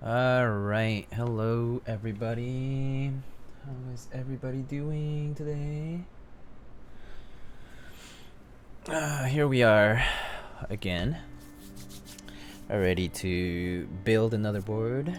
Alright, hello everybody. How is everybody doing today? Here we are again, ready to build another board.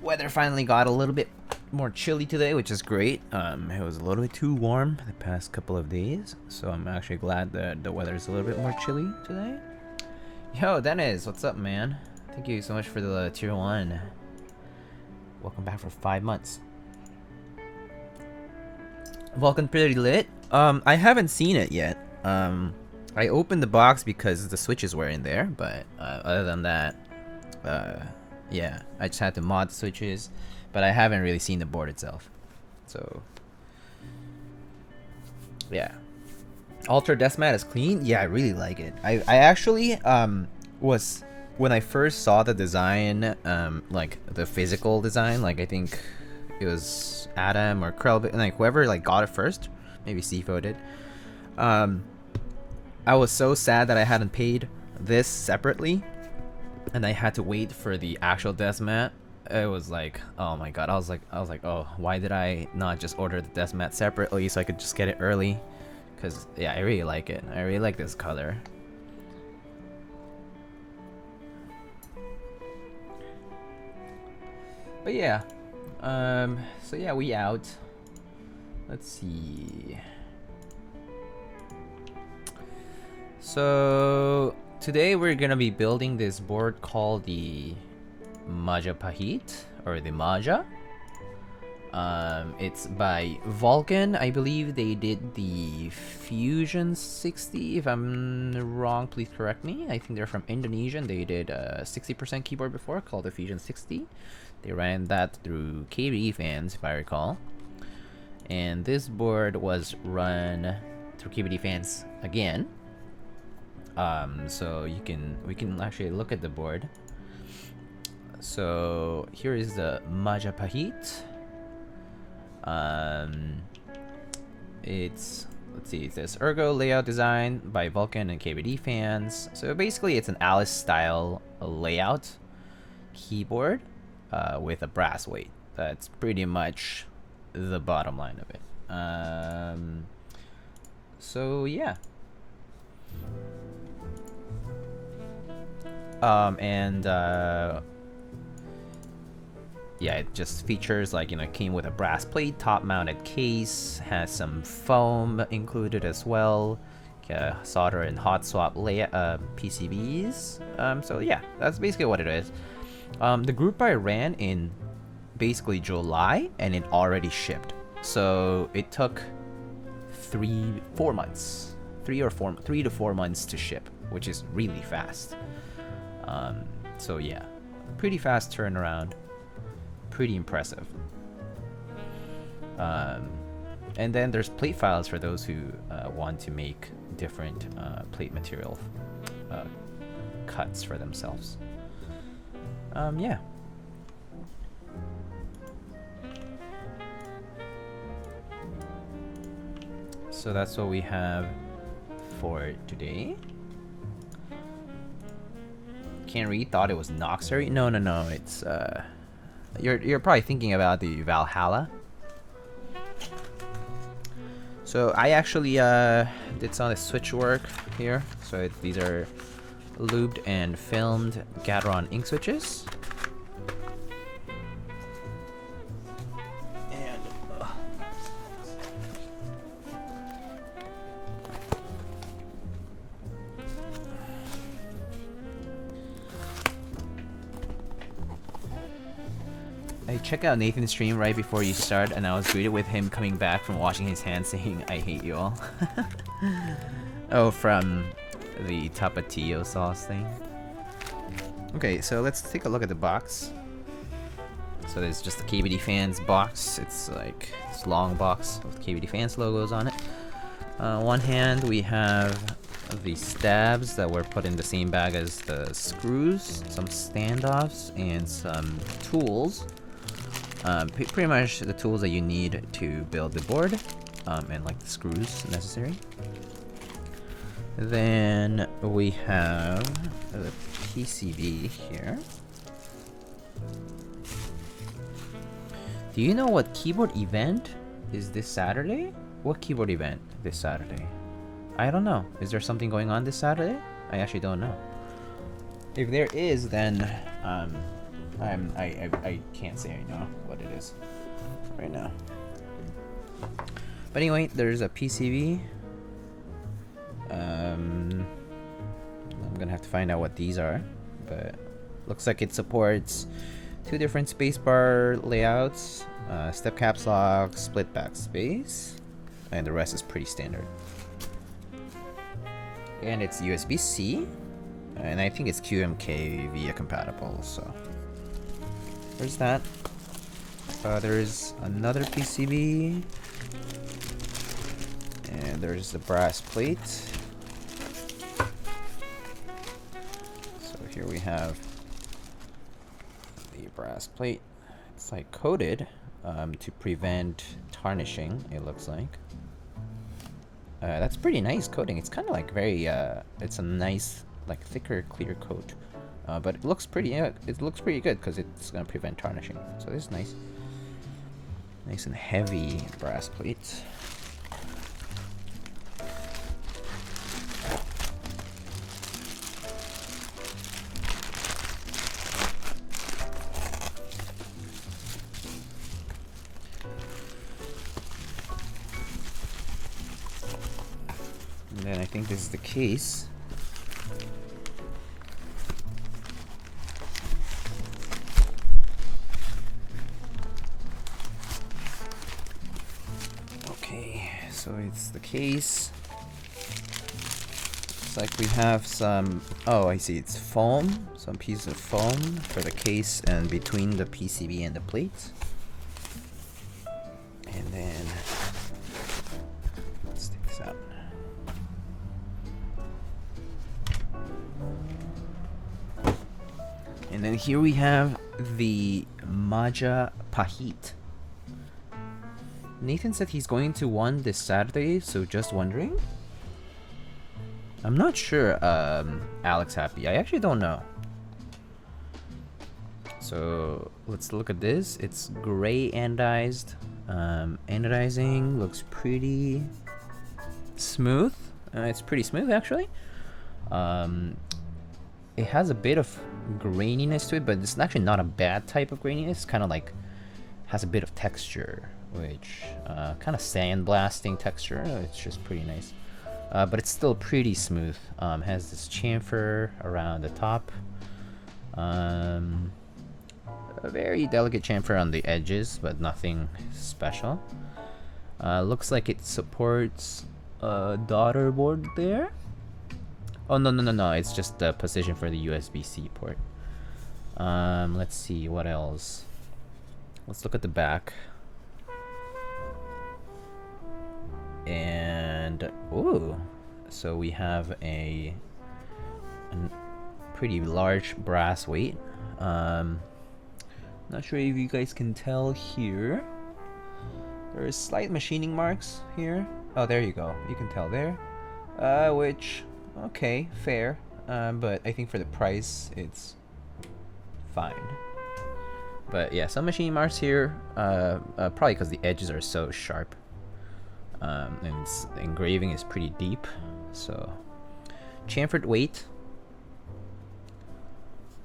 Weather finally got a little bit more chilly today, which is great. It was a little bit too warm the past couple of days, so I'm actually glad that the weather is a little bit more chilly today. Yo, Dennis, what's up, man? Thank you so much for the tier 1. Welcome back for 5 months. Vulcan pretty lit. I haven't seen it yet. I opened the box because the switches were in there, but other than that, yeah, I just had to mod the switches, but I haven't really seen the board itself. So, yeah. Alter Deathmat is clean? Yeah, I really like it. I actually, was, when I first saw the design, like, the physical design, like, I think it was Adam or Krell, like, whoever, like, got it first, maybe Sifo did. I was so sad that I hadn't paid this separately, and I had to wait for the actual Deathmat. It was like, oh my god, I was like, oh, why did I not just order the Deathmat separately so I could just get it early? Because, yeah, I really like it. I really like this color. But yeah, so yeah, we out. Let's see. So today we're gonna be building this board called the Majapahit, or the Maja. It's by Vulcan. I believe they did the Fusion 60. If I'm wrong, please correct me. I think they're from Indonesia. They did a 60% keyboard before called the Fusion 60. They ran that through KBDfans, if I recall. And this board was run through KBDfans again. So we can actually look at the board. So here is the Majapahit. It's this Ergo layout design by Vulcan and KBDfans. So basically, it's an Alice style layout keyboard with a brass weight. That's pretty much the bottom line of it. So yeah. Yeah, it just features like, came with a brass plate, top mounted case, has some foam included as well, solder and hot swap PCBs. So yeah, that's basically what it is. The group I ran in basically July and it already shipped. So it took 3 to 4 months to ship, which is really fast. So yeah, pretty fast turnaround. Pretty impressive. And then there's plate files for those who want to make different plate material cuts for themselves. Yeah. So that's what we have for today. Can't read. Thought it was Noxery. No. It's You're probably thinking about the Valhalla. So I actually did some of the switch work here. So these are lubed and filmed Gateron Ink switches. And I checked out Nathan's stream right before you start, and I was greeted with him coming back from washing his hands saying, "I hate you all." Oh, from the Tapatio sauce thing. Okay, so let's take a look at the box. So there's just the KBDfans box. It's like this long box with KBDfans logos on it. One hand we have the stabs that were put in the same bag as the screws, some standoffs, and some tools. Pretty much the tools that you need to build the board, and like the screws necessary. Then we have the PCB here. Do you know what keyboard event is this Saturday? What keyboard event this Saturday? I don't know. Is there something going on this Saturday? I actually don't know. If there is, then I can't say I know what it is right now. But anyway, there's a PCB. I'm gonna have to find out what these are, but looks like it supports 2 different spacebar layouts, step caps lock, split backspace, and the rest is pretty standard. And it's USB-C, and I think it's QMK via compatible, so there's that. There's another PCB, and there's the brass plate. So here we have the brass plate. It's like coated to prevent tarnishing, it looks like. That's pretty nice coating. It's kind of like very, it's a nice, like thicker, clear coat. But it looks pretty good because it's gonna prevent tarnishing. So this is nice. Nice and heavy brass plate. And then I think this is the case. So it's the case. Looks like we have some... Oh, I see. It's foam. Some piece of foam for the case and between the PCB and the plate. And then... Let's take this out. And then here we have the Majapahit. Nathan said he's going to one this Saturday, so just wondering. I'm not sure, Alex Happy. I actually don't know. So let's look at this. It's gray anodized. Anodizing looks pretty smooth. It's pretty smooth actually. It has a bit of graininess to it, but it's actually not a bad type of graininess. It's kind of like has a bit of texture, which kind of sandblasting texture. It's just pretty nice. But it's still pretty smooth. Has this chamfer around the top. A very delicate chamfer on the edges, but nothing special. Looks like it supports a daughter board there. Oh, no. It's just the position for the USB-C port. Let's see, what else? Let's look at the back. And, ooh. So we have a pretty large brass weight. Not sure if you guys can tell here. There is slight machining marks here. Oh, there you go. You can tell there. Which... Okay, fair, but I think for the price, it's fine. But yeah, some machine marks here, probably because the edges are so sharp, and the engraving is pretty deep. So, chamfered weight,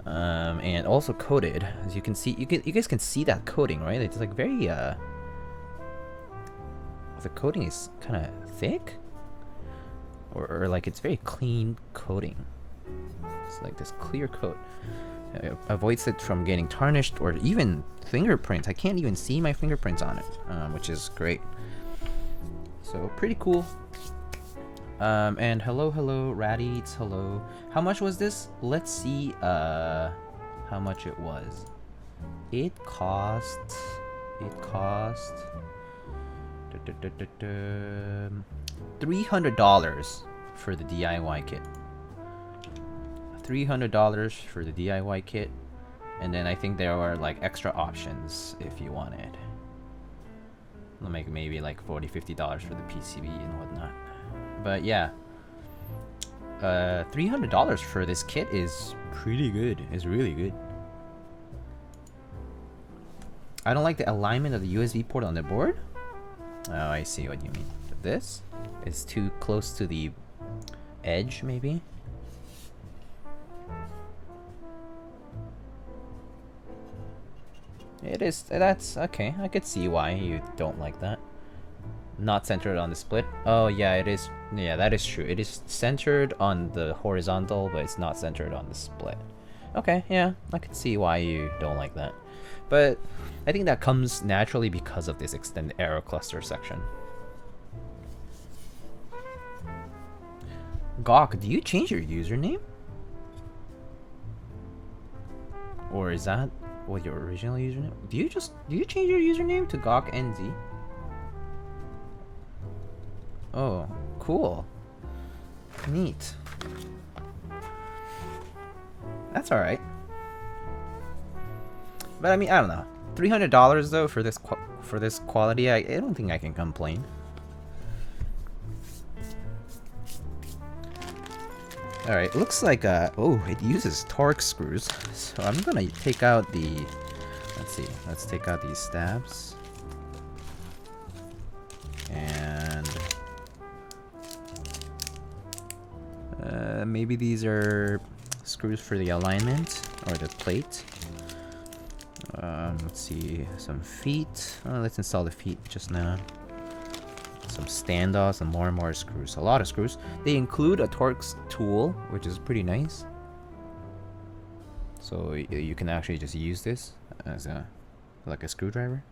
and also coated. As you can see, you guys can see that coating, right? It's like very the coating is kind of thick. Or like it's very clean coating. It's like this clear coat. It avoids it from getting tarnished or even fingerprints. I can't even see my fingerprints on it, which is great. So pretty cool. And hello, Radits, hello. How much was this? Let's see how much it was. It cost $300 for the DIY kit. $300 for the DIY kit, and then I think there are like extra options if you wanted. Like maybe like $40-50 for the PCB and whatnot. But yeah, $300 for this kit is pretty good. It's really good. I don't like the alignment of the USB port on the board. Oh, I see what you mean. This is too close to the edge, maybe. It is. That's okay. I could see why you don't like that. Not centered on the split. Oh yeah, it is. Yeah, that is true. It is centered on the horizontal, but it's not centered on the split. Okay, yeah, I could see why you don't like that. But I think that comes naturally because of this extended arrow cluster section. Gawk, do you change your username? Or is that what your original username? Do you change your username to Gawk NZ? Oh, cool. Neat. That's alright. But I mean, I don't know. $300 though for this quality, I don't think I can complain. Alright, looks like oh, it uses Torx screws. So I'm gonna take out the, let's take out these stabs. And maybe these are screws for the alignment or the plate. Let's see, some feet. Let's install the feet just now. Some standoffs and more screws. A lot of screws. They include a Torx tool, which is pretty nice. So you can actually just use this as like a screwdriver.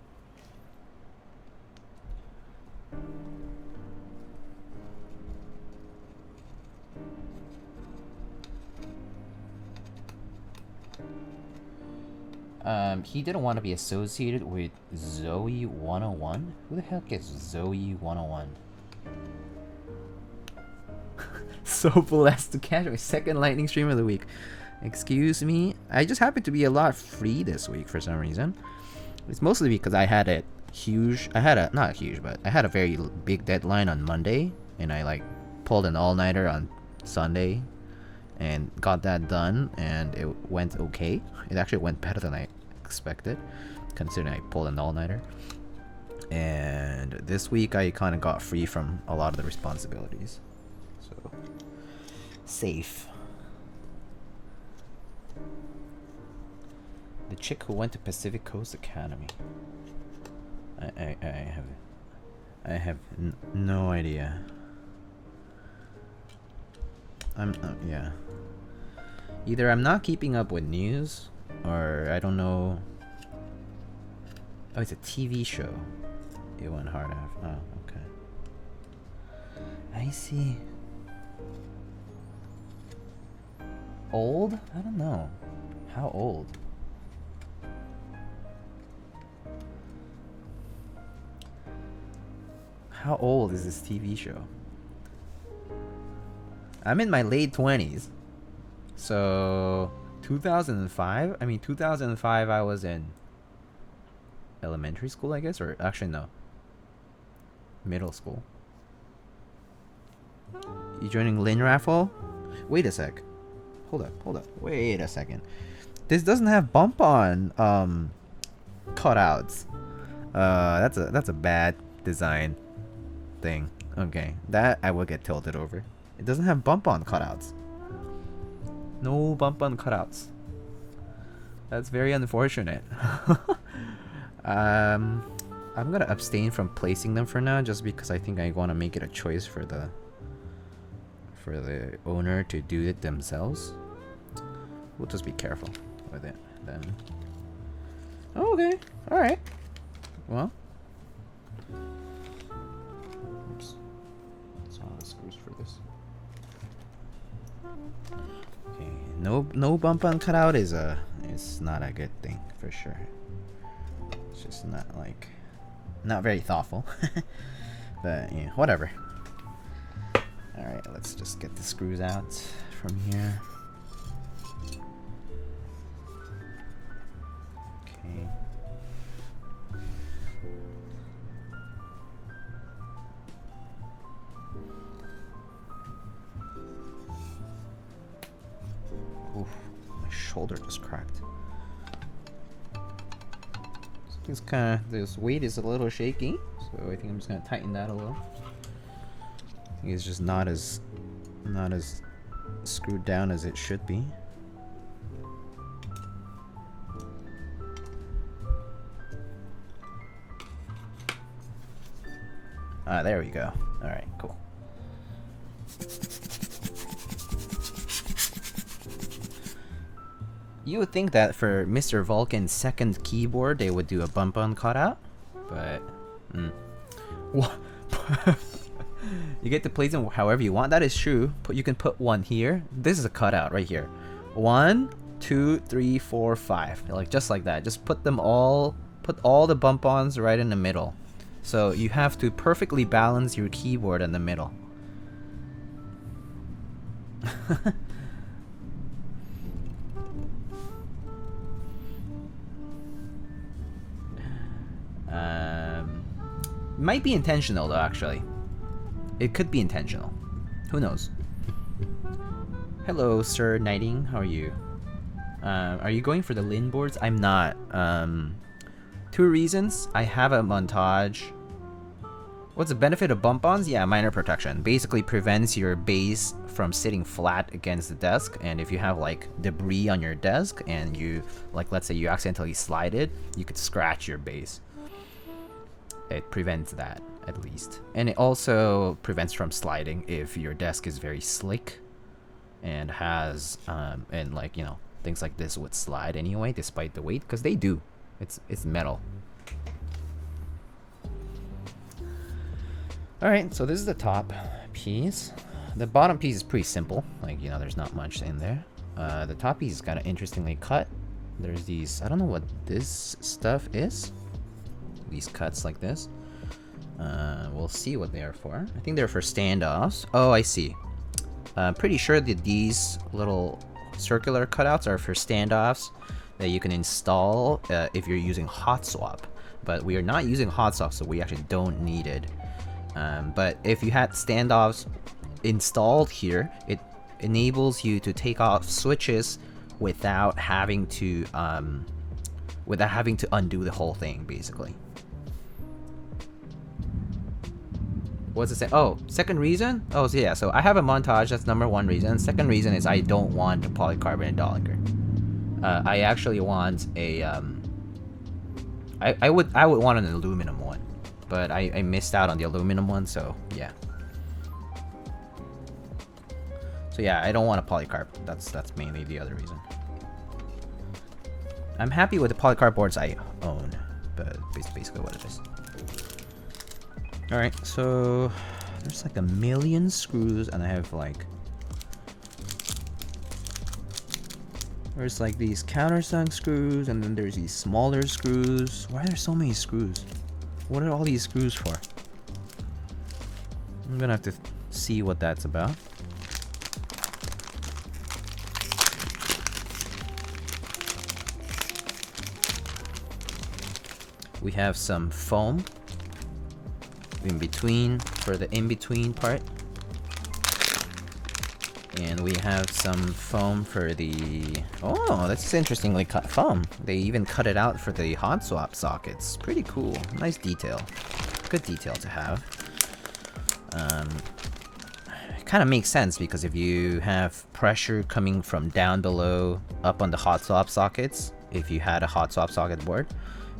He didn't want to be associated with Zoe 101. Who the heck is Zoe 101? So blessed to catch my second lightning stream of the week. Excuse me. I just happen to be a lot free this week for some reason. It's mostly because I had a not huge, but I had a very big deadline on Monday, and I like pulled an all-nighter on Sunday and got that done, and it went okay. It actually went better than I expected, considering I pulled an all-nighter. And this week I kind of got free from a lot of the responsibilities. So, safe. The chick who went to Pacific Coast Academy. I have no idea. Yeah. Either I'm not keeping up with news, or I don't know. Oh, it's a TV show. It went hard after. Oh, okay. I see. Old? I don't know. How old? How old is this TV show? I'm in my late 20s. So, 2005? I mean, 2005 I was in elementary school, I guess? Or actually, no. Middle school. You joining Lin Raffle? Wait a sec. Hold up. Wait a second. This doesn't have bump on cutouts. That's a bad design thing. Okay, that I will get tilted over. It doesn't have bump on cutouts. No bump on cutouts. That's very unfortunate. I'm gonna abstain from placing them for now, just because I think I want to make it a choice for the owner to do it themselves. We'll just be careful with it then. Oh, okay, all right. Well, oops. That's all the screws for this. Okay, no bump on cutout is not a good thing for sure. It's just not very thoughtful. But yeah, whatever. All right, let's just get the screws out from here. Okay. Oof, my shoulder just cracked. It's this weight is a little shaky, so I think I'm just gonna tighten that a little. I think it's just not as screwed down as it should be. Ah, there we go. All right, cool. You would think that for Mr. Vulcan's second keyboard, they would do a bump on cutout, but what? You get to place them however you want. That is true. You can put one here. This is a cutout right here. 1, 2, 3, 4, 5. Like just like that. Just put them all. Put all the bump-ons right in the middle. So you have to perfectly balance your keyboard in the middle. Might be intentional though, actually. It could be intentional. Who knows? Hello, Sir Knighting. How are you? Are you going for the Lin boards? I'm not. 2 reasons. I have a montage. What's the benefit of bump-ons? Yeah, minor protection. Basically prevents your base from sitting flat against the desk, and if you have like debris on your desk and you, like, let's say you accidentally slide it, you could scratch your base. It prevents that, at least. And it also prevents from sliding if your desk is very slick and has and like, you know, things like this would slide anyway despite the weight, because they do. It's metal. Alright, so this is the top piece. The bottom piece is pretty simple. Like, you know, there's not much in there. The top piece is kind of interestingly cut. there's these, I don't know what this stuff is. These cuts like this. We'll see what they are for. I think they're for standoffs. Oh, I see. Pretty sure that these little circular cutouts are for standoffs that you can install if you're using hot swap. But we are not using hot swap, so we actually don't need it. But if you had standoffs installed here, it enables you to take off switches without having to undo the whole thing, basically. What's it say? Oh, second reason? Oh, so yeah, so I have a montage, that's number one reason. Second reason is I don't want a polycarbonate dowel linker. I actually want a, I would want an aluminum one, but I missed out on the aluminum one, so yeah. So yeah, I don't want a polycarb. That's mainly the other reason. I'm happy with the polycarb boards I own, but basically what it is. Alright, so there's like a million screws, and I have like, there's like these countersunk screws, and then there's these smaller screws. Why are there so many screws? What are all these screws for? I'm gonna have to see what that's about. We have some foam in between for the in-between part, and we have some foam for the, oh, that's interestingly cut foam. They even cut it out for the hot swap sockets. Pretty cool. Nice detail. Good detail to have. It kind of makes sense because if you have pressure coming from down below up on the hot swap sockets, if you had a hot swap socket board,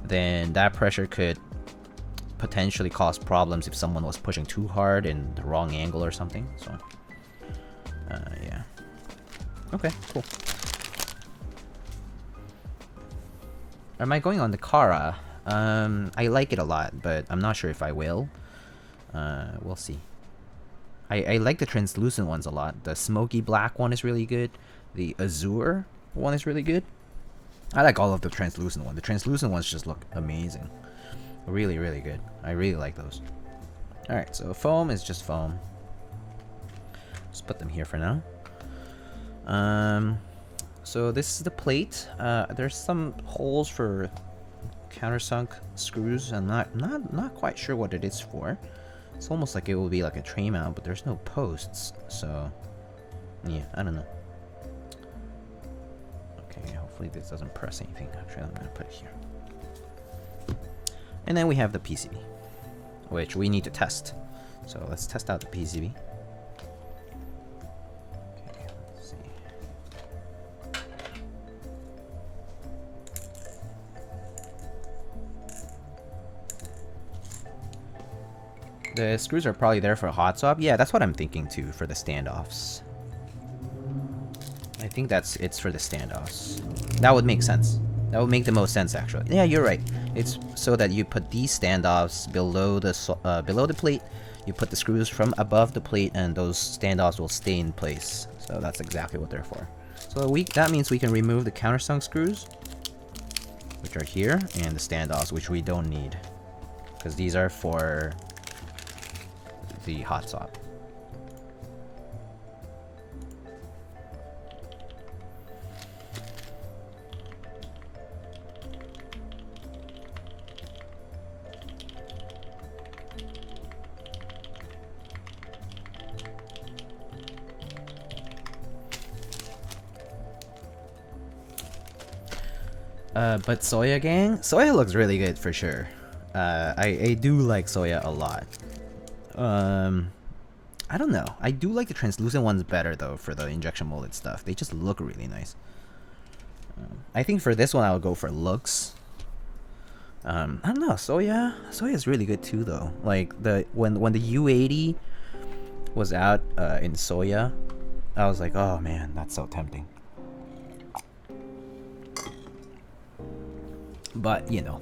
then that pressure could potentially cause problems if someone was pushing too hard in the wrong angle or something. So yeah, okay, cool. Am I going on the Kara? I like it a lot, but I'm not sure if I will. We'll see. I like the translucent ones a lot. The smoky black one is really good. The azure one is really good. I like all of the translucent ones. The translucent ones just look amazing. Really, really good. I really like those. Alright, so foam is just foam. Just put them here for now. So this is the plate. There's some holes for countersunk screws. I'm not quite sure what it is for. It's almost like it will be like a tray mount, but there's no posts. So yeah, I don't know. Okay, hopefully this doesn't press anything. Actually, I'm gonna put it here. And then we have the PCB, which we need to test. So let's test out the PCB. Okay, let's see. The screws are probably there for a hot swap. Yeah, that's what I'm thinking too, for the standoffs. I think it's for the standoffs. That would make sense. That would make the most sense, actually. Yeah, you're right. It's so that you put these standoffs below the plate. You put the screws from above the plate, and those standoffs will stay in place. So that's exactly what they're for. So that means we can remove the countersunk screws, which are here, and the standoffs, which we don't need, because these are for the hot swap. But Soya gang? Soya looks really good for sure. I do like Soya a lot. I don't know. I do like the translucent ones better though for the injection molded stuff. They just look really nice. I think for this one I would go for looks. I don't know. Soya is really good too though. Like when the U80 was out in Soya, I was like, oh man, that's so tempting. But, you know.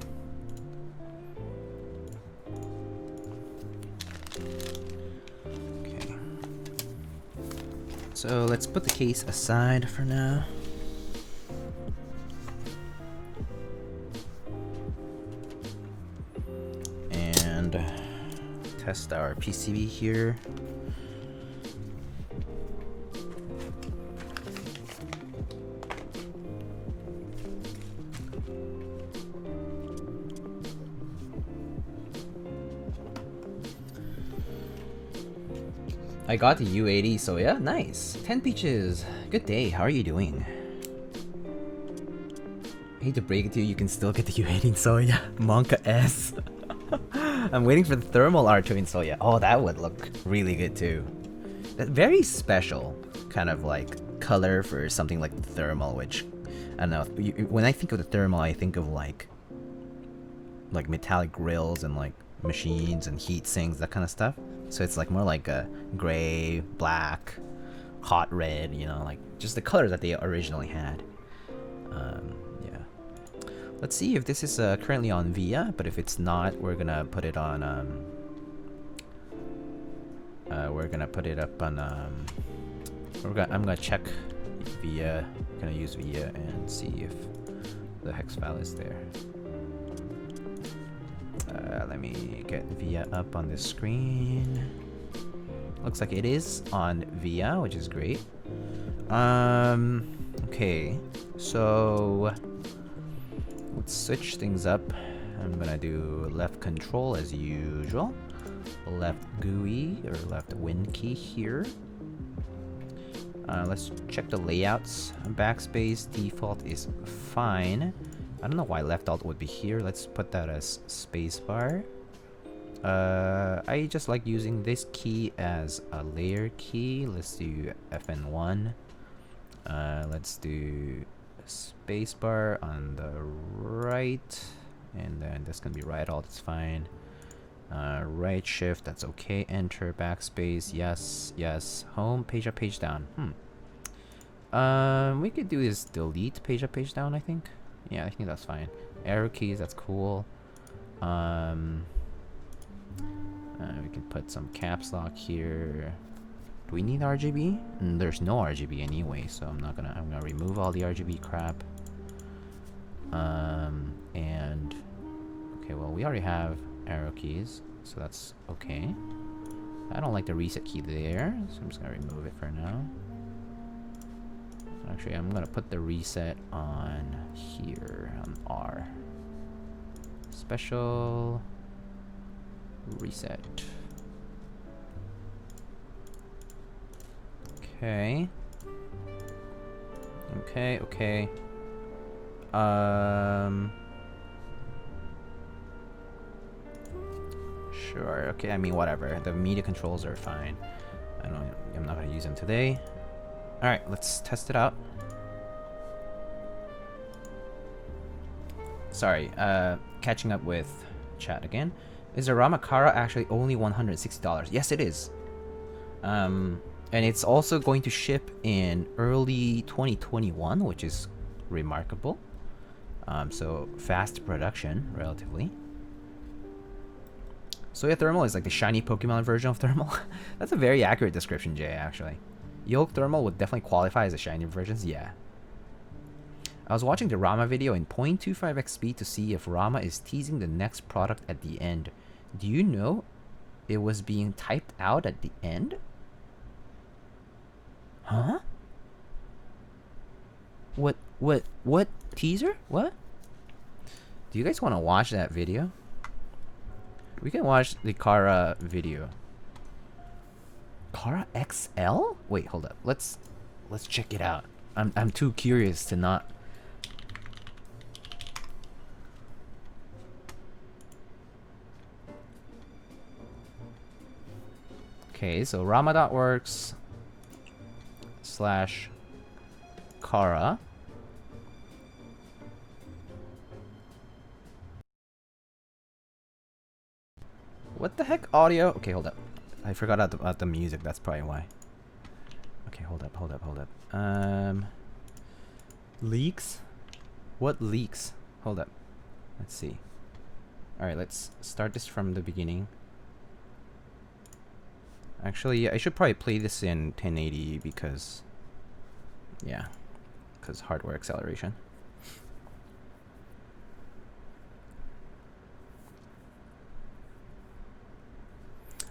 Okay. So let's put the case aside for now. and test our PCB here. I got the U80, so yeah, nice. 10 peaches. Good day. How are you doing? Hate to break it to you, you can still get the U80 Soya. Monka S. I'm waiting for the thermal R2 in Soya. Oh, that would look really good too. That very special kind of like color for something like thermal, which I don't know. When I think of the thermal, I think of like metallic grills and like machines and heat sinks, that kind of stuff. So it's like more like a gray, black, hot red, you know, like just the colors that they originally had. Yeah. Let's see if this is currently on VIA, but if it's not, we're gonna put it on. We're gonna put it up on. I'm gonna check VIA. Gonna use VIA and see if the hex file is there. Let me get VIA up on the screen. Looks like it is on VIA, which is great. Okay, so let's switch things up. I'm gonna do left control as usual, left GUI or left Win key here. Let's check the layouts. Backspace default is fine. I don't know why left alt would be here. Let's put that as spacebar. I just like using this key as a layer key. Let's do FN1. Let's do spacebar on the right, and then that's gonna be right alt. It's fine. Right shift, that's okay. Enter, backspace, yes, yes. Home, page up, page down. We could do is delete page up, page down. I think. Yeah, I think that's fine. Arrow keys, that's cool. We can put some caps lock here. Do we need RGB? There's no RGB anyway, so I'm gonna remove all the RGB crap. And okay, well we already have arrow keys, so that's okay. I don't like the reset key there, so I'm just gonna remove it for now. Actually, I'm gonna put the reset on here on R. Special reset. Okay. Okay, okay. Sure, okay, I mean whatever. The media controls are fine. I'm not gonna use them today. Alright, let's test it out. Sorry, catching up with chat again. Is the Ramakara actually only $160? Yes, it is. And it's also going to ship in early 2021, which is remarkable. So fast production, relatively. Soya Thermal is like the shiny Pokemon version of Thermal. That's a very accurate description, Jay, actually. Yolk Thermal would definitely qualify as a shiny versions, yeah. I was watching the Rama video in 0.25x speed to see if Rama is teasing the next product at the end. Do you know it was being typed out at the end? Huh? What teaser? What? Do you guys want to watch that video? We can watch the Kara video. Kara XL? Wait, hold up. Let's check it out. I'm too curious to not. Okay, so Rama.works / Kara. What the heck? Audio? Okay, hold up. I forgot about the music. That's probably why. Okay, hold up. Leaks? What leaks? Hold up. Let's see. Alright, let's start this from the beginning. Actually, I should probably play this in 1080 because... yeah. Because hardware acceleration.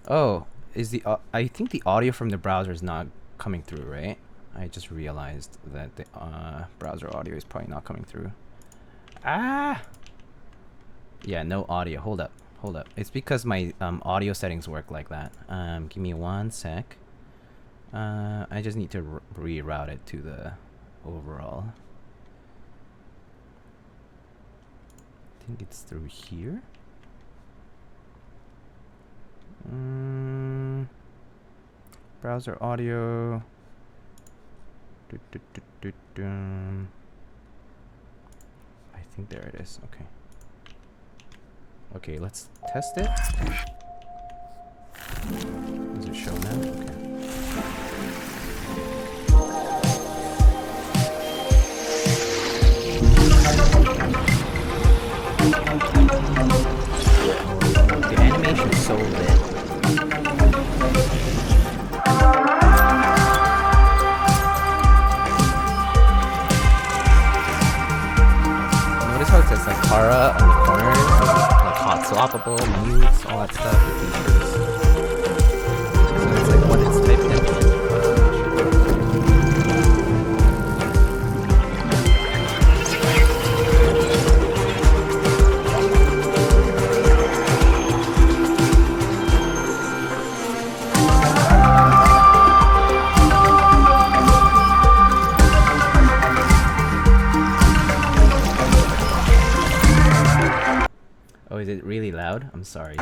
Oh, is the I think the audio from the browser is not coming through, right? I just realized that the browser audio is probably not coming through. Ah! Yeah, no audio. Hold up. Hold up. It's because my audio settings work like that. Give me 1 sec. I just need to reroute it to the overall. I think it's through here. Browser audio. I think there it is. Okay. Okay, let's test it. Does it show now? Okay. The animation is so lit. Notice how it says like Kara on the corner, like hot swappable, mutes, all that stuff. So it's like what it's typed in. Oh, is it really loud? I'm sorry.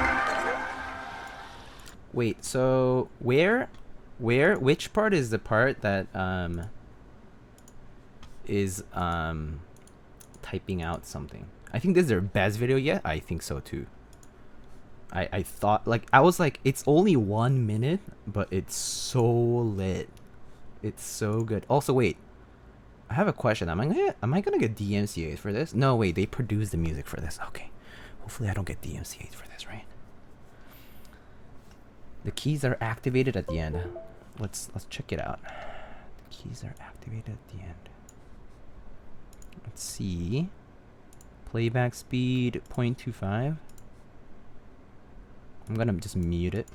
Wait, so which part is the part that is typing out something? I think this is their best video yet. I think so too. I thought, like, I was like, it's only 1 minute, but it's so lit. It's so good. Also, wait, I have a question. Am I gonna get DMCA'd for this? No, wait, they produced the music for this. Okay. Hopefully I don't get DMCA'd for this, right? The keys are activated at the end. Let's check it out. The keys are activated at the end. Let's see. Playback speed 0.25. I'm gonna just mute it.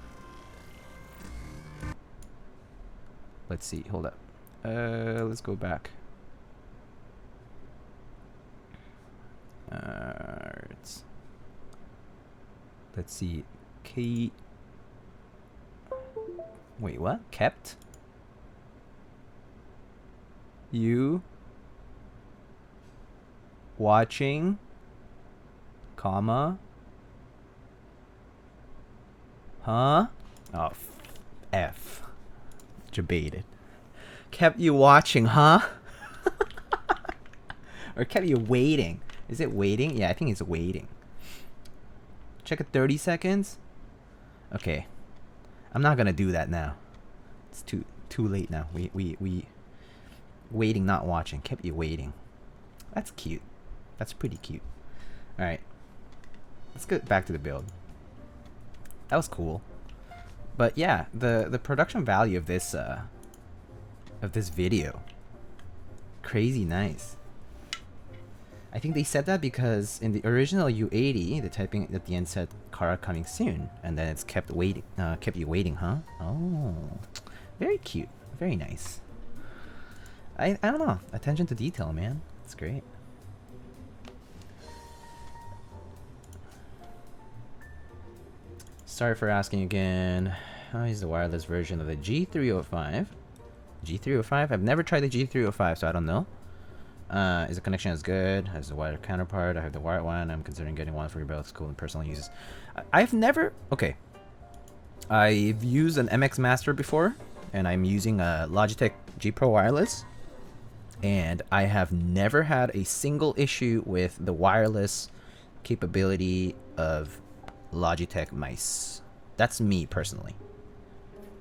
Let's see. Hold up. Let's go back. Let's see. Wait, what? Kept? You watching, comma, huh? Oh, F. Debated. Kept you watching, huh? Or kept you waiting. Is it waiting? Yeah, I think it's waiting. Check it 30 seconds. Okay. I'm not gonna do that now. It's too late now. We waiting, not watching. Kept you waiting. That's cute. That's pretty cute. Alright. Let's get back to the build. That was cool. But yeah, the production value of this video, crazy nice. I think they said that because in the original U80, the typing at the end said Kara coming soon, and then it's kept waiting, kept you waiting, huh? Oh, very cute, very nice. I don't know, attention to detail, man. It's great. Sorry for asking again. How is the wireless version of the G305? G305? I've never tried the G305, so I don't know. Is the connection as good as the wired counterpart? I have the wired one. I'm considering getting one for both school and personal uses. I've never... Okay. I've used an MX Master before, and I'm using a Logitech G Pro Wireless. And I have never had a single issue with the wireless capability of Logitech mice. That's me, personally.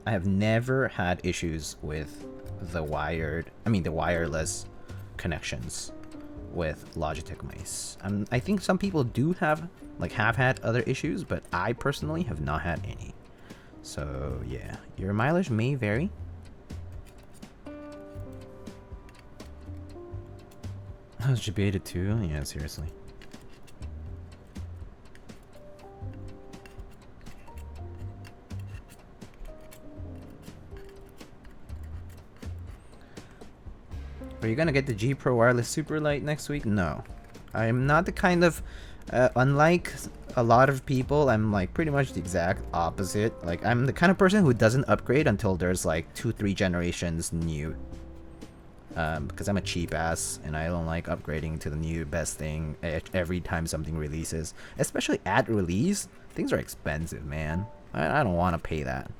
I have never had issues with the wireless connections with Logitech mice. I think some people do have had other issues, but I personally have not had any. So yeah, your mileage may vary. I was debated too. Yeah, seriously. Are you gonna get the G Pro Wireless Super Light next week? No. I'm not the kind of... unlike a lot of people, I'm like pretty much the exact opposite. Like, I'm the kind of person who doesn't upgrade until there's like 2-3 generations new. Because I'm a cheap ass and I don't like upgrading to the new best thing every time something releases. Especially at release, things are expensive, man. I don't want to pay that,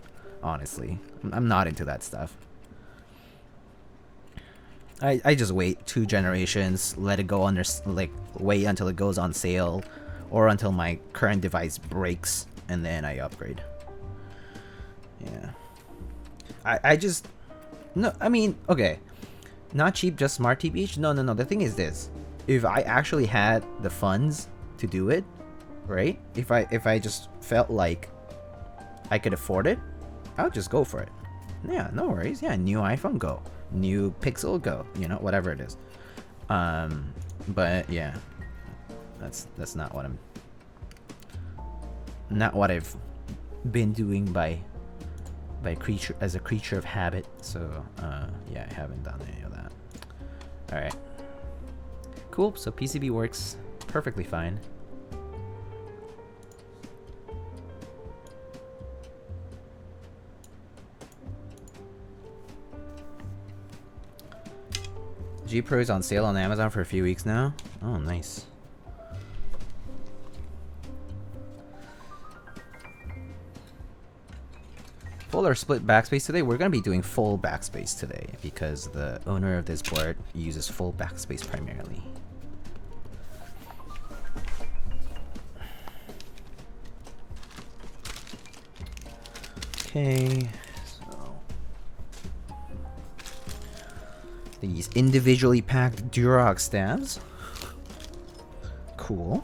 honestly. I'm not into that stuff. I just wait 2 generations, let it go under, like, wait until it goes on sale, or until my current device breaks, and then I upgrade. Yeah. I just... No, I mean, okay. Not cheap, just smart TBH? No. The thing is this. If I actually had the funds to do it, right? If I just felt like I could afford it, I would just go for it. Yeah, no worries. Yeah, new iPhone, go. New Pixel, go. You know, whatever it is. But yeah, that's not what I've been doing by a creature of habit. So yeah, I haven't done any of that. All right, cool. So PCB works perfectly fine. G Pro is on sale on Amazon for a few weeks now. Oh, nice. Full or split backspace today? We're going to be doing full backspace today because the owner of this board uses full backspace primarily. Okay. These individually packed Durock stabs. Cool.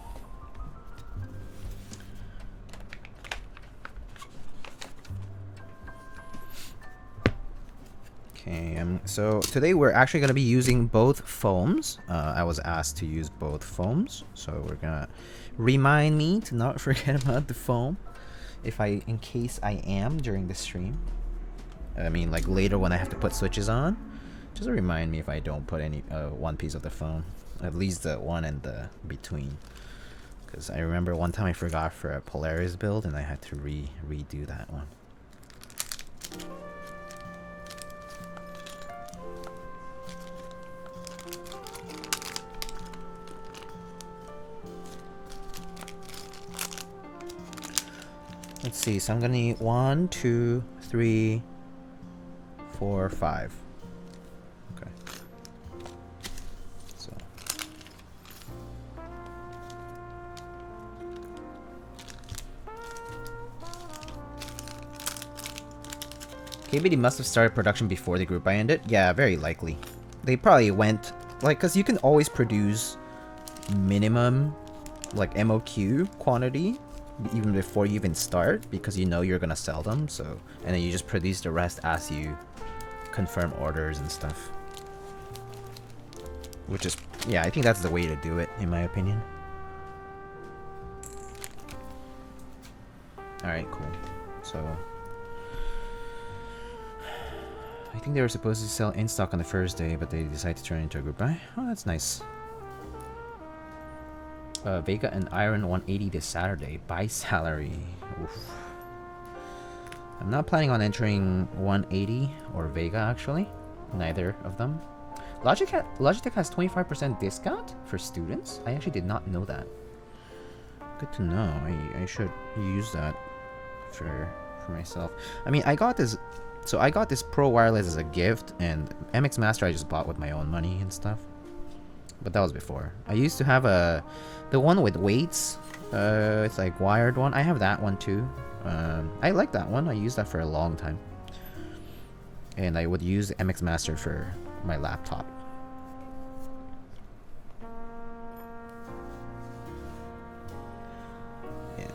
Okay, so today we're actually going to be using both foams. I was asked to use both foams, so we're gonna remind me to not forget about the foam in case I am during the stream. I mean, like later when I have to put switches on. Just remind me if I don't put any one piece of the foam, at least the one in the between. Because I remember one time I forgot for a Polaris build and I had to redo that one. Let's see, so I'm gonna need 1, 2, 3, 4, 5. Okay. So. KBD must have started production before the group buy ended. Yeah, very likely. They probably went, like, because you can always produce minimum, like, MOQ quantity even before you even start, because you know you're gonna sell them, so, and then you just produce the rest as you confirm orders and stuff. Which is, yeah, I think that's the way to do it, in my opinion. Alright, cool. So, I think they were supposed to sell in stock on the first day, but they decided to turn it into a group buy. Oh, that's nice. Vega and Iron 180 this Saturday. Buy salary. Oof. I'm not planning on entering 180 or Vega, actually. Neither of them. Logitech has 25% discount for students? I actually did not know that. Good to know. I should use that for myself. I mean, I got this... So I got this Pro Wireless as a gift, and MX Master I just bought with my own money and stuff. But that was before. I used to have the one with weights. It's like wired one. I have that one too. I like that one. I used that for a long time. And I would use MX Master for my laptop. Yeah.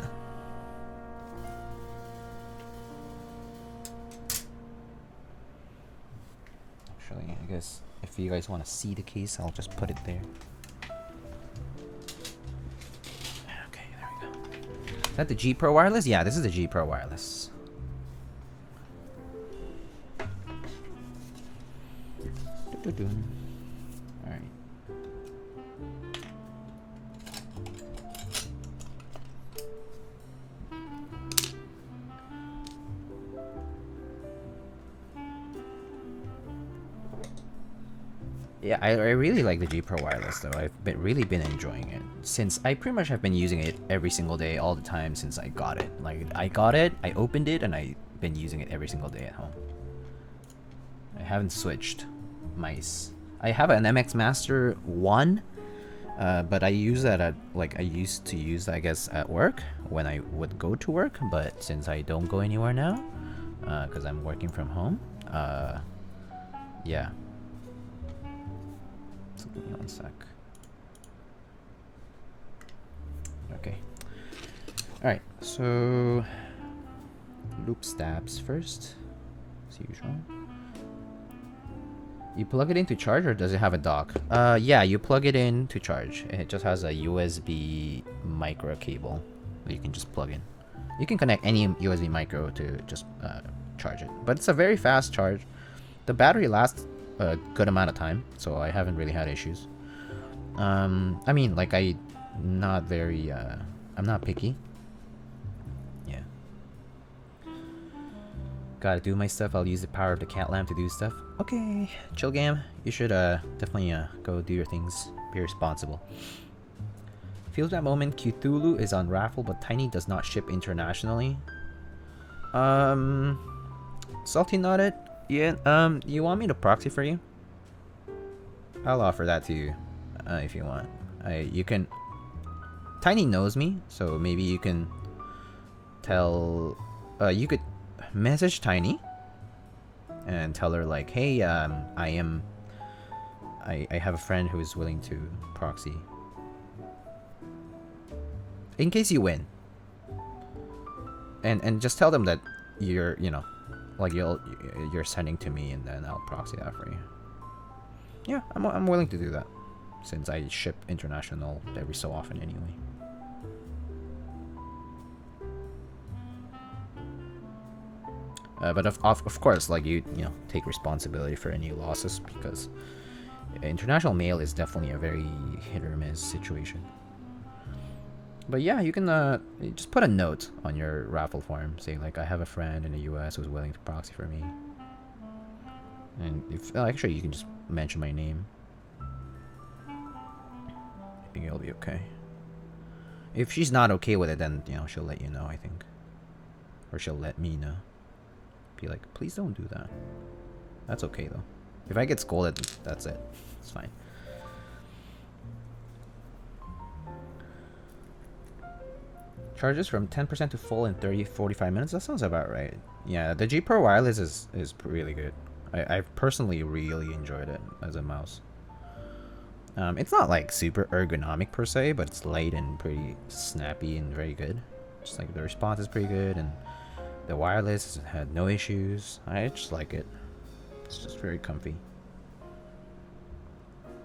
Actually, I guess if you guys want to see the case, I'll just put it there. Okay, there we go. Is that the G Pro Wireless? Yeah, this is the G Pro Wireless. Yeah, I really like the G Pro Wireless though. I've really been enjoying it since I pretty much have been using it every single day, all the time since I got it. Like I got it, I opened it, and I've been using it every single day at home. I haven't switched mice. I have an MX Master 1, but I use that at, like, I used to use that, I guess, at work when I would go to work, but since I don't go anywhere now, because I'm working from home, yeah. So give me 1 sec. Okay. Alright, so loop stabs first, as usual. You plug it in to charge, or does it have a dock? Yeah, you plug it in to charge. It just has a USB micro cable that you can just plug in. You can connect any USB micro to just charge it. But it's a very fast charge. The battery lasts a good amount of time, so I haven't really had issues. I mean, like, I'm not picky. Yeah. Gotta do my stuff. I'll use the power of the cat lamp to do stuff. Okay, chill game. You should definitely go do your things. Be responsible. Feels that moment Cthulhu is on raffle, but Tiny does not ship internationally. Salty nodded. Yeah. You want me to proxy for you? I'll offer that to you, if you want. You can. Tiny knows me, so maybe you can tell. You could message Tiny and tell her, like, hey, I have a friend who is willing to proxy. In case you win. And just tell them that you're, like, you're sending to me, and then I'll proxy that for you. Yeah, I'm willing to do that, since I ship international every so often anyway. But of course, like, you take responsibility for any losses, because international mail is definitely a very hit or miss situation. But yeah, you can just put a note on your raffle form saying, like, I have a friend in the US who's willing to proxy for me. And if actually, you can just mention my name. I think it'll be okay. If she's not okay with it, then she'll let you know, I think, or she'll let me know. Be like, please don't do that. That's okay though. If I get scolded, that's it. It's fine. Charges from 10% to full in 30-45 minutes. That sounds about right. Yeah, the G Pro Wireless is really good. I've personally really enjoyed it as a mouse. It's not like super ergonomic per se, but it's light and pretty snappy and very good. Just like the response is pretty good, and the wireless had no issues. I just like it. It's just very comfy.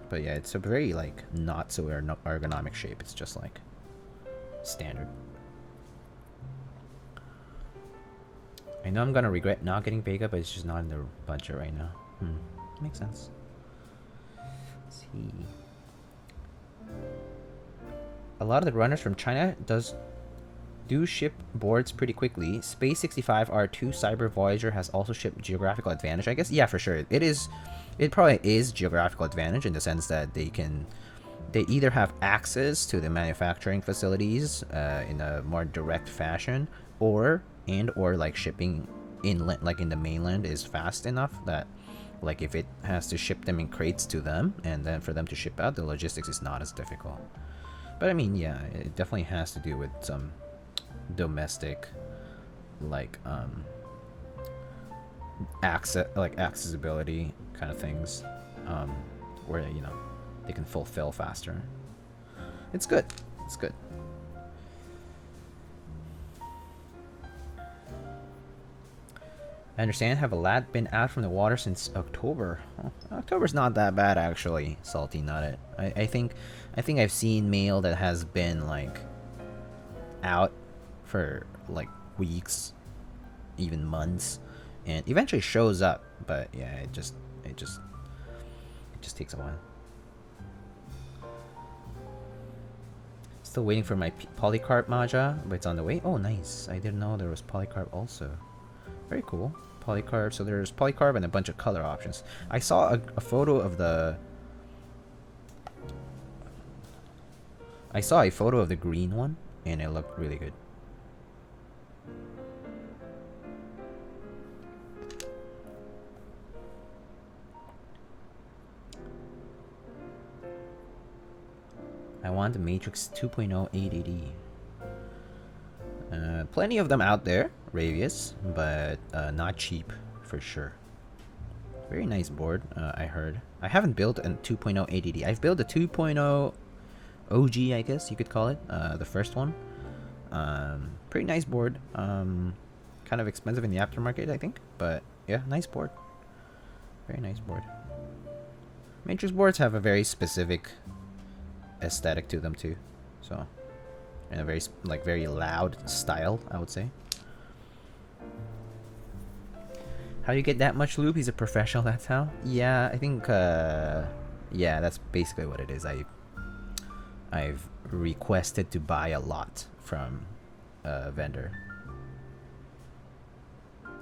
But yeah, it's a very, like, not so ergonomic shape. It's just like standard. I know I'm gonna regret not getting Vega, but it's just not in the budget right now. Makes sense. Let's see. A lot of the runners from China do ship boards pretty quickly. Space 65 R2 Cyber Voyager has also shipped geographical advantage, I guess. Yeah, for sure. It probably is geographical advantage in the sense that they either have access to the manufacturing facilities in a more direct fashion, or like shipping inland, like in the mainland, is fast enough that, like, if it has to ship them in crates to them and then for them to ship out, the logistics is not as difficult. But I mean, yeah, it definitely has to do with some domestic, like, accessibility kind of things, where they can fulfill faster. It's good. It's good. I understand. Have a lad been out from the water since October? Oh, October's not that bad, actually. Salty nutted. I think I've seen mail that has been, like, out for, like, weeks, even months, and eventually shows up. But yeah, it just takes a while. Still waiting for my polycarp Maja, but it's on the way. Oh, nice. I didn't know there was polycarp also. Very cool. Polycarp. So there's polycarp and a bunch of color options. I saw a photo of the I saw a photo of the green one, and it looked really good. I want the Matrix 2.0 880. Plenty of them out there, Ravius, but not cheap for sure. Very nice board, I heard. I haven't built a 2.0 880. I've built a 2.0 OG, I guess you could call it, the first one. Pretty nice board. Kind of expensive in the aftermarket, I think, but yeah, nice board. Very nice board. Matrix boards have a very specific aesthetic to them too, so, and a very very loud style, I would say. How do you get that much lube? He's a professional, that's how? Yeah, I think yeah, that's basically what it is. I've requested to buy a lot from a vendor.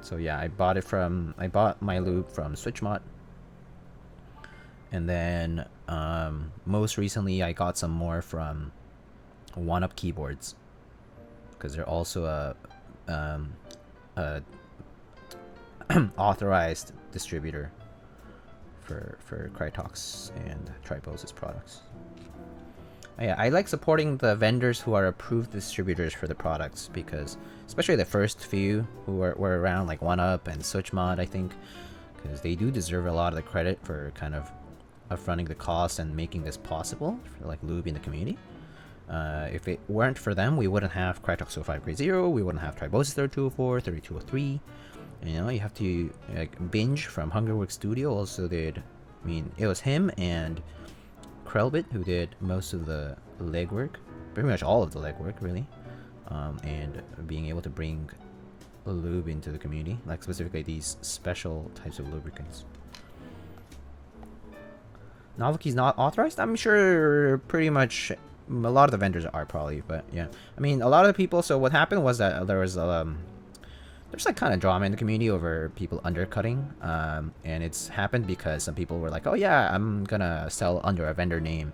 So yeah, I bought my lube from Switchmod. And then most recently I got some more from One Up Keyboards, because they're also a authorized distributor for Krytox and Tribos's products. Yeah, I like supporting the vendors who are approved distributors for the products, because especially the first few who were around, like One Up and Switchmod, I think, because they do deserve a lot of the credit for kind of upfronting the cost and making this possible for like lube in the community. If it weren't for them, we wouldn't have Krytox 05 Grade 0, we wouldn't have Triboses 3204, 3203. You know, you have to like Binge from Hungerworks Studio also did. I mean, it was him and Krelbit who did most of the legwork, pretty much all of the legwork really, and being able to bring lube into the community, like specifically these special types of lubricants. Novelty's not authorized? I'm sure pretty much a lot of the vendors are probably, but yeah. I mean, a lot of the people, so what happened was that there was there's like kind of drama in the community over people undercutting, and it's happened because some people were like, oh yeah, I'm gonna sell under a vendor name,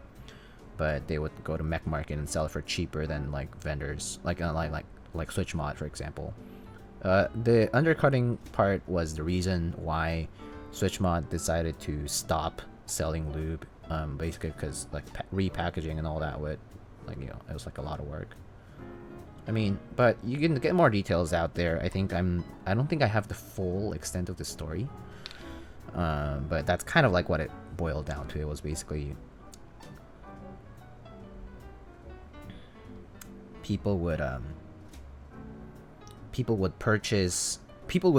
but they would go to Mech Market and sell it for cheaper than like vendors, like Switchmod, for example. The undercutting part was the reason why Switchmod decided to stop selling lube, basically because like repackaging and all that would, like, you know, it was like a lot of work. I mean, but you can get more details out there. I don't think I have the full extent of the story, but that's kind of like what it boiled down to. It was basically people would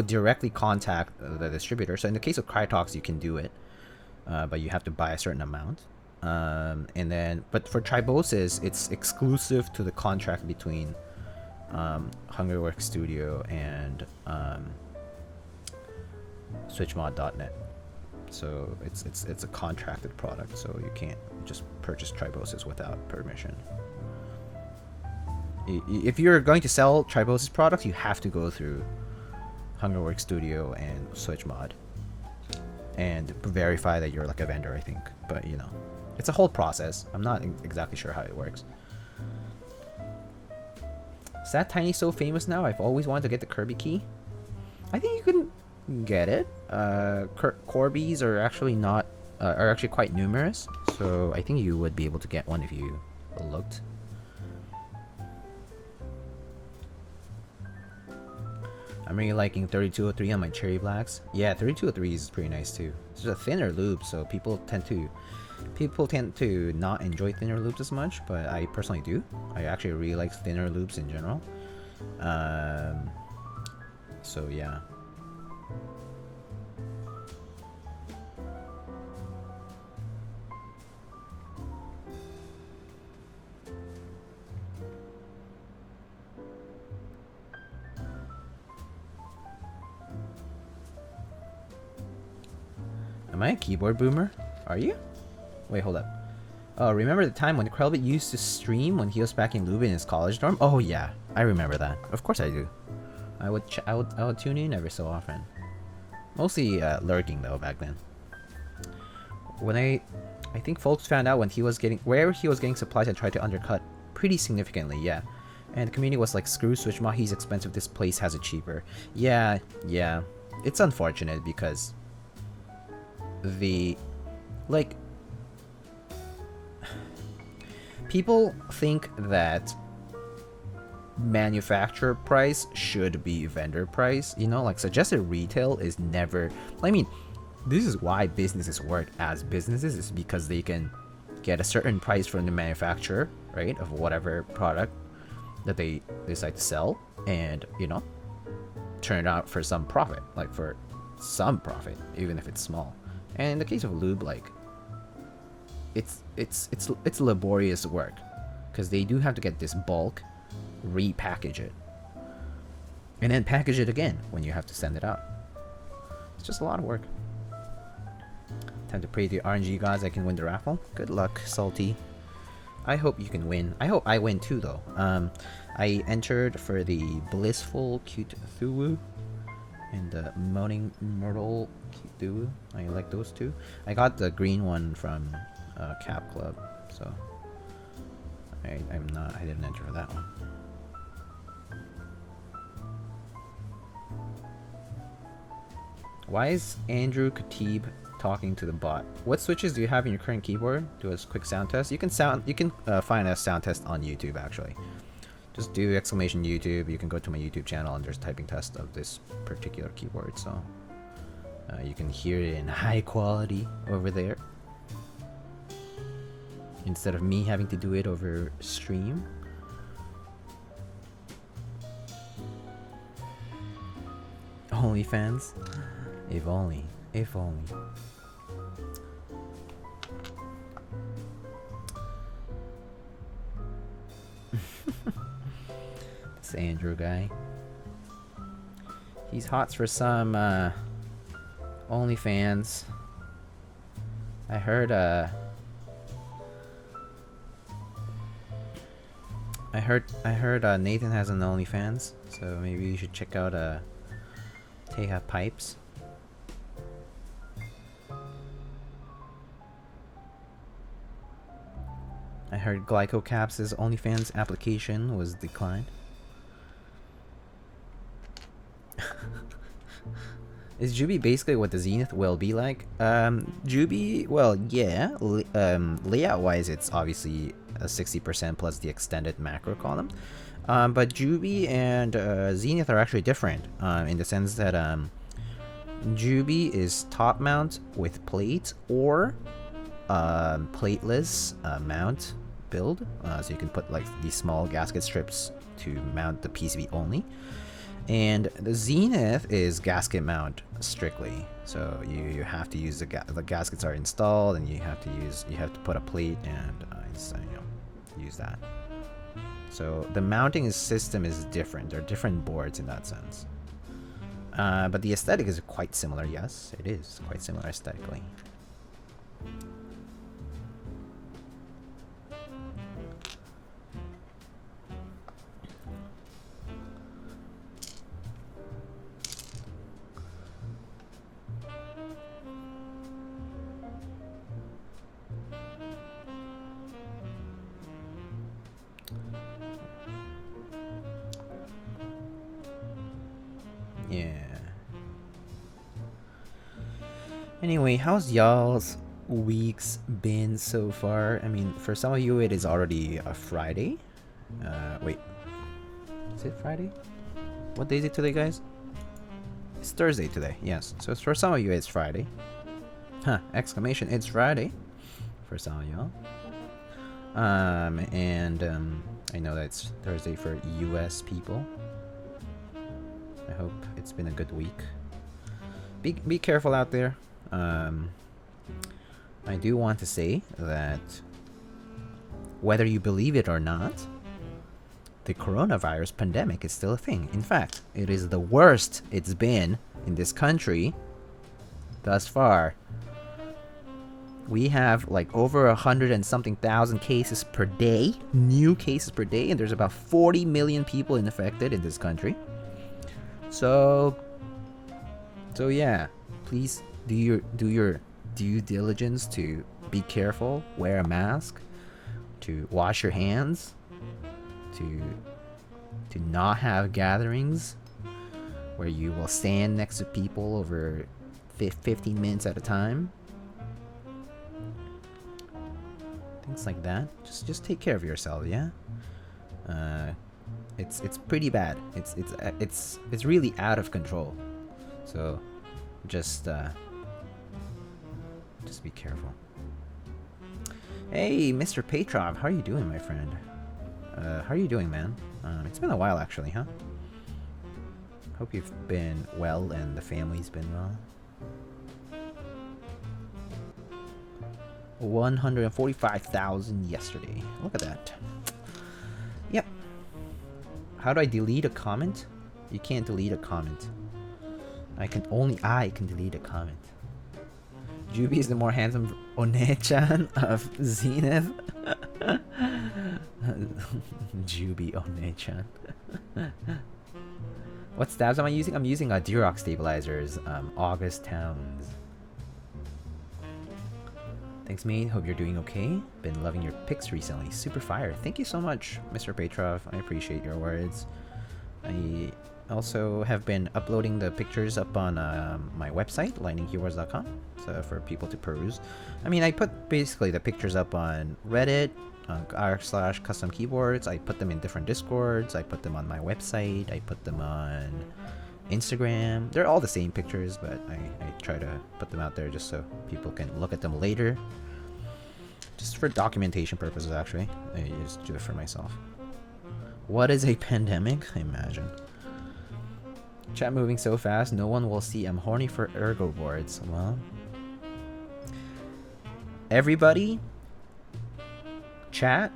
directly contact the distributor. So in the case of Krytox, you can do it, but you have to buy a certain amount. And then, but for Triboses, it's exclusive to the contract between Hungerworks Studio and Switchmod.net. So it's a contracted product, so you can't just purchase Triboses without permission. If you're going to sell Triboses products, you have to go through Hungerworks Studio and Switchmod and verify that you're like a vendor, I think. But you know, it's a whole process. I'm not exactly sure how it works. Is that Tiny so famous now? I've always wanted to get the Kirby key. I think you can get it. Corbies are actually not are actually quite numerous, so I think you would be able to get one if you looked. I'm really liking 3203 on my Cherry Blacks. Yeah, 3203 is pretty nice too. It's just a thinner lube, so people tend to not enjoy thinner lubes as much, but I personally do. I actually really like thinner lubes in general. So yeah. Am I a keyboard boomer? Are you? Wait, hold up. Oh, remember the time when Krelbit used to stream when he was back in Lube in his college dorm? Oh yeah, I remember that. Of course I do. I would tune in every so often. Mostly lurking though back then. When I think folks found out when he was getting supplies and tried to undercut pretty significantly, yeah. And the community was like, screw Switch mod, he's expensive, this place has it cheaper. Yeah, yeah. It's unfortunate because the, like, people think that manufacturer price should be vendor price, you know, like suggested retail is never, I mean, this is why businesses work as businesses, is because they can get a certain price from the manufacturer, right, of whatever product that they decide to sell, and, you know, turn it out for some profit, like for some profit, even if it's small. And in the case of Lube, like, it's laborious work, because they do have to get this bulk, repackage it, and then package it again when you have to send it out. It's just a lot of work. Time to pray to the RNG gods I can win the raffle. Good luck, Salty. I hope you can win. I hope I win too, though. I entered for the Blissful Cute Thuwu and the Moaning Myrtle Cute Thuwu. I like those two. I got the green one from Cap Club, so I didn't enter for that one. Why is Andrew Khatib talking to the bot? What switches do you have in your current keyboard? Do a quick sound test. You can find a sound test on YouTube, actually. Just do exclamation YouTube. You can go to my YouTube channel and there's typing test of this particular keyboard, so you can hear it in high quality over there instead of me having to do it over stream. OnlyFans? If only. If only. This Andrew guy. He's hot for some OnlyFans. I heard Nathan has an OnlyFans, so maybe you should check out Teha Pipes. I heard Keycaps' OnlyFans application was declined. Is Juby basically what the Zenith will be like? Juby, well, yeah. Layout-wise, it's obviously a 60% plus the extended macro column. But Juby and Zenith are actually different in the sense that Juby is top mount with plate or plateless mount build, so you can put like these small gasket strips to mount the PCB only. And the Zenith is gasket mount strictly, so you have to use the gaskets are installed, and you have to put a plate and use that. So the mounting system is different. There are different boards in that sense, but the aesthetic is quite similar. Yes, it is quite similar aesthetically. Yeah. Anyway, how's y'all's weeks been so far? I mean, for some of you, it is already a Friday. Wait. Is it Friday? What day is it today, guys? It's Thursday today, yes. So for some of you, it's Friday. Huh, exclamation, it's Friday. For some of y'all. I know that it's Thursday for US people. I hope it's been a good week. Be careful out there. I do want to say that whether you believe it or not, the coronavirus pandemic is still a thing. In fact, it is the worst it's been in this country thus far. We have like over 100 and something thousand cases per day, new cases per day, and there's about 40 million people infected in this country. So yeah, please do your due diligence to be careful, wear a mask, to wash your hands, to not have gatherings where you will stand next to people over 15 minutes at a time. Things like that. Just take care of yourself, yeah? It's pretty bad. It's really out of control. So just be careful. Hey, Mr. Petrov, how are you doing, my friend? How are you doing, man? It's been a while, actually, huh? Hope you've been well and the family's been well. 145,000 yesterday. Look at that. Yep. How do I delete a comment? You can't delete a comment. Only I can delete a comment. Juby is the more handsome One-chan of Zenith. Juby One-chan. What stabs am I using? I'm using Durock stabilizers, August Towns. Thanks, mate. Hope you're doing okay. Been loving your pics recently. Super fire. Thank you so much, Mr. Petrov. I appreciate your words. I also have been uploading the pictures up on my website, lightningkeywords.com, so for people to peruse. I mean, I put basically the pictures up on Reddit, r/custom keyboards. I put them in different discords. I put them on my website. I put them on Instagram. They're all the same pictures, but I try to put them out there just so people can look at them later. Just for documentation purposes, actually. I just do it for myself. What is a pandemic? I imagine. Chat moving so fast, no one will see I'm horny for ergo boards. Well, everybody, chat,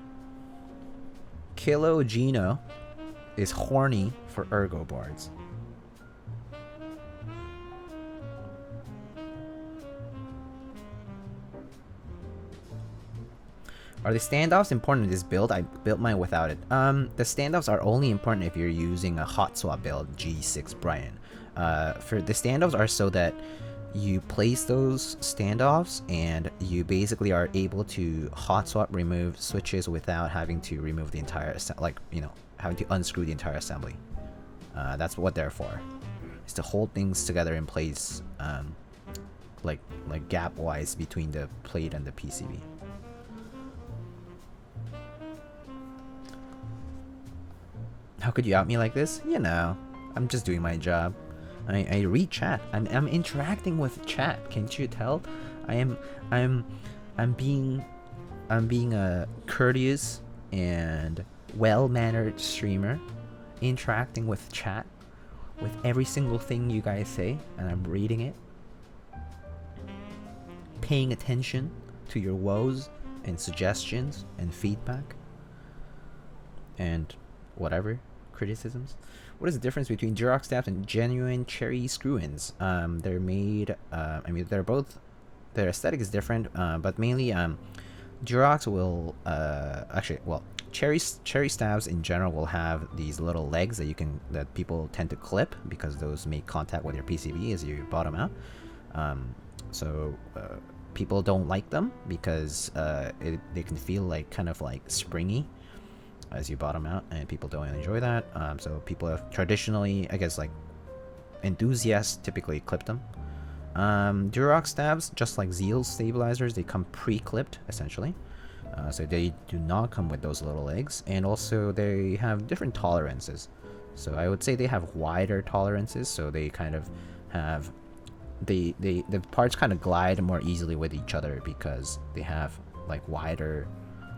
Kilo Gino is horny for ergo boards. Are the standoffs important in this build? I built mine without it. The standoffs are only important if you're using a hot swap build, G6 Brian. For the standoffs are so that you place those standoffs and you basically are able to hot swap remove switches without having to remove the entire, like, you know, having to unscrew the entire assembly. That's what they're for. Is to hold things together in place, like gap wise between the plate and the PCB. How could you out me like this? You know, I'm just doing my job. I read chat. I'm interacting with chat. Can't you tell? I'm being a courteous and well-mannered streamer, interacting with chat, with every single thing you guys say, and I'm reading it, paying attention to your woes and suggestions and feedback, and whatever criticisms. What is the difference between Durock stabs and genuine cherry screw-ins? They're made, I mean, they're both, their aesthetic is different, but mainly Durocks will actually, well, cherry stabs in general will have these little legs that people tend to clip because those make contact with your PCB as you bottom out. So people don't like them because they can feel like kind of like springy as you bottom out, and people don't enjoy that. So people have traditionally, I guess, like enthusiasts typically clip them. Durock stabs, just like Zeal's stabilizers, they come pre-clipped essentially. So they do not come with those little legs, and also they have different tolerances. So I would say they have wider tolerances, so they kind of have the parts kind of glide more easily with each other because they have like wider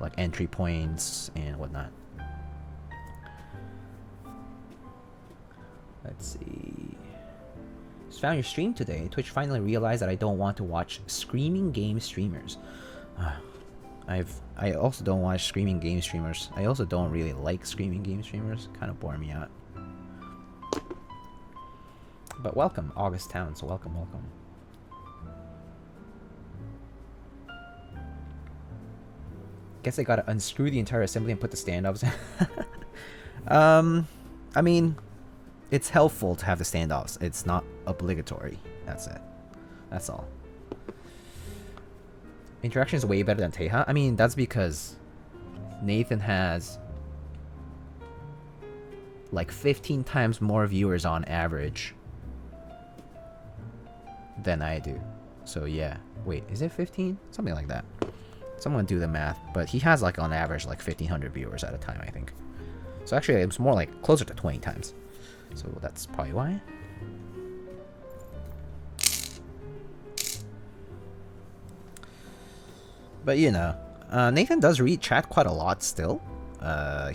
like entry points and whatnot. Let's see. Just found your stream today. Twitch finally realized that I don't want to watch screaming game streamers. I also don't watch screaming game streamers. I also don't really like screaming game streamers. Kind of bore me out. But welcome, August Town. So welcome. Guess I gotta unscrew the entire assembly and put the standoffs in. I mean, it's helpful to have the standoffs. It's not obligatory. That's it. That's all. Interaction is way better than Teja. I mean, that's because Nathan has like 15 times more viewers on average than I do. So yeah, wait, is it 15? Something like that. Someone do the math, but he has like on average like 1,500 viewers at a time, I think. So actually, it's more like closer to 20 times. So that's probably why. But you know, Nathan does read chat quite a lot still. I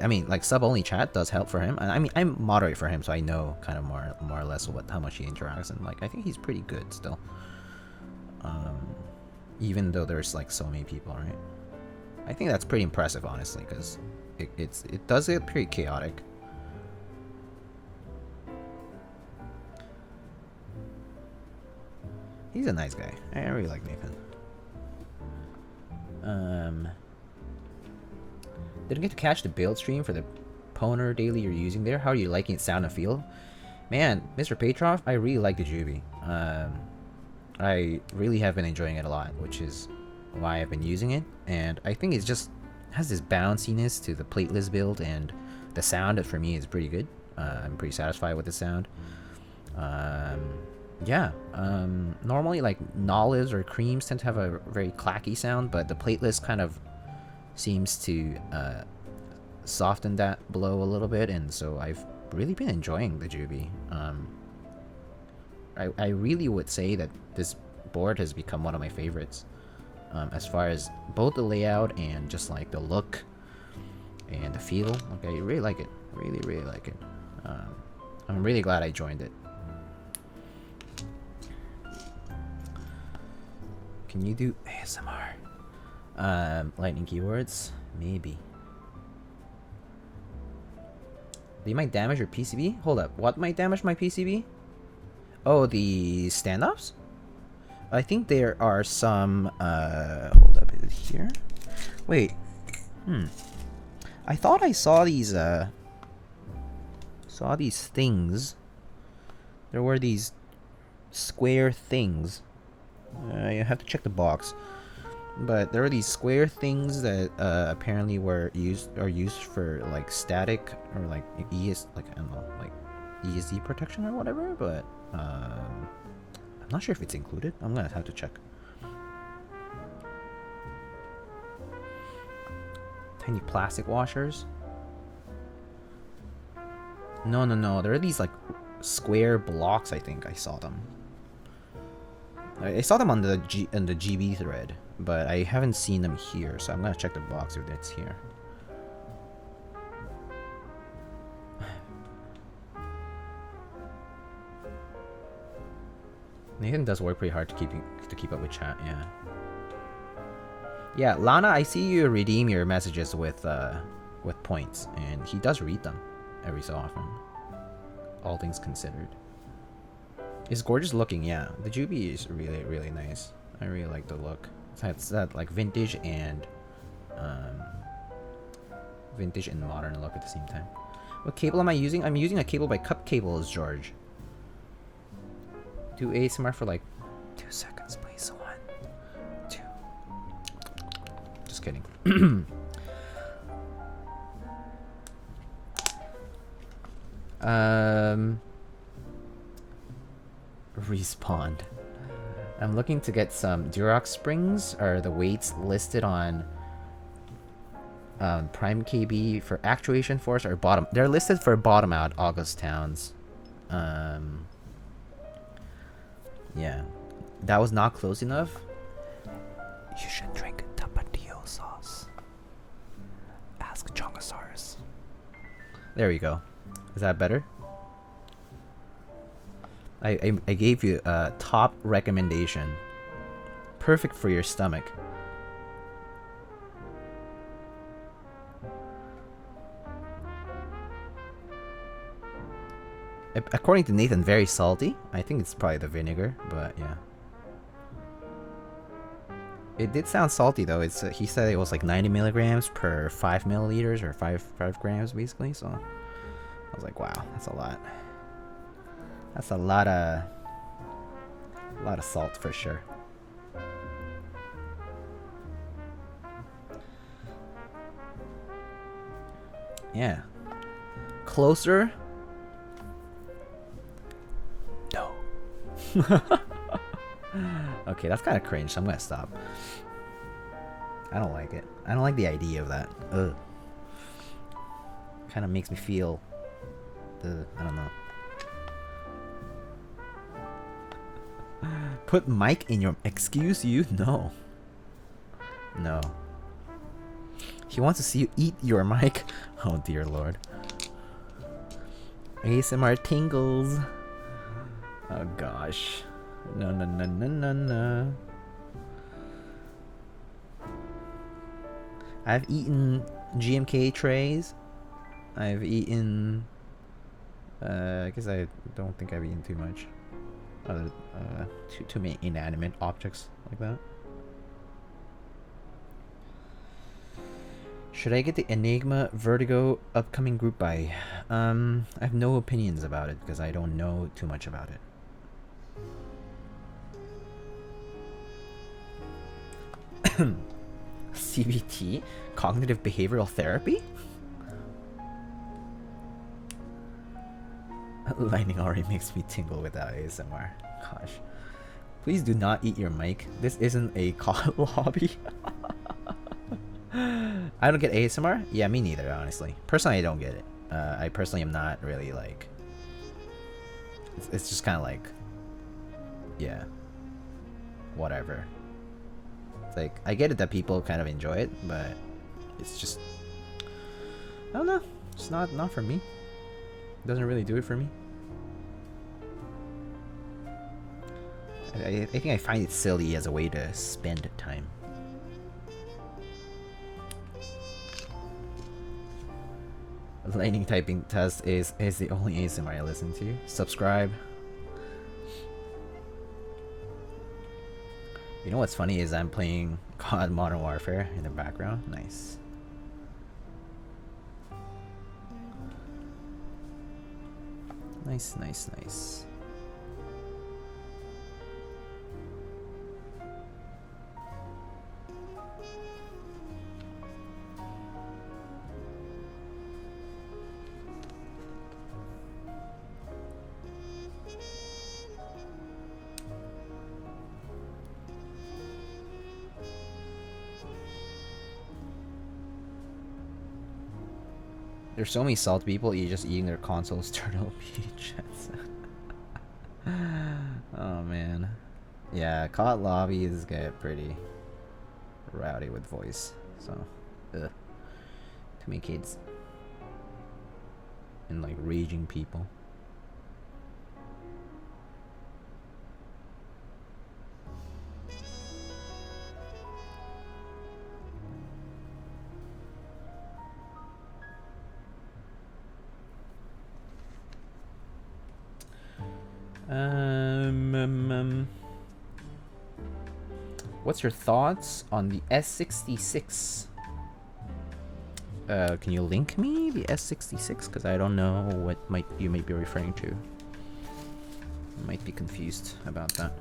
mean, like sub-only chat does help for him. And I mean, I moderate for him, so I know kind of more or less how much he interacts, and like I think he's pretty good still. Even though there's like so many people, right? I think that's pretty impressive, honestly, because it does get pretty chaotic. He's a nice guy. I really like Nathan. Didn't get to catch the build stream for the Poner daily you're using there. How are you liking its sound and feel? Man, Mr. Petrov, I really like the Juby. I really have been enjoying it a lot, which is why I've been using it. And I think it just has this bounciness to the plateless build, and the sound for me is pretty good. I'm pretty satisfied with the sound. Yeah, normally like Nolives or creams tend to have a very clacky sound, but the plateless kind of seems to soften that blow a little bit, and so I've really been enjoying the Juby. I really would say that this board has become one of my favorites, as far as both the layout and just like the look and the feel. Okay, I really like it. Really like it. I'm really glad I joined it. Can you do ASMR? Lightning keywords? Maybe. They might damage your PCB? Hold up, what might damage my PCB? Oh, the standoffs? I think there are some, hold up, is it here? Wait, I thought I saw these things. There were these square things. You have to check the box. But there are these square things that apparently are used for like static or like ESD protection or whatever, but I'm not sure if it's included. I'm gonna have to check. Tiny plastic washers. No. There are these like square blocks. I think I saw them. I saw them on the GB thread, but I haven't seen them here, so I'm gonna check the box if it's here. Nathan does work pretty hard to keep up with chat. Yeah, Lana, I see you redeem your messages with points, and he does read them every so often. All things considered. It's gorgeous looking, yeah. The Juby is really nice. I really like the look. It's that like vintage and modern look at the same time. What cable am I using? I'm using a cable by Cup Cables, George. Do ASMR for like 2 seconds, please. 1, 2. Just kidding. Respawned. I'm looking to get some Durock springs, or the weights listed on Prime KB for actuation force or bottom. They're listed for bottom out August towns. Yeah, that was not close enough. You should drink Tapatio sauce. Ask Chongosaurus. There we go. Is that better? I gave you a top recommendation. Perfect for your stomach. According to Nathan, very salty. I think it's probably the vinegar, but yeah. It did sound salty though. He said it was like 90 milligrams per 5 milliliters or 5 grams basically. So I was like, wow, that's a lot. That's a lot of salt for sure. Yeah. Closer? No. Okay, that's kind of cringe, so I'm gonna stop. I don't like it. I don't like the idea of that. Ugh. Kind of makes me feel... I don't know. Put mic in your... Excuse you? No. No. He wants to see you eat your mic. Oh dear lord. ASMR tingles. Oh gosh. No, no, no, no, no, no. I've eaten GMK trays. I've eaten... I guess I don't think I've eaten too much. Other, too many inanimate objects like that. Should I get the Enigma Vertigo upcoming group buy? I have no opinions about it because I don't know too much about it. CBT? Cognitive Behavioral Therapy? Lightning already makes me tingle without ASMR. Gosh. Please do not eat your mic. This isn't a COD lobby. I don't get ASMR? Yeah, me neither, honestly. Personally, I don't get it. I personally am not really like... It's just kind of like... Yeah. Whatever. It's like, I get it that people kind of enjoy it, but... It's just... I don't know. It's not for me. It doesn't really do it for me. I think I find it silly as a way to spend time. Lightning typing test is the only ASMR I listen to. Subscribe. You know what's funny is I'm playing COD Modern Warfare in the background. Nice. Nice, nice, nice. There's so many salt people, you're just eating their consoles, turtle peaches. Oh man. Yeah, COD lobbies get pretty rowdy with voice, so ugh. Too many kids. And like raging people. What's your thoughts on the S66? Can you link me the S66? Because I don't know what you might be referring to. Might be confused about that.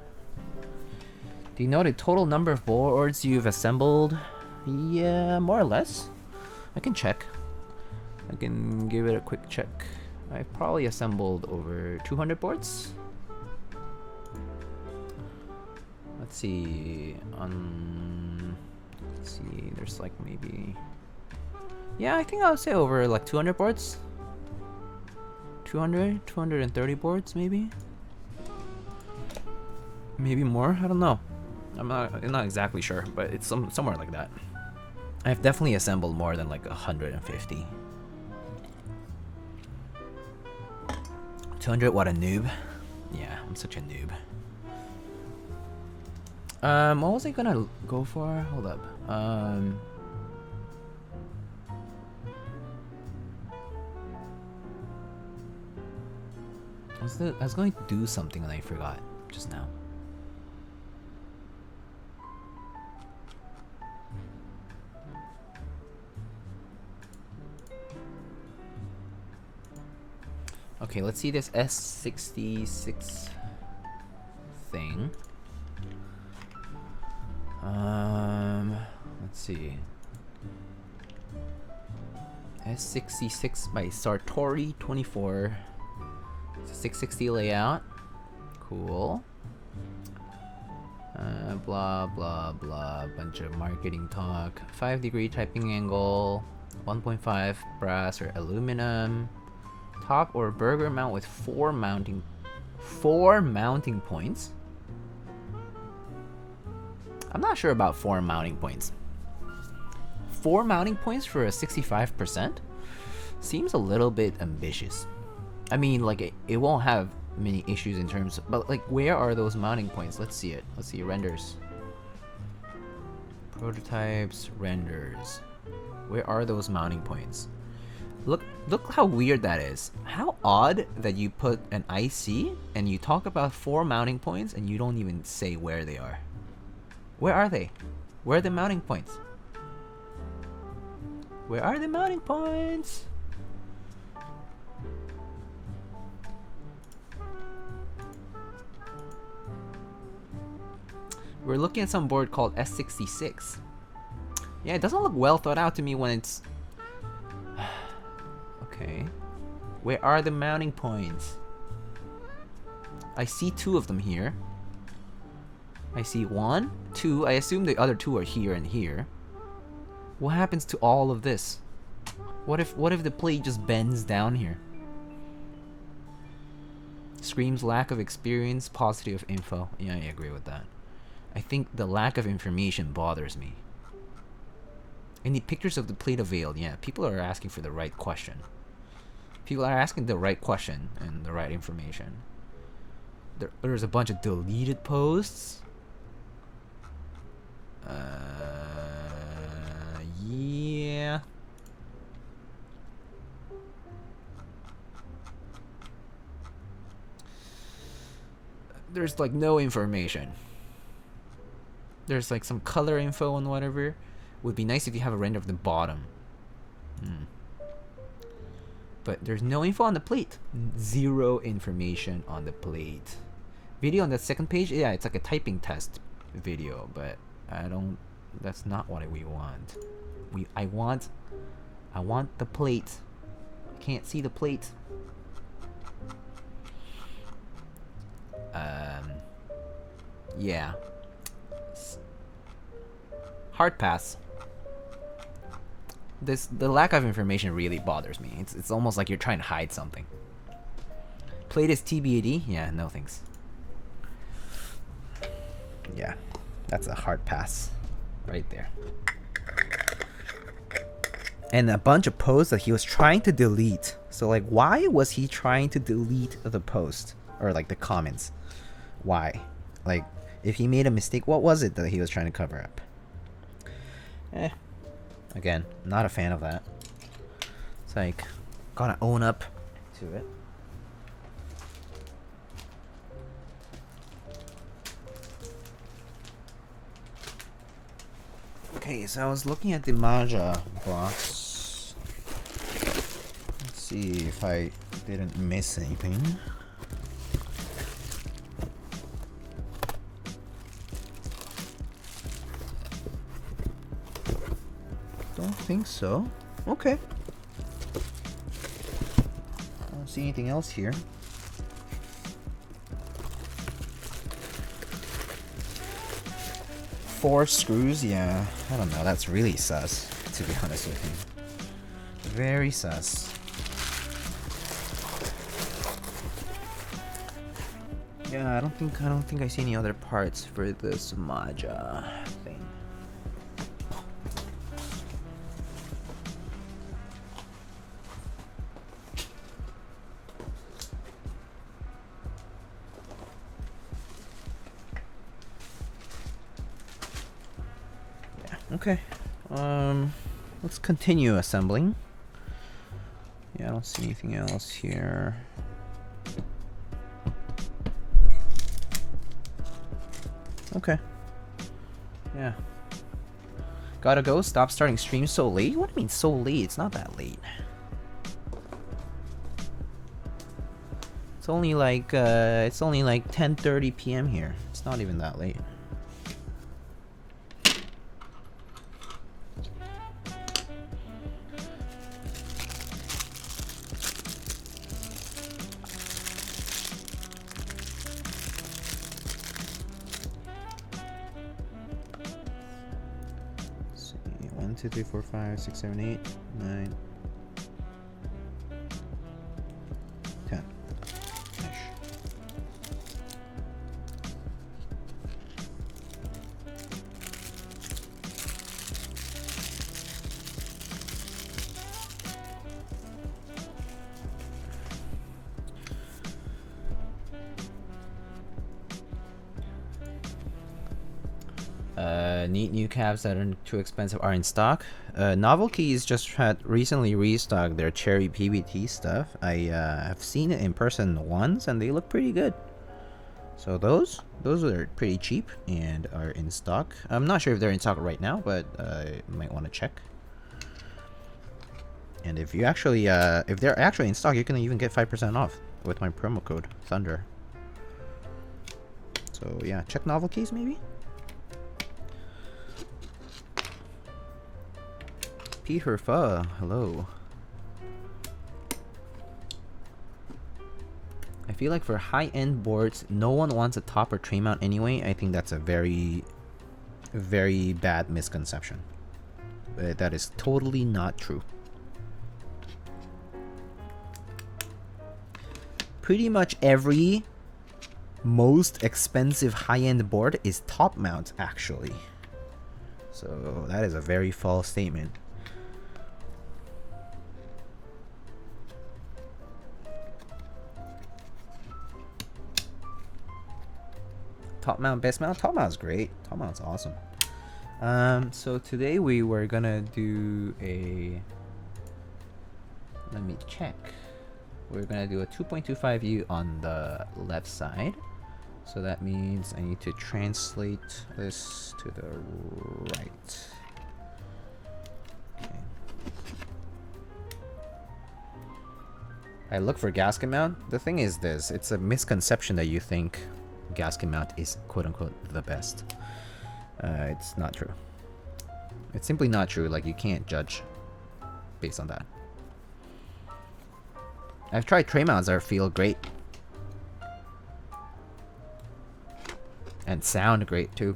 Do you know the total number of boards you've assembled? Yeah, more or less. I can check. I can give it a quick check. I've probably assembled over 200 boards. Let's see. Let's see. There's like maybe. Yeah, I think I'll say over like 200 boards. 230 boards maybe. Maybe more. I don't know. I'm not exactly sure, but it's somewhere like that. I've definitely assembled more than like 150. 200. What a noob. Yeah, I'm such a noob. What was I gonna go for? Hold up. I was going to do something and I forgot just now. Okay, let's see this S66 thing. Let's see. S66 by Sartori 24. It's a 660 layout. Cool. Blah blah blah. Bunch of marketing talk. 5-degree typing angle. 1.5 brass or aluminum. Top or burger mount with four mounting points. I'm not sure about 4 mounting points. 4 mounting points for a 65%? Seems a little bit ambitious. I mean, like, it won't have many issues in terms of, but like, where are those mounting points? Let's see it. Let's see renders. Prototypes, renders. Where are those mounting points? Look how weird that is. How odd that you put an IC and you talk about 4 mounting points and you don't even say where they are. Where are they? Where are the mounting points? Where are the mounting points? We're looking at some board called S66. Yeah, it doesn't look well thought out to me when it's... Okay. Where are the mounting points? I see 2 of them here. I see 1, 2. I assume the other 2 are here and here. What happens to all of this? What if the plate just bends down here? Screams lack of experience, paucity of info. Yeah, I agree with that. I think the lack of information bothers me. Any pictures of the plate availed? Yeah, people are asking for the right question. People are asking the right question and the right information. There's a bunch of deleted posts. Yeah. There's like no information. There's like some color info and whatever. Would be nice if you have a render of the bottom. But there's no info on the plate. 0 information on the plate. Video on the second page, yeah, it's like a typing test video, but that's not what we want. I want the plate. I can't see the plate. Yeah. Hard pass. The lack of information really bothers me. It's almost like you're trying to hide something. Plate is TBAD? Yeah, no thanks. Yeah, that's a hard pass right there. And a bunch of posts that he was trying to delete. So like, why was he trying to delete the post? Or like the comments? Why? Like, if he made a mistake, what was it that he was trying to cover up? Again, not a fan of that. It's like, gotta own up to it. Okay, so I was looking at the Maja box. Let's see if I didn't miss anything. Don't think so. Okay. I don't see anything else here. Four screws, yeah. I don't know. That's really sus, to be honest with you. Very sus. Yeah, I don't think I see any other parts for this Maja thing. Okay, let's continue assembling. Yeah, I don't see anything else here. Okay. Yeah. Gotta go. Stop starting streams so late? What do you mean so late? It's not that late. It's only like 10:30 p.m. here. It's not even that late. 2, 3, 4, 5, 6, 7, 8, 9, 10. Finish. Neat new caps that are too expensive are in stock. Novelties just had recently restocked their cherry PBT stuff. I have seen it in person once and they look pretty good. So those are pretty cheap and are in stock. I'm not sure if they're in stock right now, but might want to check. And if you actually if they're actually in stock, you can even get 5% off with my promo code Thunder. So yeah, check novelties maybe. Peter Pho, hello. I feel like for high-end boards, no one wants a top or tray mount anyway. I think that's a very, very bad misconception. That is totally not true. Pretty much every most expensive high-end board is top mount, actually. So that is a very false statement. Top mount, best mount? Top mount's great. Top mount's awesome. So today we were gonna do a... Let me check. We're gonna do a 2.25U on the left side. So that means I need to translate this to the right. Okay. I look for gasket mount. The thing is this, it's a misconception that you think gasket mount is quote-unquote the best. It's not true. It's simply not true. Like, you can't judge based on that. I've tried tray mounts that feel great and sound great too.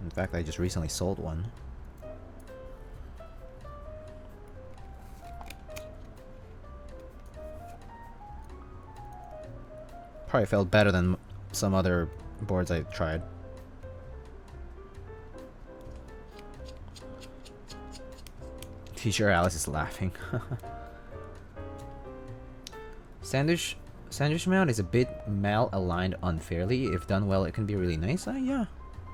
In fact, I just recently sold one. Probably felt better than some other boards I've tried. T-shirt Alice is laughing. Sandwich mount is a bit mal-aligned unfairly. If done well, it can be really nice. Yeah.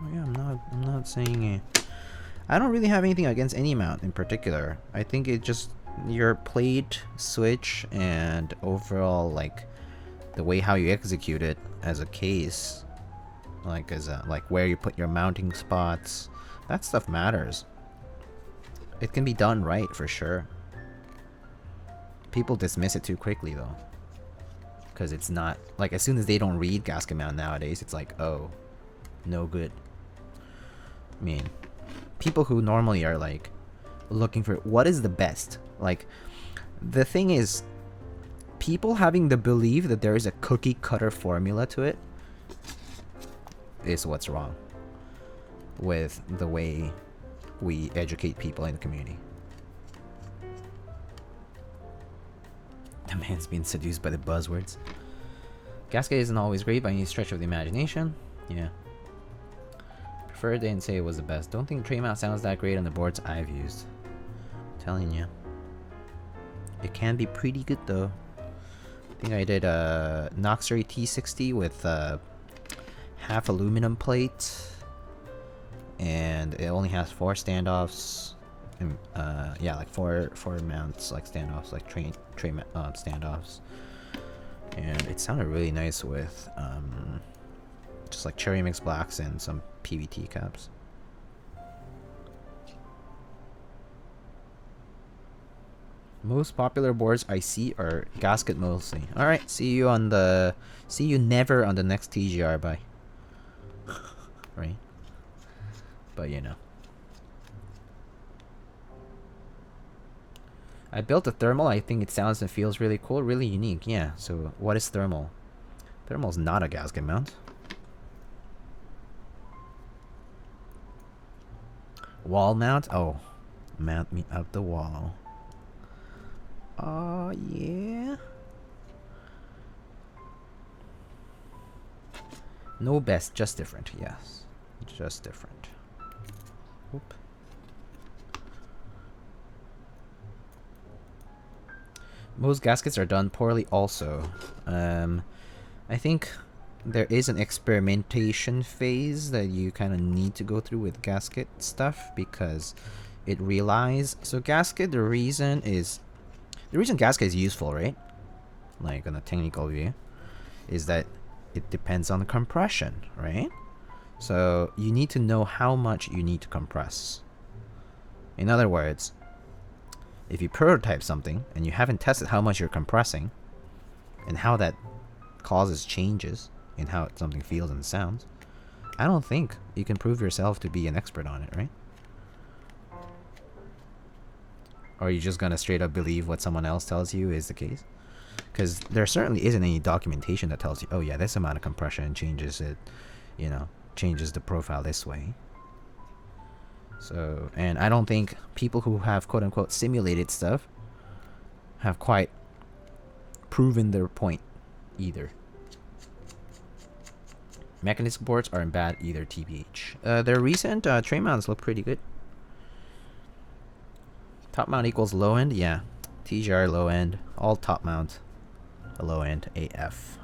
I'm not saying I don't really have anything against any mount in particular. I think it just your plate switch and overall like the way how you execute it as a case, like where you put your mounting spots, that stuff matters. It can be done right for sure. People dismiss it too quickly though, because it's not like, as soon as they don't read gasket mount nowadays, it's like, oh, no good. I mean, people who normally are like looking for what is the best, like, the thing is, people having the belief that there is a cookie cutter formula to it is what's wrong with the way we educate people in the community. The man's being seduced by the buzzwords. Gasket isn't always great by any stretch of the imagination. Yeah. Prefer they didn't say it was the best. Don't think tray mount sounds that great on the boards I've used. I'm telling you. It can be pretty good though. I think I did a Noxery T60 with half aluminum plate, and it only has 4 standoffs. And, yeah, like four mounts, like standoffs, like tray standoffs, and it sounded really nice with just like cherry mix blacks and some PVT caps. Most popular boards I see are gasket mostly. Alright, see you never on the next TGR, bye. Right? But you know. I built a thermal. I think it sounds and feels really cool, really unique. Yeah, so what is thermal? Thermal's not a gasket mount. Wall mount? Oh, mount me up the wall. Oh, yeah. No best, just different. Yes, just different. Oop. Most gaskets are done poorly also. I think there is an experimentation phase that you kind of need to go through with gasket stuff because it relies... So gasket, the reason gasket is useful, right? Like on a technical view, is that it depends on the compression, right? So you need to know how much you need to compress. In other words, if you prototype something and you haven't tested how much you're compressing and how that causes changes in how something feels and sounds, I don't think you can prove yourself to be an expert on it, right? Or are you just gonna straight up believe what someone else tells you is the case? Because there certainly isn't any documentation that tells you, oh yeah, this amount of compression changes it, you know, changes the profile this way. So, and I don't think people who have quote-unquote simulated stuff have quite proven their point either. Mechanism boards aren't bad either, TBH. Their recent tray mounts look pretty good. Top mount equals low end? Yeah. TGR low end. All top mount. Low end AF.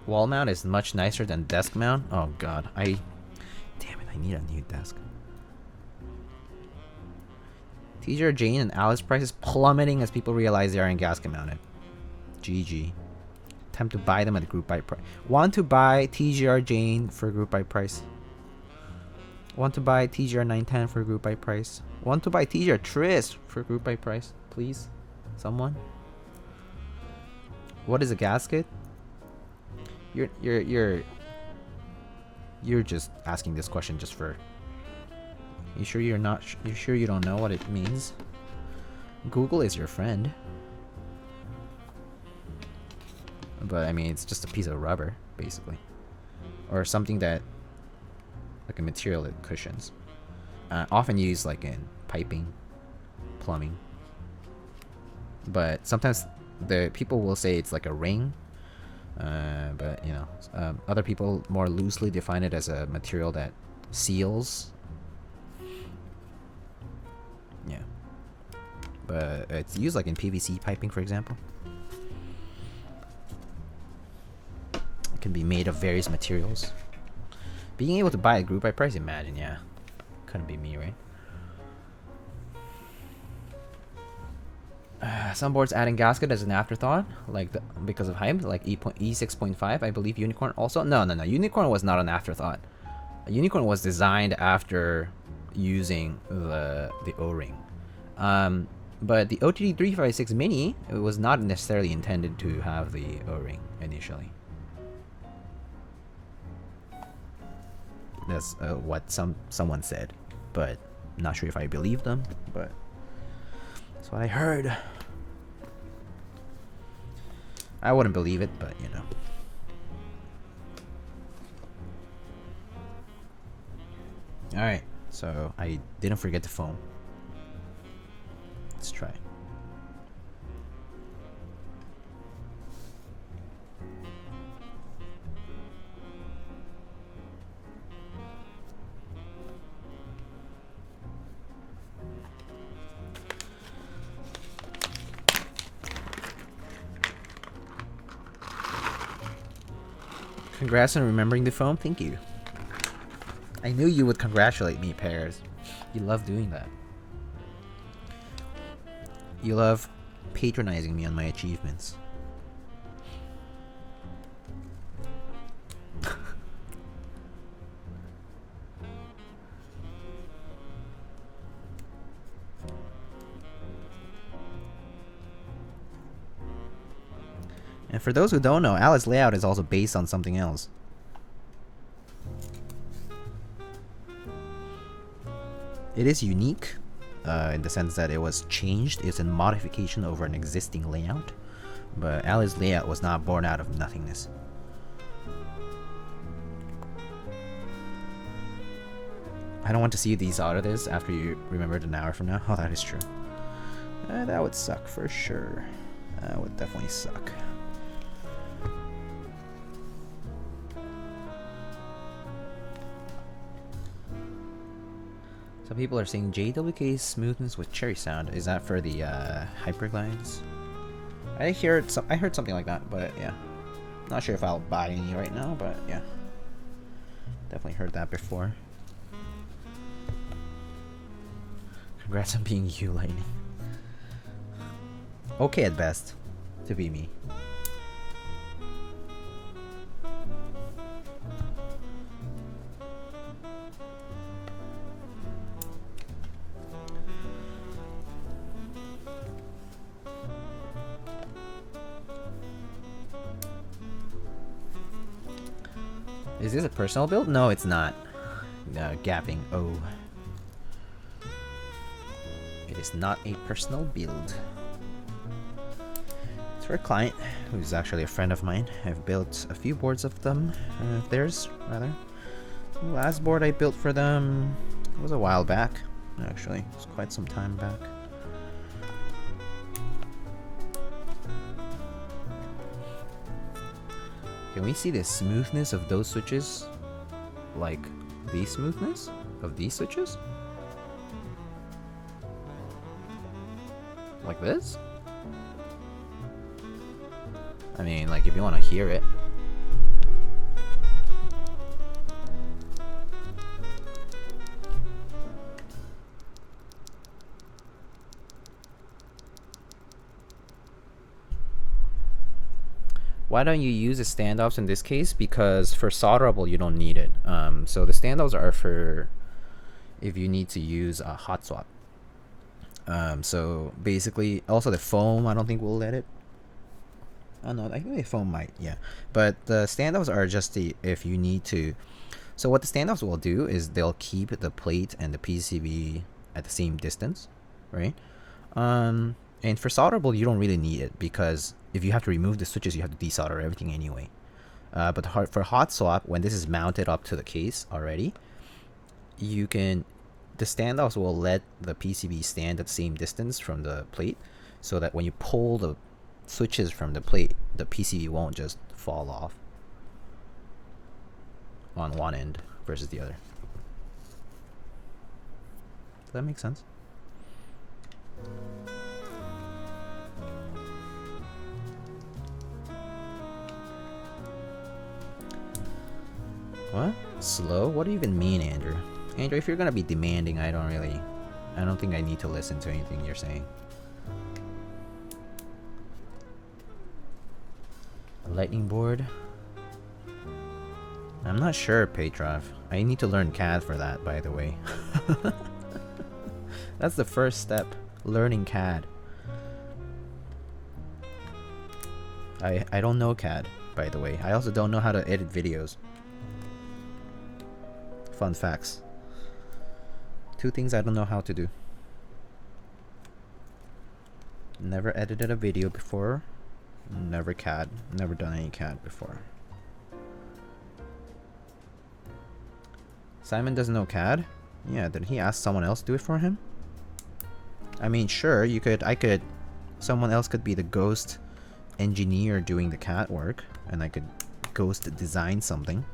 Wall mount is much nicer than desk mount. Oh god, damn it, I need a new desk. TGR Jane and Alice prices plummeting as people realize they aren't gasket mounted. GG. Time to buy them at a group buy price. Want to buy TGR Jane for group buy price. Want to buy TGR 910 for group buy price. Want to buy TGR Tris for group buy price, please? Someone? What is a gasket? You're just asking this question just for... You sure you're not... You sure you don't know what it means? Google is your friend. But, I mean, it's just a piece of rubber, basically. Or something that... Like a material that cushions. Often used, like, in piping, plumbing. But sometimes the people will say it's like a ring. But, you know, other people more loosely define it as a material that seals. Yeah. But it's used like in PVC piping, for example. It can be made of various materials. Being able to buy a group by price, imagine, yeah. Couldn't be me, right? Some boards adding gasket as an afterthought, like because of hype, like E6.5. I believe Unicorn also. No. Unicorn was not an afterthought. Unicorn was designed after using the O-ring. But the OTD 356 Mini, it was not necessarily intended to have the O-ring initially. That's what someone said, but I'm not sure if I believe them. But that's what I heard. I wouldn't believe it, but you know. Alright, so I didn't forget the phone. Let's try. Congrats on remembering the phone. Thank you. I knew you would congratulate me, Pears. You love doing that. You love patronizing me on my achievements. And for those who don't know, Alice Layout is also based on something else. It is unique in the sense that it was changed. It's a modification over an existing layout. But Ali's layout was not born out of nothingness. I don't want to see you desolder this after you remembered an hour from now. Oh, that is true. That would suck for sure. That would definitely suck. Some people are saying JWK smoothness with cherry sound. Is that for the hyperglides? I heard something like that, but yeah. Not sure if I'll buy any right now, but yeah. Definitely heard that before. Congrats on being you, Lightning. Okay at best, to be me. Is this a personal build? No, it's not. Gapping. Oh. It is not a personal build. It's for a client who's actually a friend of mine. I've built a few boards of them. Theirs, rather. The last board I built for them was a while back. Actually, it was quite some time back. Can we see the smoothness of those switches? Like the smoothness of these switches? Like this? I mean, like if you want to hear it. Why don't you use the standoffs in this case? Because for solderable you don't need it. So the standoffs are for if you need to use a hot swap. So basically, also the foam I don't think will let it. Oh no, I think the foam might, yeah. But the standoffs are just the if you need to. So what the standoffs will do is they'll keep the plate and the PCB at the same distance, right? And for solderable you don't really need it because if you have to remove the switches, you have to desolder everything anyway. But for hot swap, when this is mounted up to the case already, you can, the standoffs will let the PCB stand at the same distance from the plate, so that when you pull the switches from the plate, the PCB won't just fall off on one end versus the other. Does that make sense? What? Slow? What do you even mean, Andrew? Andrew, if you're gonna be demanding, I don't think I need to listen to anything you're saying. A lightning board? I'm not sure, Petrov. I need to learn CAD for that, by the way. That's the first step. Learning CAD. I don't know CAD, by the way. I also don't know how to edit videos. Fun facts. Two things I don't know how to do. Never edited a video before. Never CAD. Never done any CAD before. Simon doesn't know CAD? Yeah, did he ask someone else to do it for him? I mean, sure, someone else could be the ghost engineer doing the CAD work, and I could ghost design something.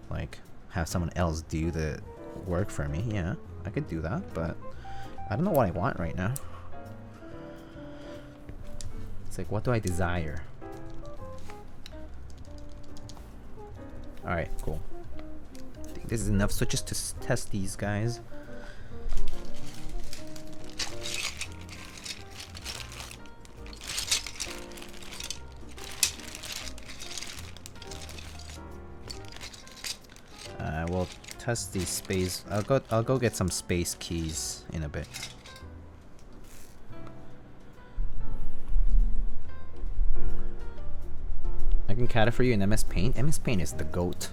Like, have someone else do the work for me. Yeah, I could do that, but I don't know what I want right now. It's like, what do I desire? Alright, cool. I think this is enough switches to test these guys. We'll test the space. I'll go get some space keys in a bit. I can CAD it for you in MS Paint. MS Paint is the GOAT.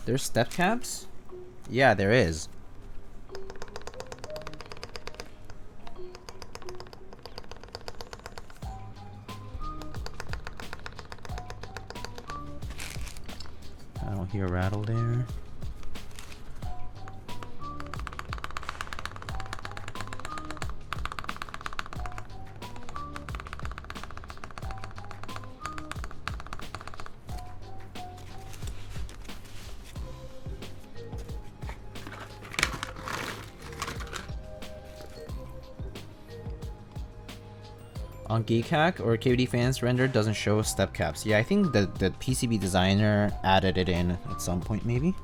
There's step caps? Yeah, there is. I don't hear a rattle there. On Keycaps or KBDfans render doesn't show step caps. Yeah, I think the PCB designer added it in at some point maybe.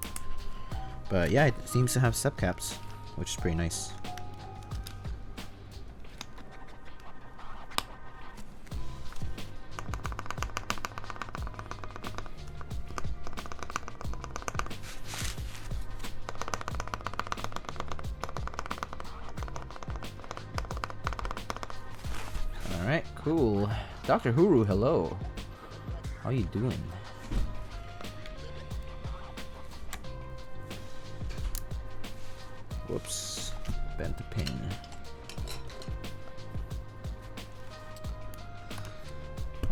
But yeah, it seems to have step caps, which is pretty nice. Alright, cool. Dr. Huru, hello. How you doing? Whoops. Bent the pin.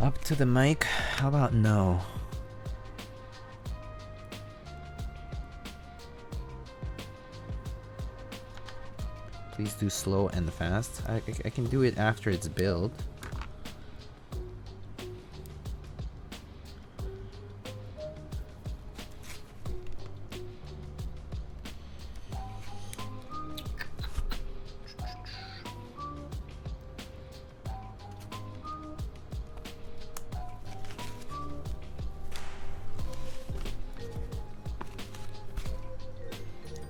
Up to the mic? How about no? Please do slow and fast. I can do it after it's built.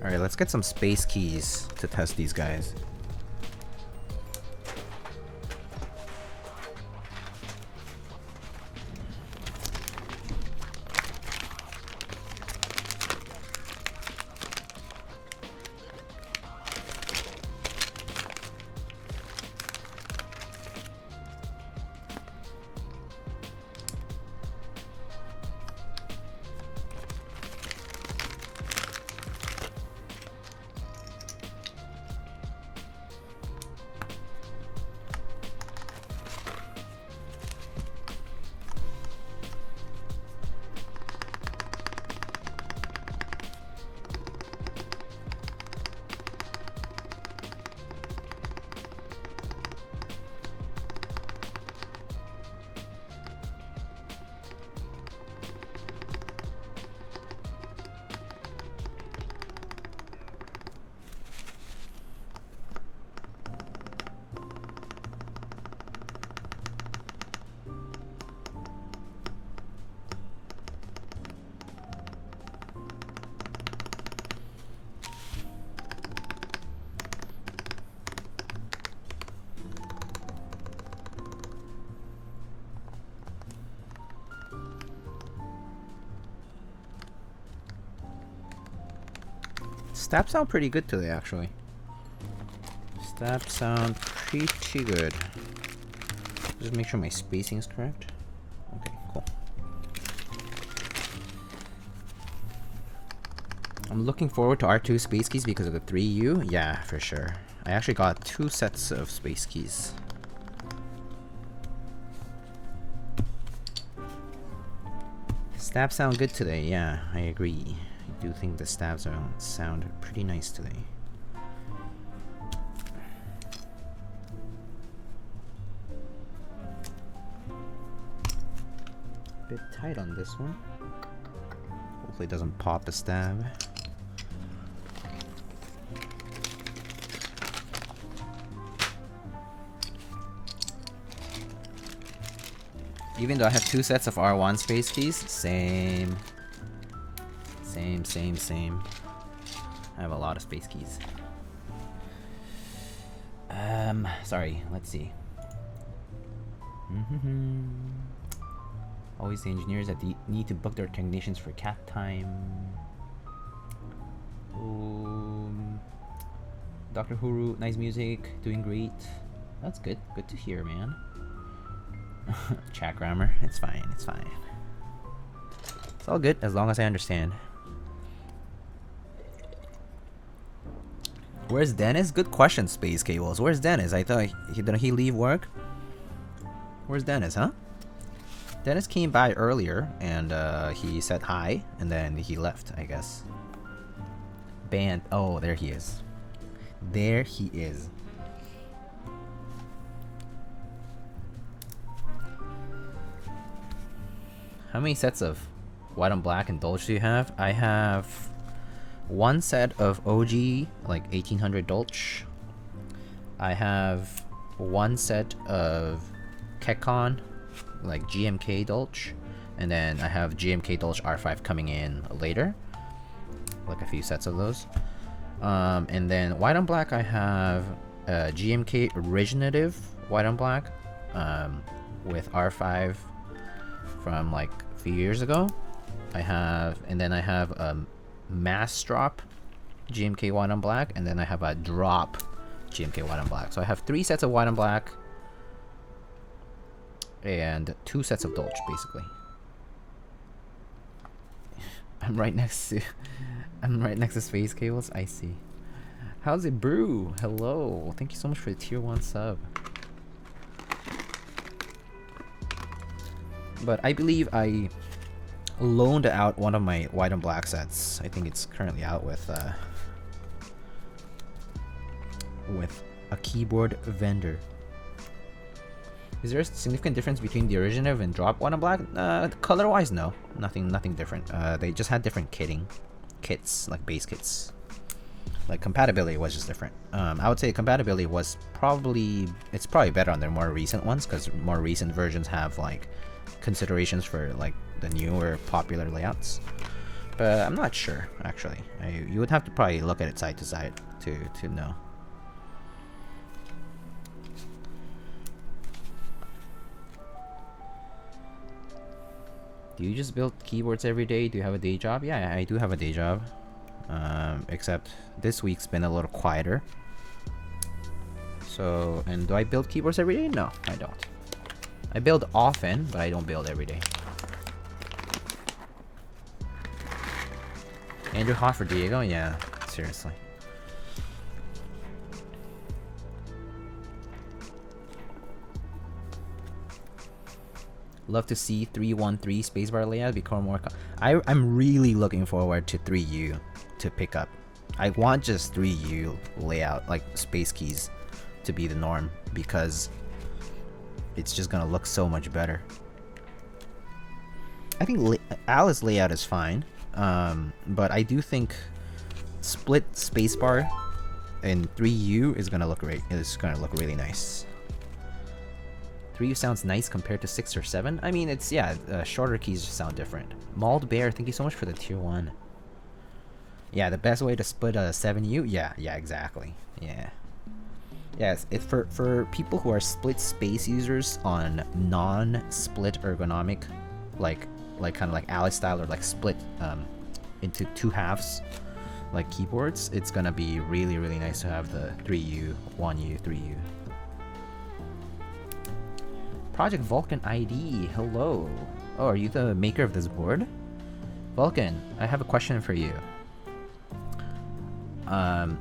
Alright, let's get some space keys to test these guys. Stabs sound pretty good today, actually. Stabs sound pretty good. Just make sure my spacing is correct. Okay, cool. I'm looking forward to R2 space keys because of the 3U. Yeah, for sure. I actually got 2 sets of space keys. Stabs sound good today. Yeah, I agree. I do think the stabs sound pretty nice today. Bit tight on this one. Hopefully it doesn't pop the stab. Even though I have 2 sets of R1 space keys, same. I have a lot of space keys. Sorry, let's see. Always the engineers that need to book their technicians for cat time. Dr. Huru, nice music, doing great. That's good. Good to hear, man. Chat grammar. It's fine. It's fine. It's all good as long as I understand. Where's Dennis? Good question, Space Cables. Where's Dennis? I thought didn't he leave work? Where's Dennis, huh? Dennis came by earlier and he said hi and then he left, I guess. Band. Oh, there he is. There he is. How many sets of white on black and Dolce do you have? I have one set of OG, like 1800 Dolce. I have one set of Kekon, like GMK Dolce. And then I have GMK Dolce R5 coming in later. Like a few sets of those. And then white on black, I have GMK Originative white on black with R5 from like a few years ago. And then I have Mass Drop GMK white on black, and then I have a Drop GMK white on black. So I have 3 sets of white on black and 2 sets of Dolce, basically. I'm right next to Space Cables. I see. How's it, Brew? Hello. Thank you so much for the tier 1 sub. But I believe I loaned out one of my white and black sets. I think it's currently out with a keyboard vendor. Is there a significant difference between the originative and drop white and black? Color-wise, no. Nothing different. They just had different kits, like base kits. Like compatibility was just different. I would say compatibility was probably better on their more recent ones, because more recent versions have like considerations for like the newer popular layouts. But I'm not sure actually. You would have to probably look at it side to side to know. Do you just build keyboards every day? Do you have a day job? Yeah, I do have a day job. Except this week's been a little quieter. So, and do I build keyboards every day? No, I don't. I build often, but I don't build every day. Andrew hot for Diego? Yeah, seriously. Love to see 313 spacebar layout become more. I'm really looking forward to 3U to pick up. I want just 3U layout, like space keys, to be the norm, because it's just gonna look so much better. I think Alice layout is fine, but I do think split spacebar in 3U is gonna look great. It's gonna look really nice. 3U sounds nice compared to 6 or 7. I mean, it's, yeah, shorter keys just sound different. Mauled Bear, thank you so much for the tier 1. Yeah, the best way to split a 7U? Yeah, exactly. Yeah. Yes, for people who are split space users on non-split ergonomic, like kind of like Alice style, or like split into 2 halves, like keyboards, it's gonna be really, really nice to have the 3U, 1U, 3U. Project Vulcan ID, hello. Oh, are you the maker of this board? Vulcan, I have a question for you.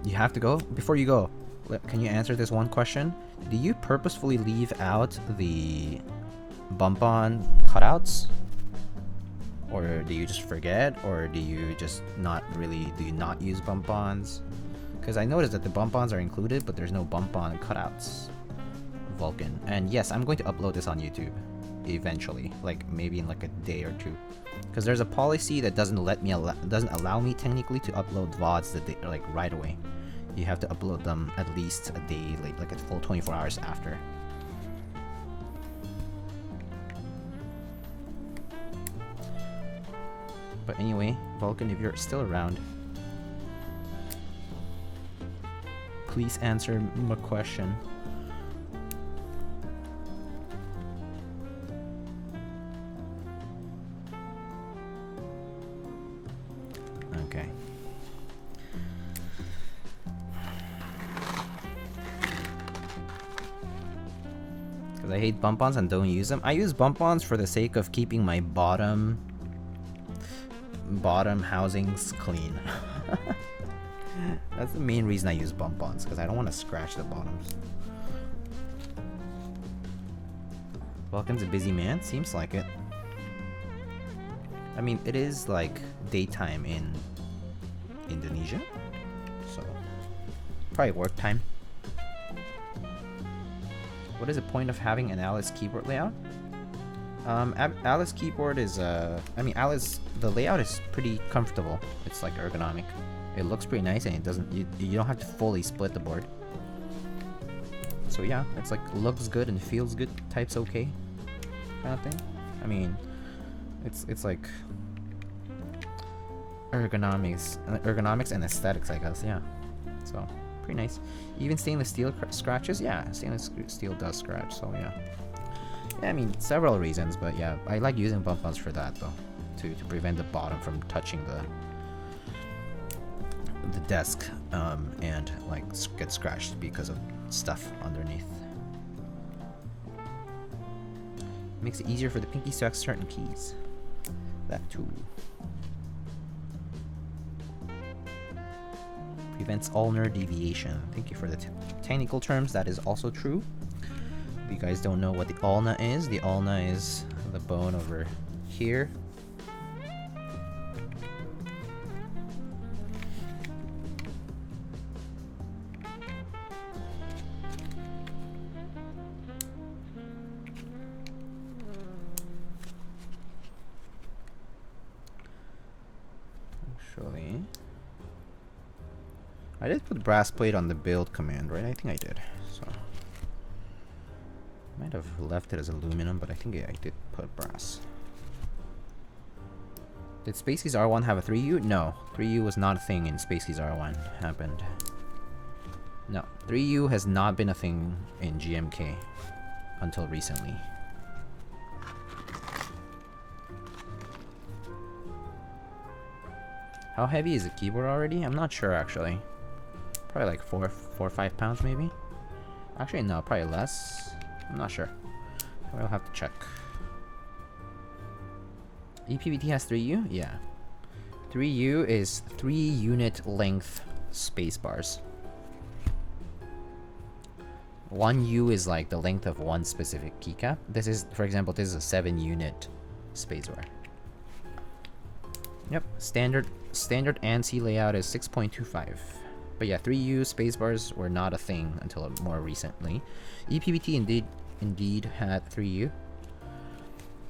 You have to go? Before you go, can you answer this one question? Do you purposefully leave out the bump-on cutouts? Or do you just forget? Or do you just not use bump-ons? Because I noticed that the bump-ons are included, but there's no bump-on cutouts. Vulcan. And yes, I'm going to upload this on YouTube eventually, like maybe in like a day or 2, because there's a policy that doesn't allow me technically to upload VODs like right away. You have to upload them at least a day late, like a full 24 hours after. But anyway, Vulcan, if you're still around, please answer my question. Okay. Because I hate bump-ons and don't use them. I use bump-ons for the sake of keeping my bottom housings clean. That's the main reason I use bump-ons, because I don't want to scratch the bottoms. Vulcan's a busy man? Seems like it. I mean, it is like daytime in Indonesia, so probably work time. What is the point of having an Alice keyboard layout? Alice keyboard is I mean, Alice, the layout is pretty comfortable. It's like ergonomic. It looks pretty nice, and it doesn't, you don't have to fully split the board. So yeah, it's like looks good and feels good. Type's okay, kind of thing. I mean, it's like ergonomics and aesthetics, I guess. Yeah, so pretty nice. Even stainless steel scratches. Yeah, stainless steel does scratch. So yeah. Yeah, I mean, several reasons, but yeah, I like using bump-ons for that though, to prevent the bottom from touching the desk and like get scratched because of stuff underneath. Makes it easier for the pinkies to access certain keys. That too. Prevents ulnar deviation. Thank you for the technical terms. That is also true. If you guys don't know what the ulna is the bone over here. Actually, I did put brass plate on the build command, right? I think I did. So might have left it as aluminum, but I think I did put brass. Did Spaceys R1 have a 3U? No, 3U was not a thing in Spaceys R1. Happened. No, 3U has not been a thing in GMK until recently. How heavy is the keyboard already? I'm not sure actually. Probably like 4 or 5 pounds maybe. Actually no, probably less. I'm not sure. I'll have to check. EPBT has 3U? Yeah. 3U is 3 unit length space bars. 1U is like the length of one specific keycap. This is, for example, this is a 7 unit spacebar. Yep, standard ANSI layout is 6.25. But yeah, 3U spacebars were not a thing until more recently. EPBT indeed had 3U.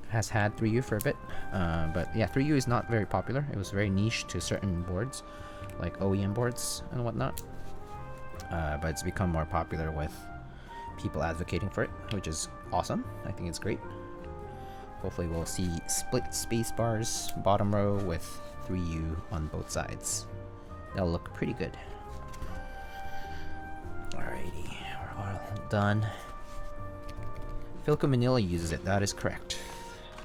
Has had 3U for a bit. But yeah, 3U is not very popular. It was very niche to certain boards, like OEM boards and whatnot. But it's become more popular with people advocating for it, which is awesome. I think it's great. Hopefully we'll see split space bars, bottom row with 3U on both sides. That'll look pretty good. Alrighty, we're all done. Philco Manila uses it, that is correct.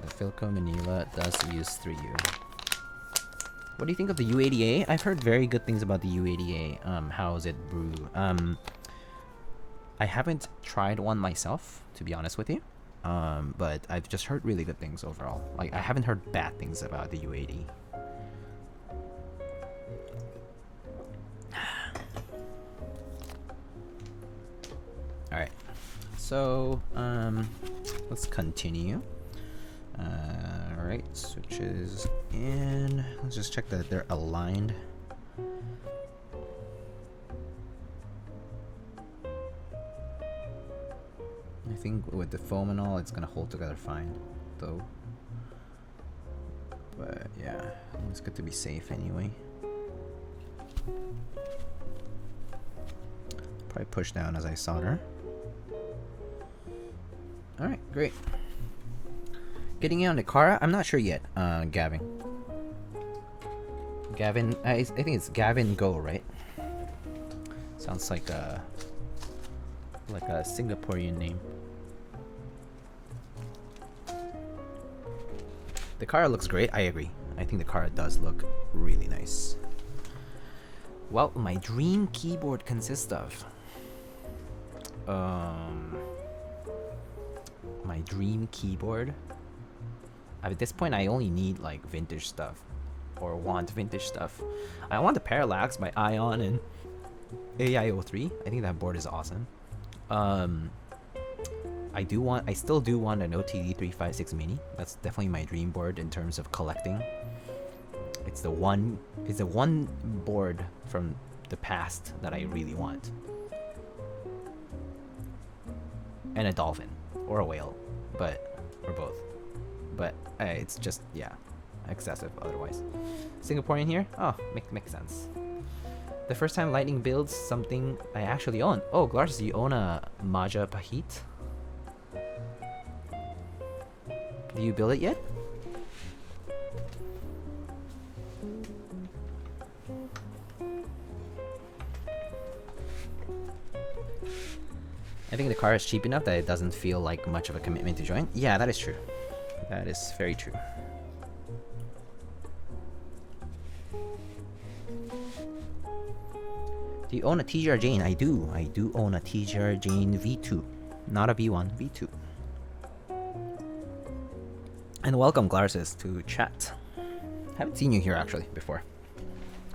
The Philco Manila does use 3U. What do you think of the U80A? I've heard very good things about the U80A. How is it brew? I haven't tried one myself, to be honest with you. But I've just heard really good things overall. Like, I haven't heard bad things about the U80. Alright. So, let's continue. Alright, switches in. Let's just check that they're aligned. I think with the foam and all, it's gonna hold together fine, though. But yeah, it's good to be safe anyway. Probably push down as I solder. Alright, great. Getting it on the Kara? I'm not sure yet, Gavin. I think it's Gavin Go, right? Sounds like a Singaporean name. The Kara looks great, I agree. I think the Kara does look really nice. Well, my dream keyboard consists of my dream keyboard. At this point I only need like vintage stuff. or want vintage stuff. I want the Parallax by Ion and AIO3. I think that board is awesome. I still do want an OTD 356 Mini. That's definitely my dream board in terms of collecting. It's the one board from the past that I really want. And a dolphin or a whale, or both. But it's just, yeah, excessive otherwise. Singaporean here? Oh, makes sense. The first time Lightning builds something I actually own. Oh, Glars, do you own a Majapahit? Do you build it yet? I think the car is cheap enough that it doesn't feel like much of a commitment to join. Yeah, that is true. That is very true. Do you own a TGR Jane? I do. I do own a TGR Jane V2. Not a V1, V2. And welcome, Glarsis, to chat. Haven't seen you here actually before.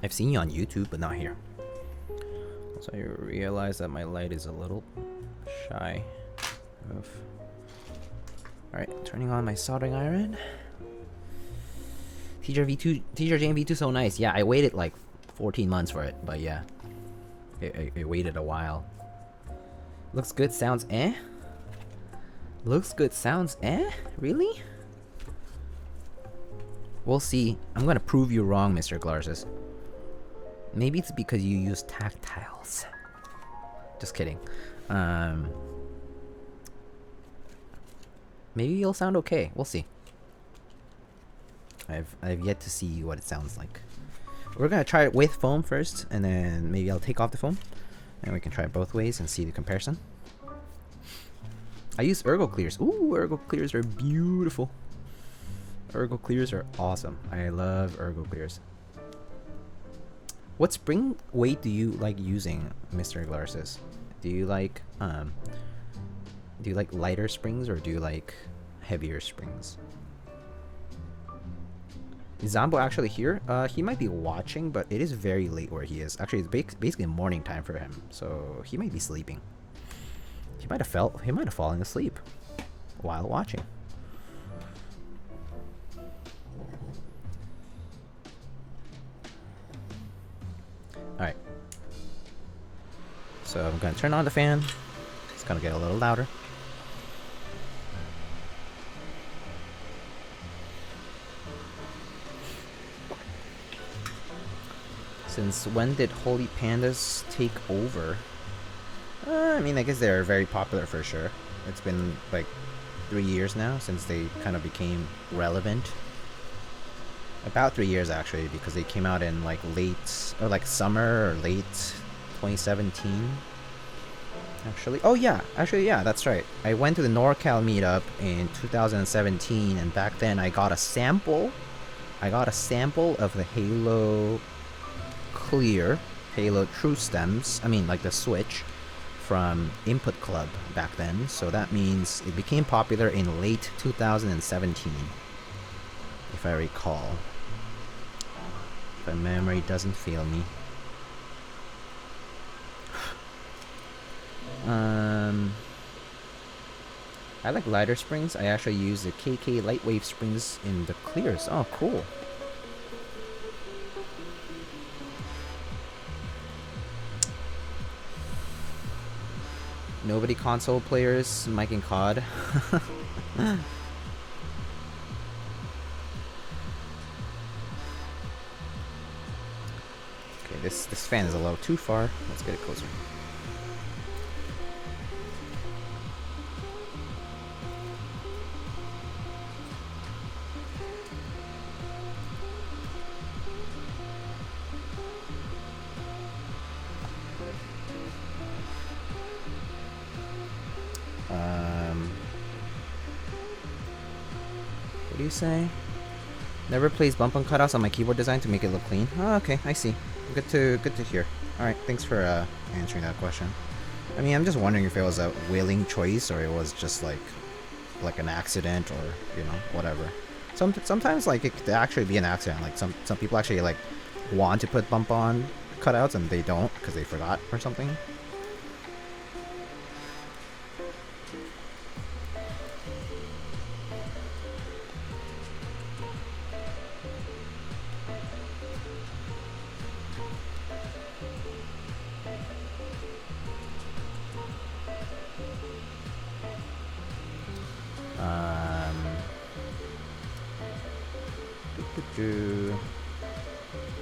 I've seen you on YouTube, but not here. So I realize that my light is a little shy. Alright, turning on my soldering iron. TGR Jane V2 so nice. Yeah, I waited like 14 months for it, but yeah. It waited a while. Looks good, sounds eh? Looks good, sounds eh? Really? We'll see. I'm gonna prove you wrong, Mr. Glarsis. Maybe it's because you use tactiles. Just kidding. Maybe it'll sound okay. We'll see. I've yet to see what it sounds like. We're gonna try it with foam first, and then maybe I'll take off the foam, and we can try it both ways and see the comparison. I use Ergo clears. Ooh, Ergo clears are beautiful. Ergo clears are awesome. I love Ergo clears. What spring weight do you like using, Mr. Glarsis? Do you like lighter springs or do you like heavier springs? Is Zambo actually here? He might be watching, but it is very late where he is. Actually, it's basically morning time for him, so he might be sleeping. He might have fallen asleep while watching. Alright. So I'm gonna turn on the fan. It's gonna get a little louder. Since when did Holy Pandas take over? I mean, I guess they're very popular for sure. It's been like 3 years now since they kind of became relevant. About 3 years actually, because they came out in like summer or late 2017. Actually, oh yeah, that's right. I went to the NorCal meetup in 2017, and back then I got a sample. Of the Halo Clear, Halo True Stems. I mean, like the Switch from Input Club back then. So that means it became popular in late 2017, if I recall. If my memory doesn't fail me. I like lighter springs. I actually use the KK Lightwave springs in the clears. Oh, cool. Nobody console players, Mike and COD. Okay, this fan is a little too far. Let's get it closer. What do you say? Never place bump on cutouts on my keyboard design to make it look clean. Oh, okay, I see. Good to hear. All right, thanks for answering that question. I mean, I'm just wondering if it was a willing choice or it was just like an accident or, you know, whatever. Sometimes like it could actually be an accident. Like some people actually like want to put bump on cutouts and they don't because they forgot or something.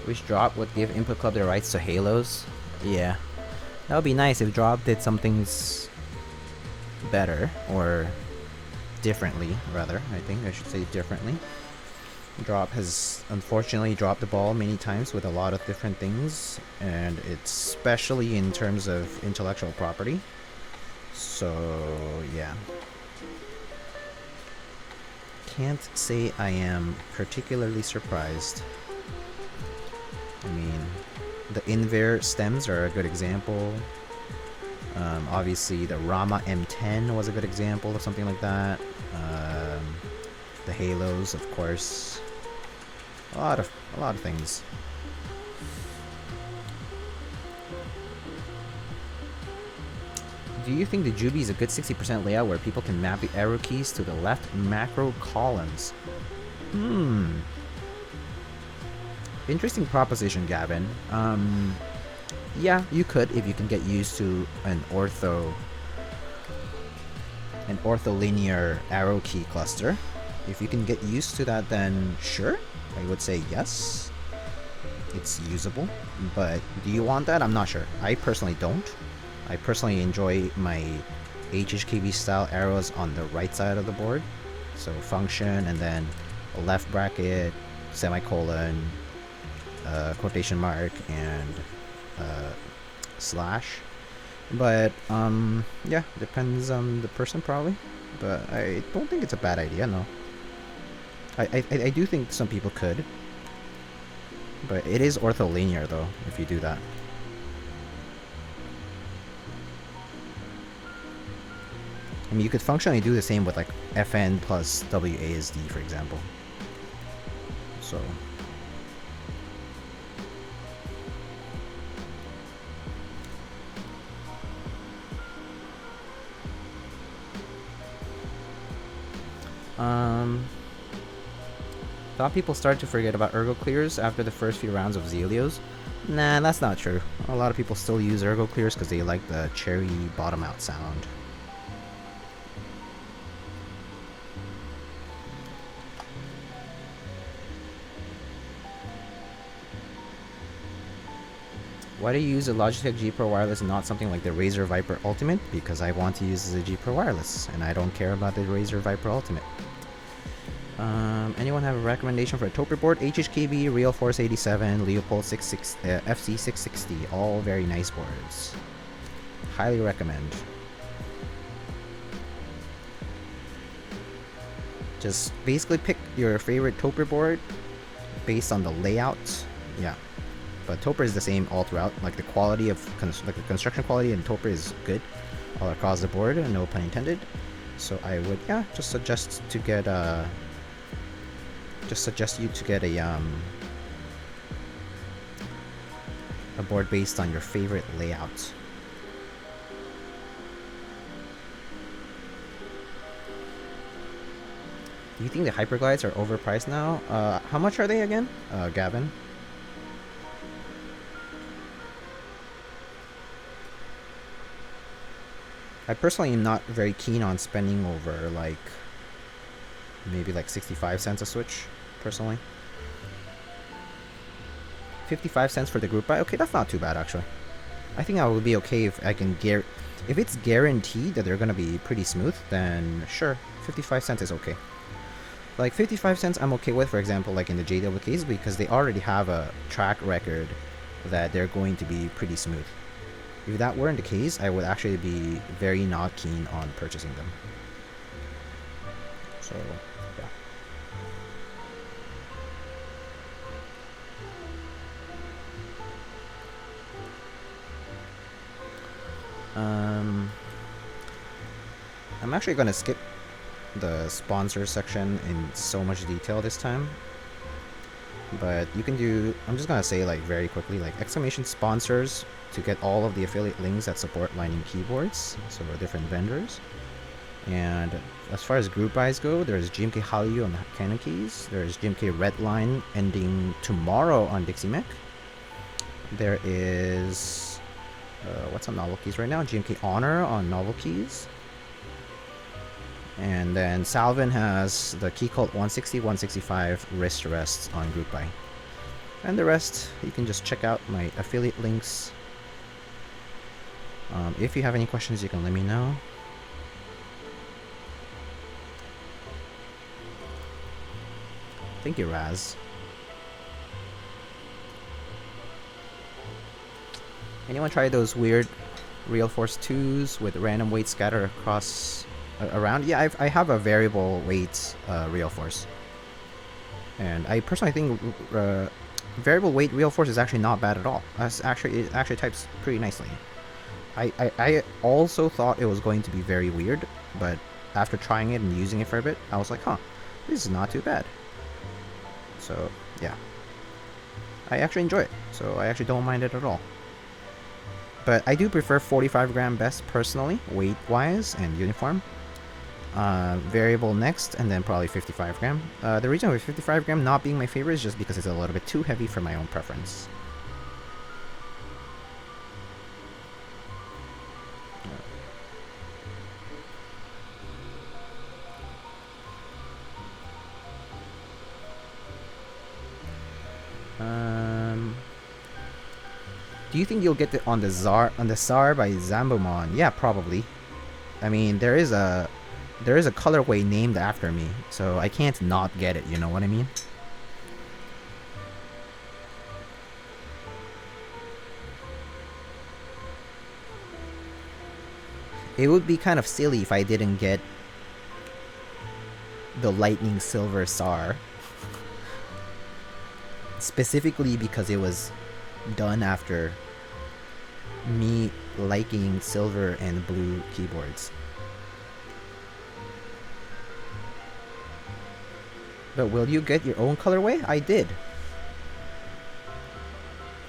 Wish Drop would give Input Club the rights to Halos. Yeah, that would be nice if Drop did some things better, or differently, rather. I think I should say differently. Drop has unfortunately dropped the ball many times with a lot of different things, and it's especially in terms of intellectual property. So, yeah. Can't say I am particularly surprised. I mean, the Inver stems are a good example. Obviously, the Rama M10 was a good example of something like that. The Halos, of course. A lot of things. Do you think the Juby is a good 60% layout where people can map the arrow keys to the left macro columns? Interesting proposition, Gavin. Yeah, you could if you can get used to an ortholinear arrow key cluster. If you can get used to that, then sure, I would say yes. It's usable, but do you want that? I'm not sure. I personally don't. I personally enjoy my HHKB style arrows on the right side of the board. So function and then a left bracket, semicolon, quotation mark, and slash. But yeah, depends on the person probably. But I don't think it's a bad idea, no. I do think some people could. But it is ortholinear though, if you do that. I mean, you could functionally do the same with like FN plus WASD, for example. So. Thought people started to forget about ergo clears after the first few rounds of Zelios. Nah, that's not true. A lot of people still use ergo clears because they like the cherry bottom out sound. Why do you use a Logitech G Pro Wireless and not something like the Razer Viper Ultimate? Because I want to use the G Pro Wireless, and I don't care about the Razer Viper Ultimate. Anyone have a recommendation for a Toper board? HHKB, Real Force 87, Leopold FC660, all very nice boards. Highly recommend. Just basically pick your favorite Toper board based on the layout. Yeah. But Toper is the same all throughout. Like the quality of the construction quality in Toper is good all across the board, no pun intended. So I would just suggest you to get a board based on your favorite layout. Do you think the Hyperglides are overpriced now? How much are they again, Gavin? I personally am not very keen on spending over like maybe like 65 cents a switch, personally. 55 cents for the group buy? Okay, that's not too bad actually. I think I will be okay if I can if it's guaranteed that they're gonna be pretty smooth, then sure, 55 cents is okay. Like 55 cents I'm okay with, for example, like in the JW case, because they already have a track record that they're going to be pretty smooth. If that weren't the case, I would actually be very not keen on purchasing them. So, yeah. I'm actually gonna skip the sponsor section in so much detail this time. But you can do, I'm just gonna say like very quickly, like exclamation sponsors to get all of the affiliate links that support Lightning keyboards, so different vendors. And as far as group buys go, there's GMK Hallyu on Canon keys, there's GMK Redline ending tomorrow on Dixie Mech. There is, what's on novel keys right now? GMK Honor on novel keys. And then Salvin has the Key Cult 160, 165 wrist rests on group buy. And the rest, you can just check out my affiliate links. If you have any questions, you can let me know. Thank you, Raz. Anyone try those weird Real Force 2s with random weight scattered across around? Yeah, I have a variable weight Real Force. And I personally think variable weight Real Force is actually not bad at all. It actually types pretty nicely. I also thought it was going to be very weird, but after trying it and using it for a bit, I was like, huh, this is not too bad. So, yeah. I actually enjoy it, so I actually don't mind it at all. But I do prefer 45 gram best personally, weight-wise and uniform. Variable next, and then probably 55 gram. The reason with 55 gram not being my favorite is just because it's a little bit too heavy for my own preference. Do you think you'll get on the Tsar by Zambomon? Yeah, probably. I mean, there is a colorway named after me, so I can't not get it, you know what I mean? It would be kind of silly if I didn't get the Lightning Silver Tsar. Specifically because it was done after me liking silver and blue keyboards. But will you get your own colorway? I did.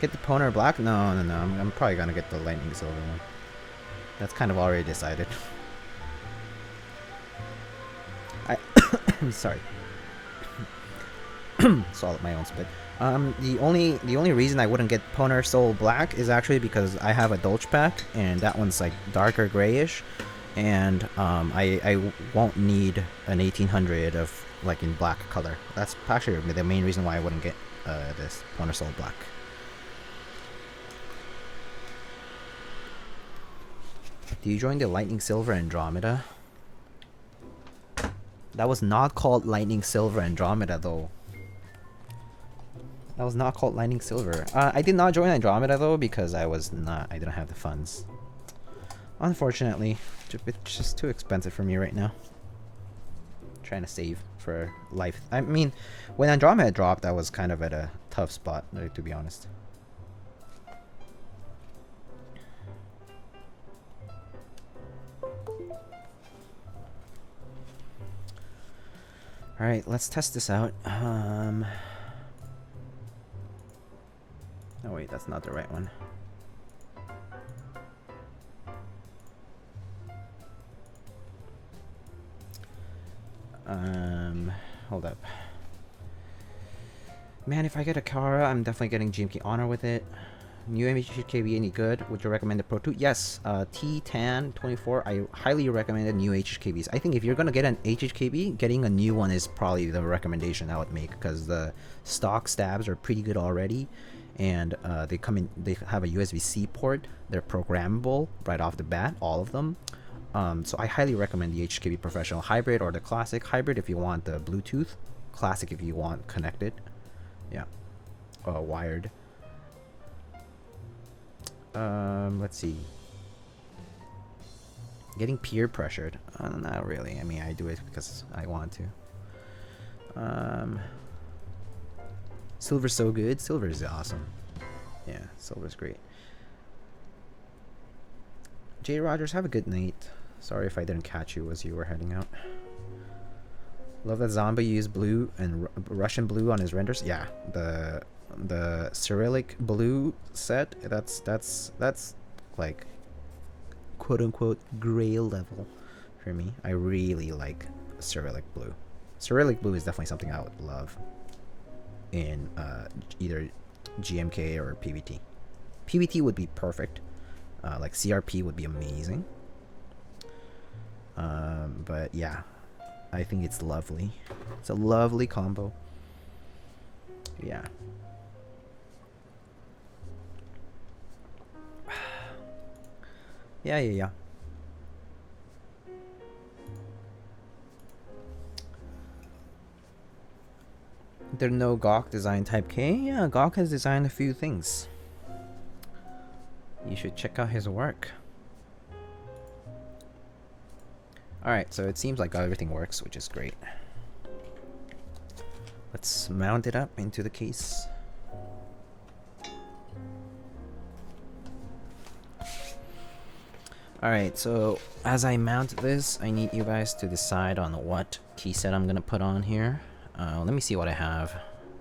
Get the Poner Black? No. I'm probably gonna get the Lightning Silver one. That's kind of already decided. I'm sorry. Swallowed my own spit. The only reason I wouldn't get Poner Soul Black is actually because I have a Dolch pack, and that one's like darker grayish, and I won't need an 1800 of like in black color. That's actually the main reason why I wouldn't get this Poner Soul Black. Do you join the Lightning Silver Andromeda? That was not called Lightning Silver Andromeda though. That was not called Lightning Silver. I did not join Andromeda though because I didn't have the funds. Unfortunately, it's just too expensive for me right now. I'm trying to save for life. I mean, when Andromeda dropped, I was kind of at a tough spot, to be honest. Alright, let's test this out. Oh wait, that's not the right one. Hold up. Man, if I get a Kara, I'm definitely getting GMK Honor with it. New HHKB any good? Would you recommend the Pro 2? Yes, T1024, I highly recommend new HHKBs. I think if you're gonna get an HHKB, getting a new one is probably the recommendation I would make, because the stock stabs are pretty good already, and they have a USB-C port. They're programmable right off the bat, all of them. So I highly recommend the HKB Professional Hybrid or the Classic Hybrid if you want the Bluetooth, Classic if you want connected. Yeah, wired. Let's see. Getting peer pressured? Not really. I mean, I do it because I want to. Silver's so good. Silver is awesome. Yeah, silver's great. J. Rogers, have a good night. Sorry if I didn't catch you as you were heading out. Love that Zombie used blue and Russian blue on his renders. Yeah, the Cyrillic blue set. That's like quote unquote grail level for me. I really like Cyrillic blue. Cyrillic blue is definitely something I would love in either GMK or PBT. PBT would be perfect. Like CRP would be amazing. But yeah, I think it's lovely. It's a lovely combo. Yeah. Yeah. There's no Gawk design type K. Yeah, Gawk has designed a few things. You should check out his work. Alright, so it seems like everything works, which is great. Let's mount it up into the case. Alright, so as I mount this, I need you guys to decide on what key set I'm gonna put on here. Let me see what I have.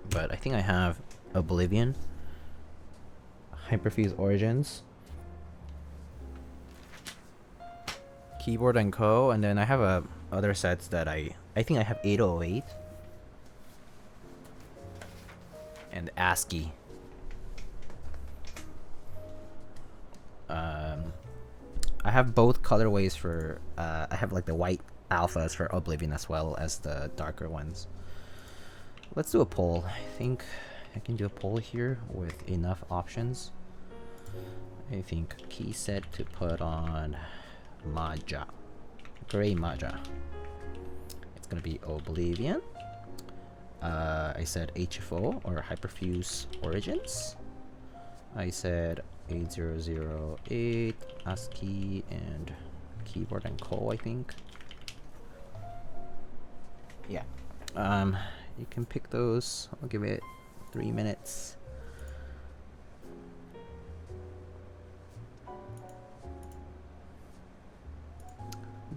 But I think I have Oblivion, Hyperfuse Origins, Keyboard and Co. And then I have other sets that I think I have 808 and ASCII. I have both colorways for I have like the white alphas for Oblivion as well as the darker ones. Let's do a poll. I think I can do a poll here with enough options. I think key set to put on Maja. Gray Maja. It's gonna be Oblivion. I said HFO or Hyperfuse Origins. I said 8008, ASCII, and Keyboard and Co. I think. Yeah. You can pick those. I'll give it 3 minutes.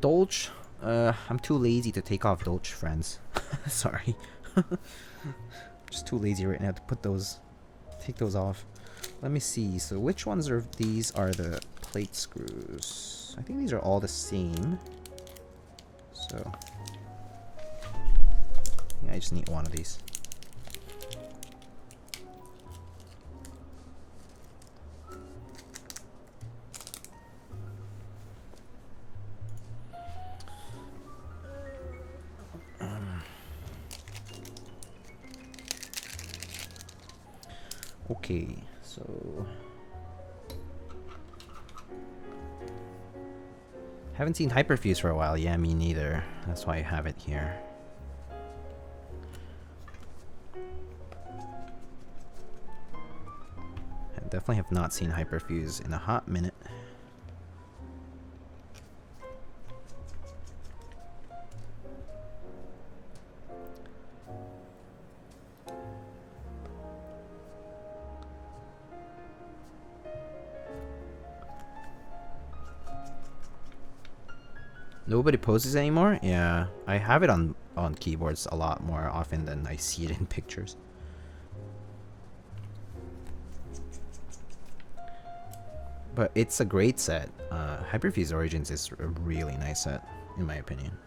Dolch. I'm too lazy to take off Dolch, friends. Sorry. Just too lazy right now to take those off. Let me see. So which ones of these are the plate screws? I think these are all the same. So yeah, I just need one of these. Okay, so haven't seen Hyperfuse for a while. Yeah, me neither. That's why I have it here. I definitely have not seen Hyperfuse in a hot minute. Nobody poses anymore? Yeah, I have it on keyboards a lot more often than I see it in pictures. But it's a great set. Hyperfuse Origins is a really nice set, in my opinion.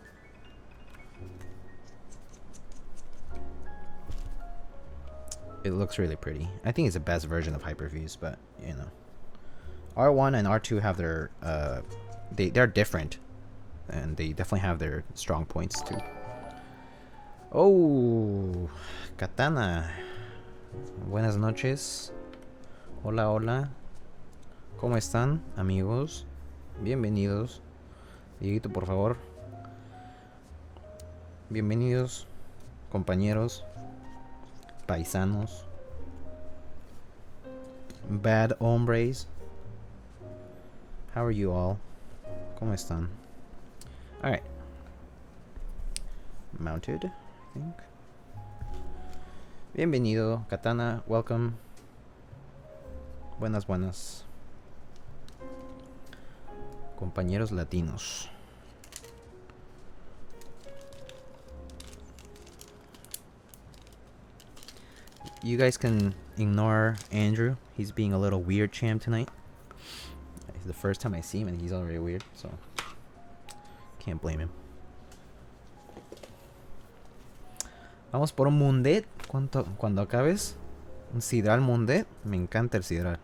It looks really pretty. I think it's the best version of Hyperfuse, but you know, R1 and R2 have their they're different. And they definitely have their strong points too. Oh, Katana. Buenas noches. Hola, hola. ¿Cómo están, amigos? Bienvenidos. Dieguito, por favor. Bienvenidos, compañeros, paisanos, bad hombres. How are you all? ¿Cómo están? Alright. Mounted, I think. Bienvenido, Katana. Welcome. Buenas, buenas. Compañeros latinos. You guys can ignore Andrew. He's being a little weird champ tonight. It's the first time I see him and he's already weird, so can't blame him. Vamos por un mundet. Cuando acabes un sidral mundet. Me encanta el sidral.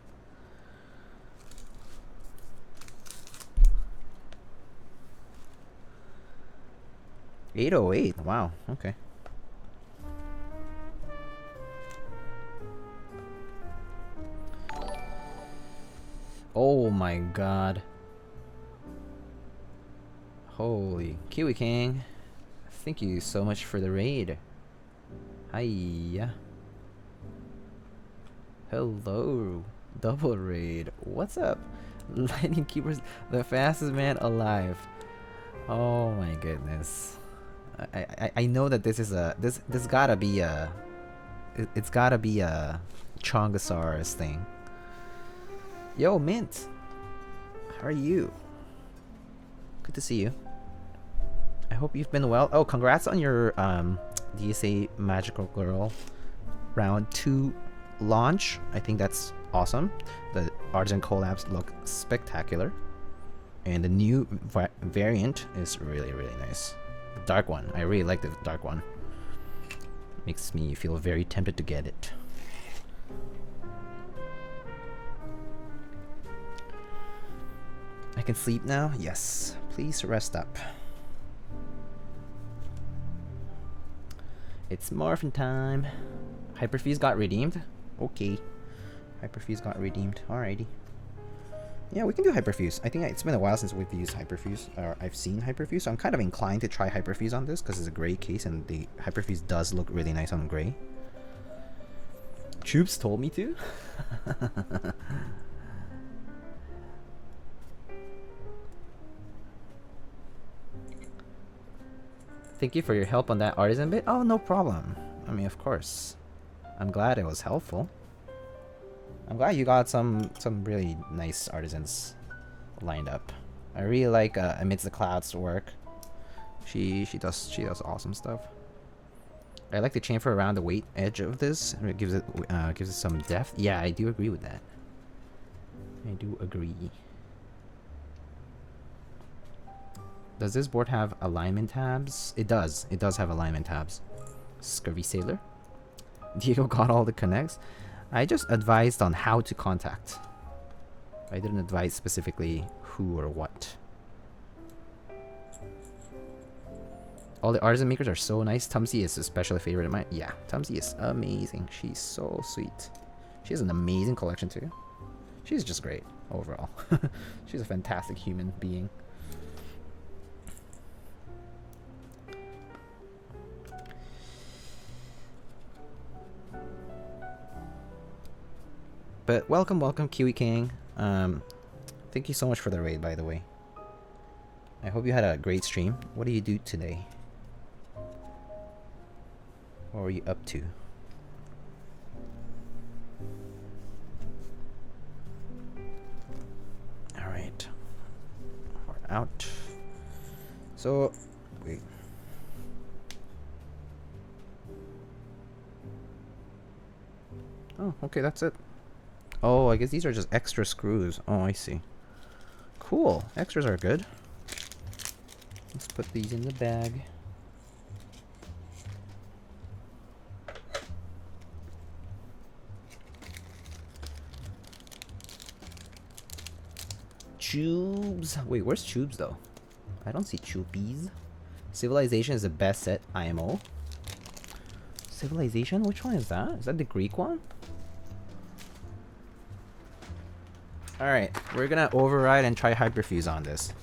$808. Wow. Okay. Oh my god. Holy Kiwi King. Thank you so much for the raid. Hiya. Hello. Double raid. What's up? Lightning Keepers, the fastest man alive. Oh my goodness. I know that this is a this gotta be a it's gotta be a Chongosaurus thing. Yo, Mint. How are you? Good to see you. I hope you've been well. Oh, congrats on your DSA Magical Girl round 2 launch. I think that's awesome. The Artisan collabs look spectacular. And the new variant is really, really nice. The dark one. I really like the dark one. Makes me feel very tempted to get it. I can sleep now? Yes. Please rest up. It's morphin time. Hyperfuse got redeemed? Okay. Hyperfuse got redeemed. Alrighty. Yeah, we can do Hyperfuse. I think it's been a while since we've used Hyperfuse, or I've seen Hyperfuse, so I'm kind of inclined to try Hyperfuse on this because it's a gray case and the Hyperfuse does look really nice on gray. Troops told me to? Thank you for your help on that artisan bit. Oh, no problem. I mean, of course. I'm glad it was helpful. I'm glad you got some really nice artisans lined up. I really like Amidst the Clouds' work. She does awesome stuff. I like the chamfer around the weight edge of this. It gives it some depth. Yeah, I do agree with that. I do agree. Does this board have alignment tabs? It does. It does have alignment tabs. Scurvy Sailor. Diego got all the connects. I just advised on how to contact. I didn't advise specifically who or what. All the artisan makers are so nice. Tumsy is especially a favorite of mine. Yeah, Tumsy is amazing. She's so sweet. She has an amazing collection too. She's just great overall. She's a fantastic human being. But welcome, Kiwi King. Thank you so much for the raid, by the way. I hope you had a great stream. What do you do today? What were you up to? Alright. We're out. So, wait. Oh, okay, that's it. Oh, I guess these are just extra screws. Oh, I see. Cool. Extras are good. Let's put these in the bag. Tubes. Wait, where's Tubes though? I don't see Tubies. Civilization is the best set IMO. Civilization? Which one is that? Is that the Greek one? Alright, we're gonna override and try Hyperfuse on this.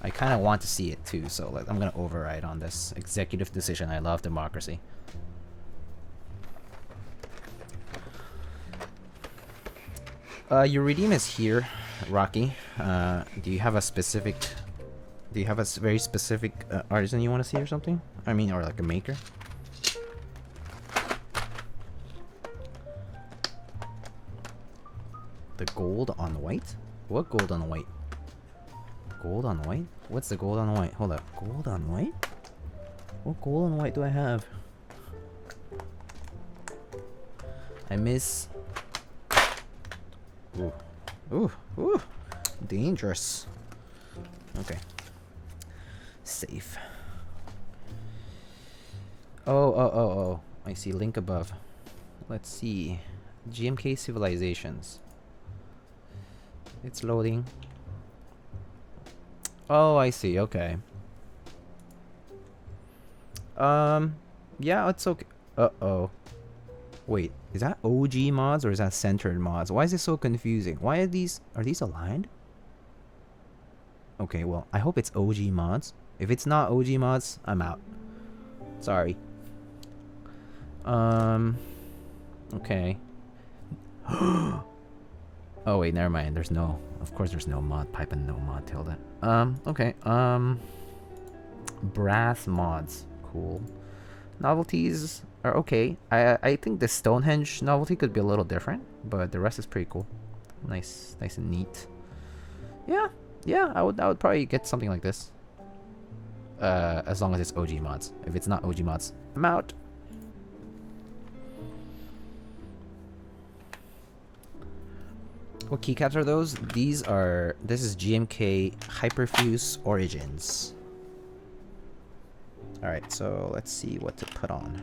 I kind of want to see it too, so I'm gonna override on this. Executive decision. I love democracy. Your redeem is here, Rocky. Do you have a specific... Do you have a very specific artisan you want to see or something? I mean, or like a maker? The gold on white? What gold on white? Gold on white? What's the gold on white? Hold up. Gold on white? What gold on white do I have? I miss. Ooh. Ooh. Ooh. Dangerous. Okay. Safe. Oh. I see link above. Let's see. GMK Civilizations. It's loading. Oh, I see. Okay. Yeah, it's okay. Uh-oh. Wait, is that OG mods or is that centered mods? Why is it so confusing? Why are these aligned? Okay, well, I hope it's OG mods. If it's not OG mods, I'm out. Sorry. Okay. Oh wait, never mind. There's no, of course there's no mod pipe and no mod tilde. Okay. Brass mods. Cool. Novelties are okay. I think the Stonehenge novelty could be a little different, but the rest is pretty cool. Nice and neat. Yeah, I would probably get something like this. As long as it's OG mods. If it's not OG mods, I'm out. What keycaps are those? This is GMK Hyperfuse Origins. Alright, so let's see what to put on.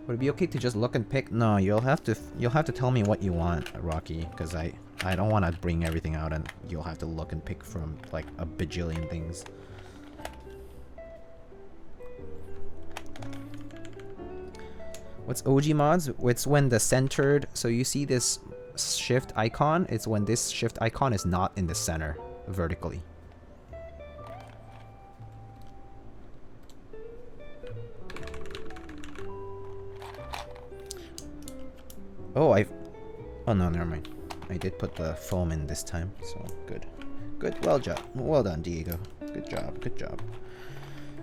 Would it be okay to just look and pick? No, you'll have to tell me what you want, Rocky, because I don't want to bring everything out and you'll have to look and pick from like a bajillion things. What's OG mods? It's when the centered, so you see this shift icon, it's when this shift icon is not in the center vertically. Oh, oh no, never mind. I did put the foam in this time, so good. Good, well done, Diego. Good job.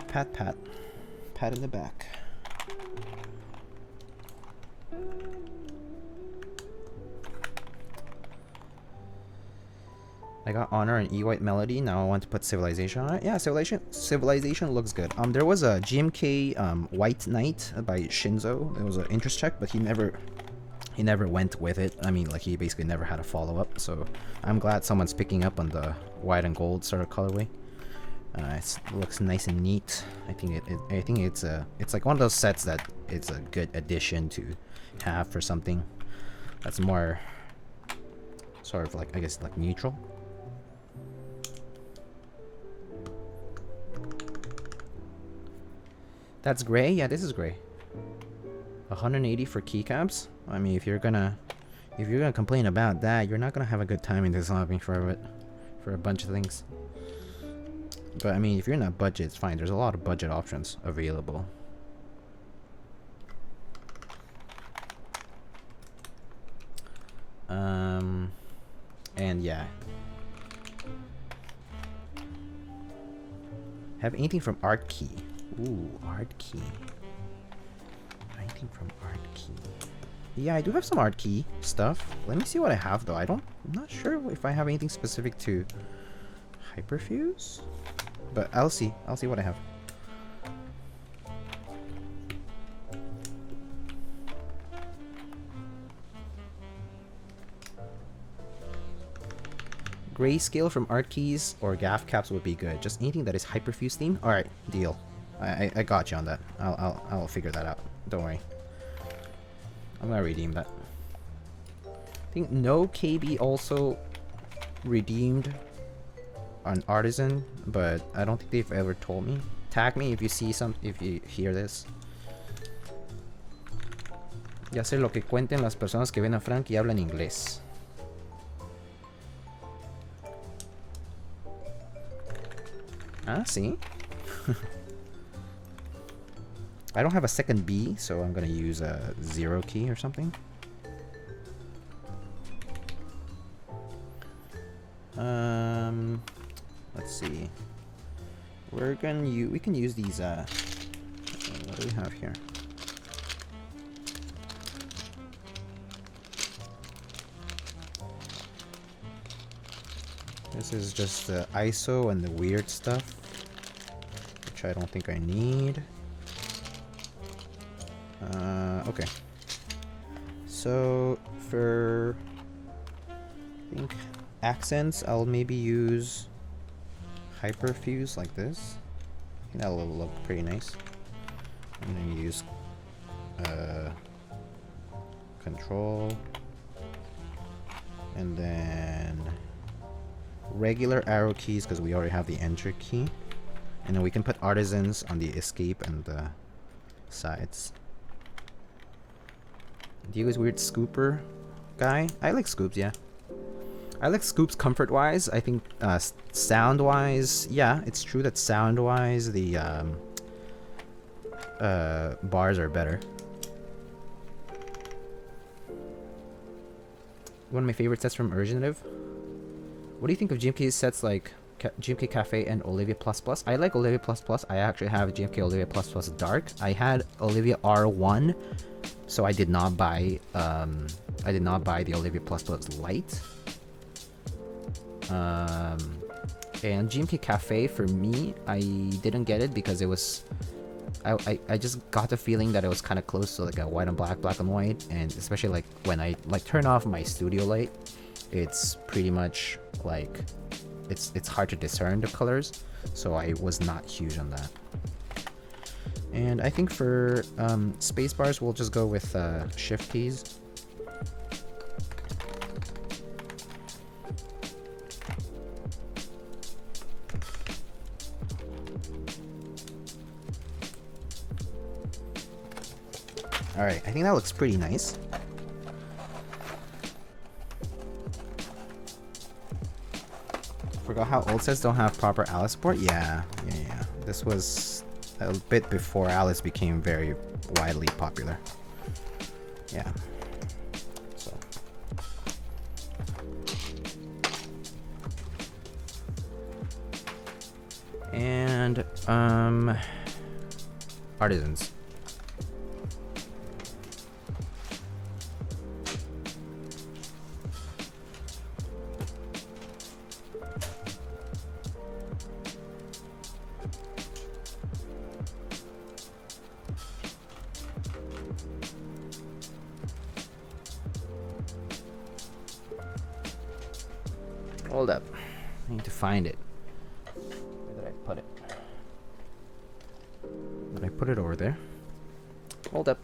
Pat in the back. I got Honor and E-White Melody. Now I want to put Civilization on it. Yeah, Civilization looks good. There was a GMK White Knight by Shinzo. It was an interest check, but he never went with it. I mean, like, he basically never had a follow-up. So I'm glad someone's picking up on the white and gold sort of colorway. It looks nice and neat. I think it's like one of those sets that it's a good addition to have for something that's more sort of like, I guess, like neutral. That's gray? Yeah, this is gray. 180 for keycaps? I mean, if you're gonna complain about that, you're not gonna have a good time in this hobby for a bunch of things. But I mean, if you're in a budget, it's fine. There's a lot of budget options available. And yeah. Have anything from Art Key? Ooh, Art Key. Anything from Art Key? Yeah, I do have some Art Key stuff. Let me see what I have though. I'm not sure if I have anything specific to Hyperfuse, but I'll see what I have. Grayscale from Art Keys or Gaff Caps would be good. Just anything that is Hyperfuse themed. All right, deal. I got you on that. I'll figure that out. Don't worry. I'm gonna redeem that. I think no KB also redeemed an Artisan, but I don't think they've ever told me. Tag me if you see if you hear this. Ya sé lo que cuenten las personas que ven a Frank y hablan inglés. Ah, see? I don't have a second B, so I'm gonna use a 0 key or something. Let's see. We can use these. What do we have here? This is just the ISO and the weird stuff, which I don't think I need. Okay. So for I think accents, I'll maybe use Hyperfuse like this. I think that'll look pretty nice. I'm gonna use control, and then regular arrow keys because we already have the enter key, and then we can put artisans on the escape and the sides. Diego's weird scooper guy. I like scoops, yeah. I like scoops comfort-wise. I think sound-wise, yeah, it's true that sound-wise the bars are better. One of my favorite sets from Originative. What do you think of GMK's sets like GMK Cafe and Olivia++? I like Olivia++. I actually have GMK Olivia++ Dark. I had Olivia R1, so I did not buy the Olivia++ Light. And GMK Cafe, for me, I didn't get it because it was I just got the feeling that it was kind of close to like a white and black and white, and especially like when I like turn off my studio light, it's pretty much like it's hard to discern the colors, so I was not huge on that. And I think for space bars, we'll just go with shift keys. Alright, I think that looks pretty nice. Forgot how old sets don't have proper Alice support? Yeah. This was a bit before Alice became very widely popular. Yeah. So. And, artisans. Hold up. I need to find it. Where did I put it? Did I put it over there? Hold up.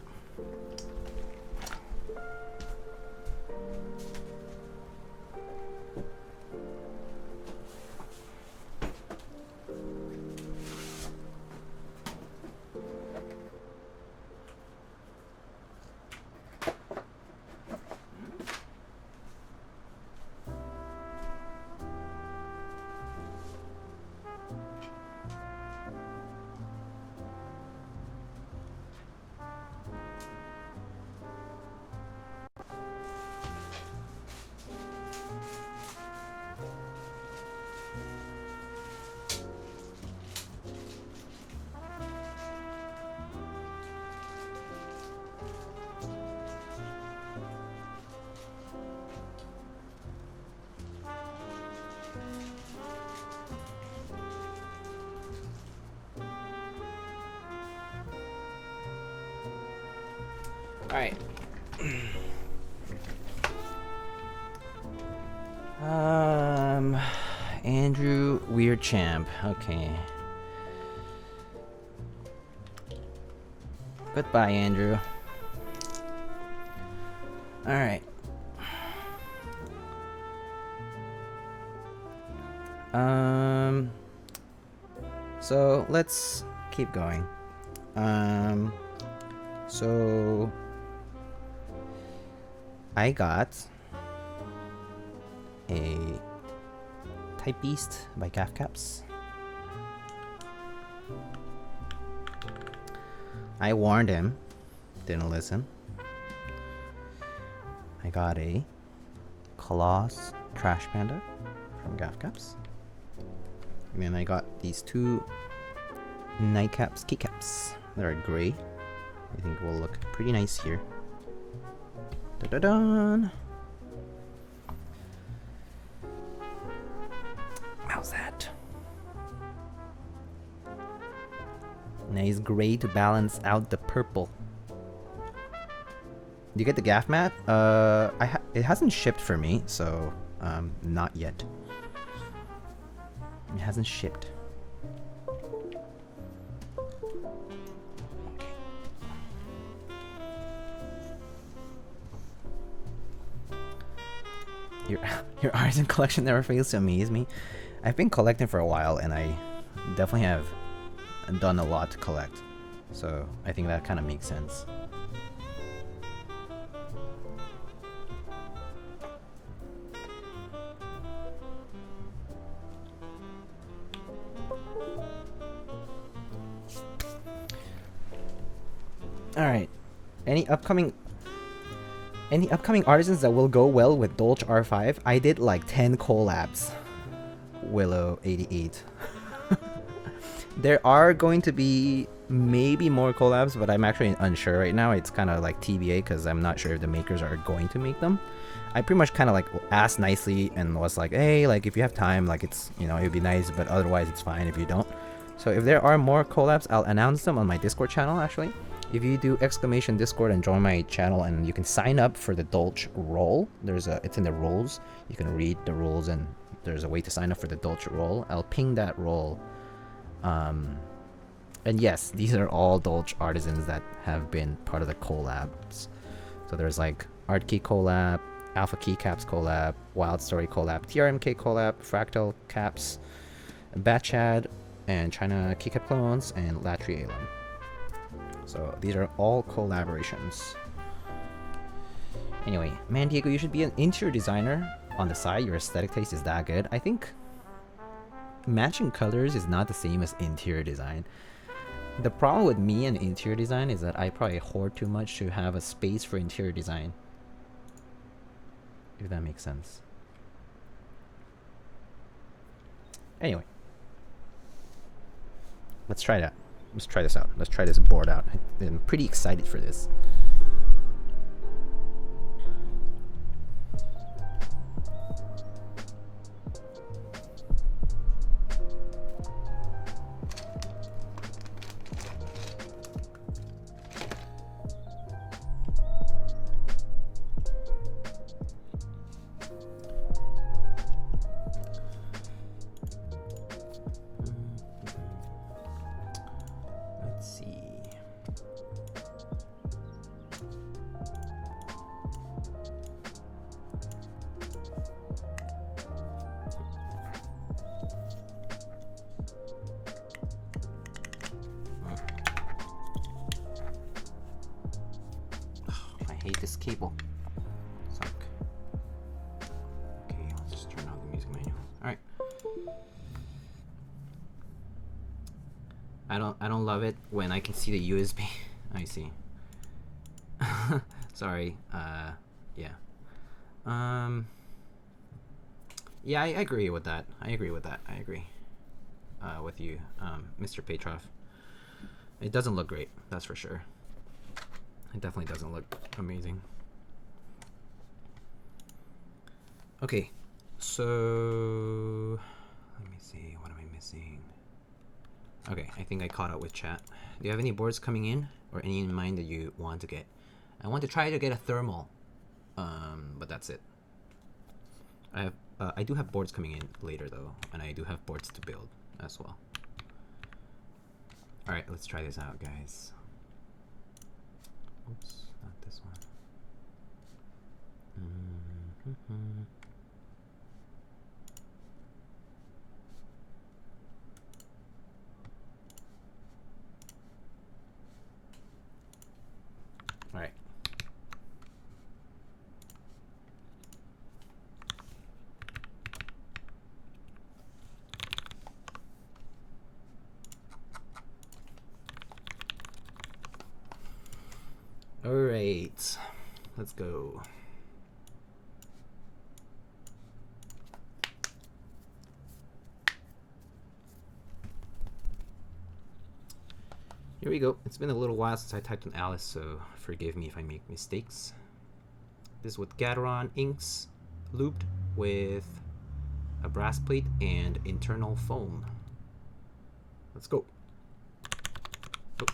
Alright. Andrew Weird Champ. Okay. Goodbye, Andrew. Alright. So let's keep going. So I got a Type Beast by Keycaps. I warned him, didn't listen. I got a Coloss Trash Panda from Keycaps. And then I got these two Nightcaps Keycaps that are gray. I think will look pretty nice here. Da-da-dun! How's that? Nice gray to balance out the purple. you get the gaff mat? It hasn't shipped for me, so not yet. It hasn't shipped. Your artisan collection never fails to amaze me. I've been collecting for a while, and I definitely have done a lot to collect. So I think that kind of makes sense. All right. Any upcoming artisans that will go well with Dolch R5? I did like 10 collabs. Willow 88. There are going to be maybe more collabs, but I'm actually unsure right now. It's kind of like TBA because I'm not sure if the makers are going to make them. I pretty much kind of like asked nicely and was like, hey, like if you have time, like it's, you know, it'd be nice, but otherwise it's fine if you don't. So if there are more collabs, I'll announce them on my Discord channel actually. If you do exclamation Discord and join my channel, and you can sign up for the Dolch role. It's in the rules. You can read the rules, and there's a way to sign up for the Dolch role. I'll ping that role. And yes, these are all Dolch artisans that have been part of the collabs. So there's like Artkey collab, Alpha Keycaps collab, Wild Story collab, TRMK collab, Fractal Caps, Batchad, and China Keycap clones, and Latry Alum. So these are all collaborations. Anyway, man, Diego, you should be an interior designer on the side. Your aesthetic taste is that good. I think matching colors is not the same as interior design. The problem with me and interior design is that I probably hoard too much to have a space for interior design. If that makes sense. Anyway. Let's try that. Let's try this out. Let's try this board out. I'm pretty excited for this. When I can see the USB. I see. Sorry. Yeah. Yeah, I agree with that. I agree with you, Mr. Petrov. It doesn't look great, that's for sure. It definitely doesn't look amazing. Okay, so let me see. What am I missing? Okay, I think I caught up with chat. Do you have any boards coming in, or any in mind that you want to get? I want to try to get a thermal, but that's it. I do have boards coming in later though, and I do have boards to build as well. All right, let's try this out, guys. Oops, not this one. All right. All right, let's go. Here we go. It's been a little while since I typed on Alice, so forgive me if I make mistakes. This is with Gateron Inks, lubed with a brass plate and internal foam. Let's go. Oh.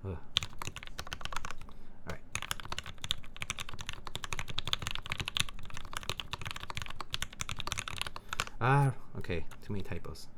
Oh. Ah, okay. Too many typos.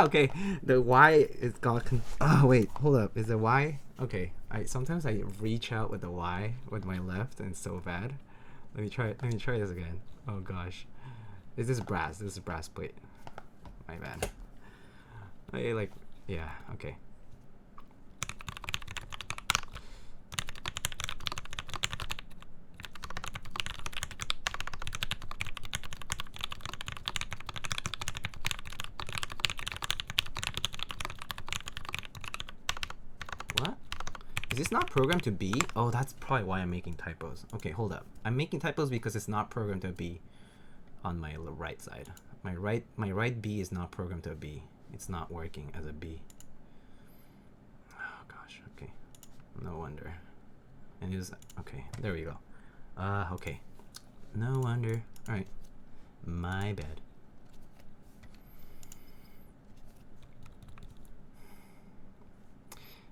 Okay. The Y is got. Oh wait, hold up. Is the Y? Okay. Sometimes I reach out with the Y with my left, and it's so bad. Let me try. Let me try this again. Oh gosh. Is this brass? This is brass plate. My bad. Yeah. Okay. What? Is this not programmed to be? Oh, that's probably why I'm making typos. Okay, hold up. I'm making typos because it's not programmed to be on my right side. My right B is not programmed to a B. It's not working as a B. Oh gosh. Okay. No wonder. And it was okay. There we go. Okay. No wonder. All right. My bad.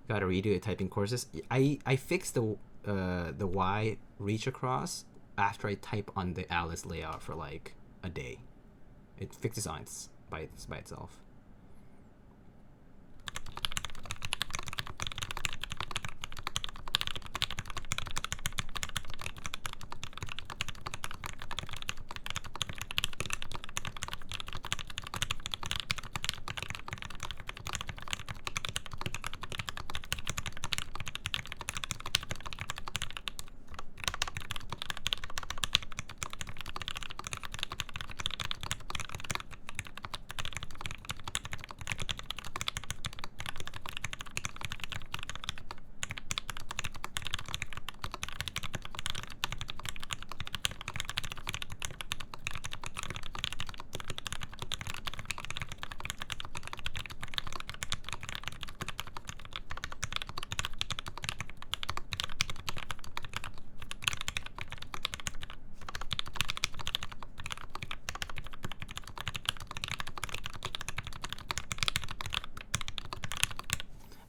Gotta redo it. Typing courses. I fixed the Y reach across after I type on the Alice layout for like a day. It fixes on its by itself.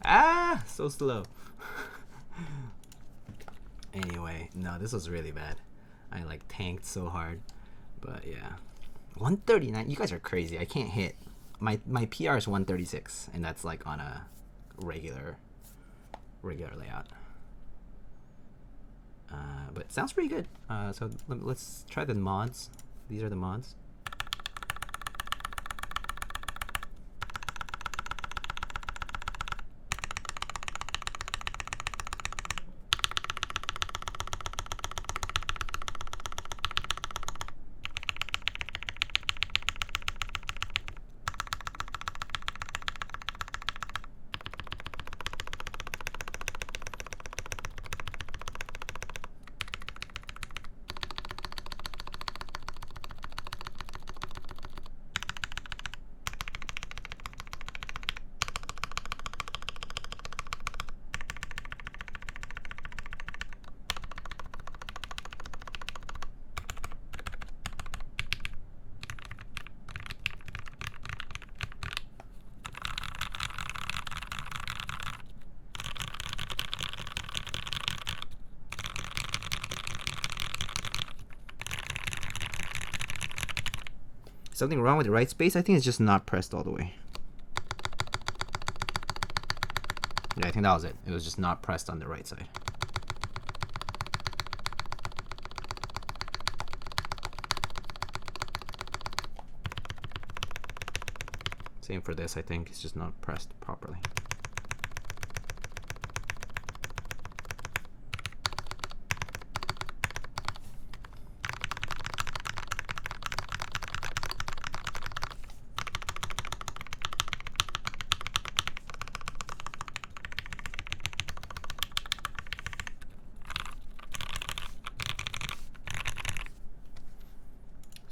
Ah, so slow. Anyway, no, this was really bad. I like tanked so hard, but yeah, 139. You guys are crazy. I can't hit. My PR is 136, and that's like on a regular layout. But it sounds pretty good. So let's try the mods. These are the mods. Something wrong with the right space? I think it's just not pressed all the way. Yeah, I think that was it. It was just not pressed on the right side. Same for this, I think. It's just not pressed properly.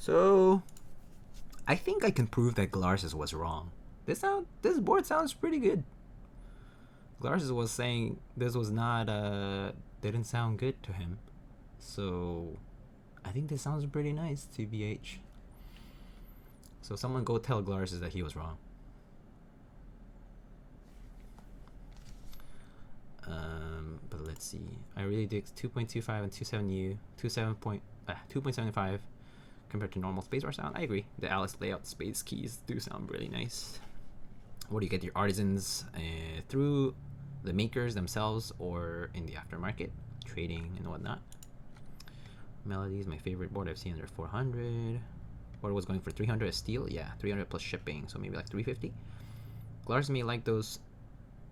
So, I think I can prove that Galarsis was wrong. This board sounds pretty good. Lars was saying this was not didn't sound good to him, so I think this sounds pretty nice, TBH. So someone go tell Glars that he was wrong. But let's see. I really dig 2.25 and 2.75 compared to normal spacebar sound. I agree. The Alice layout space keys do sound really nice. What do you get your artisans through the makers themselves or in the aftermarket, trading and whatnot. Melody is my favorite board. I've seen under 400. Board was going for 300 as steel. Yeah, 300 plus shipping, so maybe like 350. Glars may like those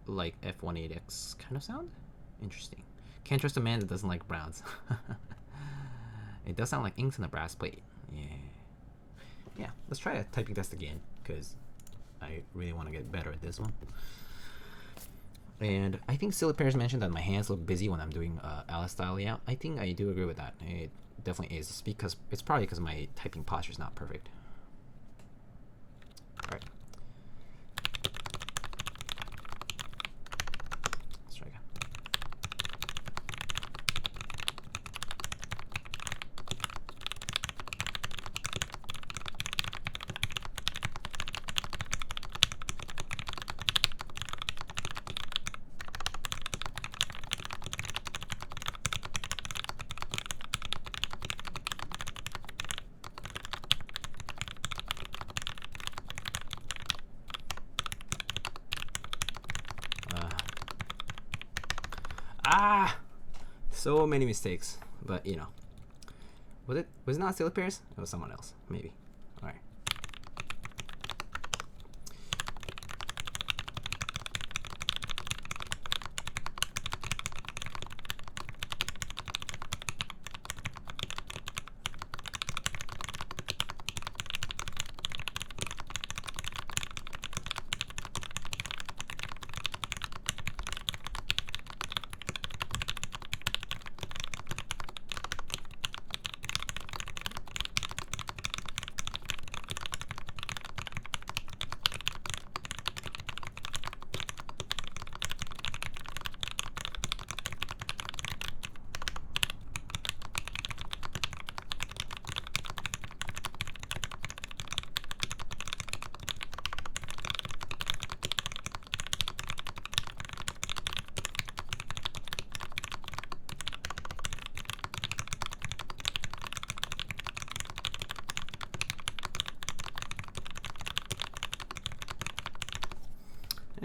like F18X kind of sound. Interesting. Can't trust a man that doesn't like browns. It does sound like inks on a brass plate. Yeah, let's try a typing test again, because I really want to get better at this one. And I think Silly Pears mentioned that my hands look busy when I'm doing Alice style layout. I think I do agree with that. It definitely is. It's probably because my typing posture is not perfect. All right. Let's try again. So many mistakes, but you know. Was it not Silly Pears? It was someone else, maybe. All right.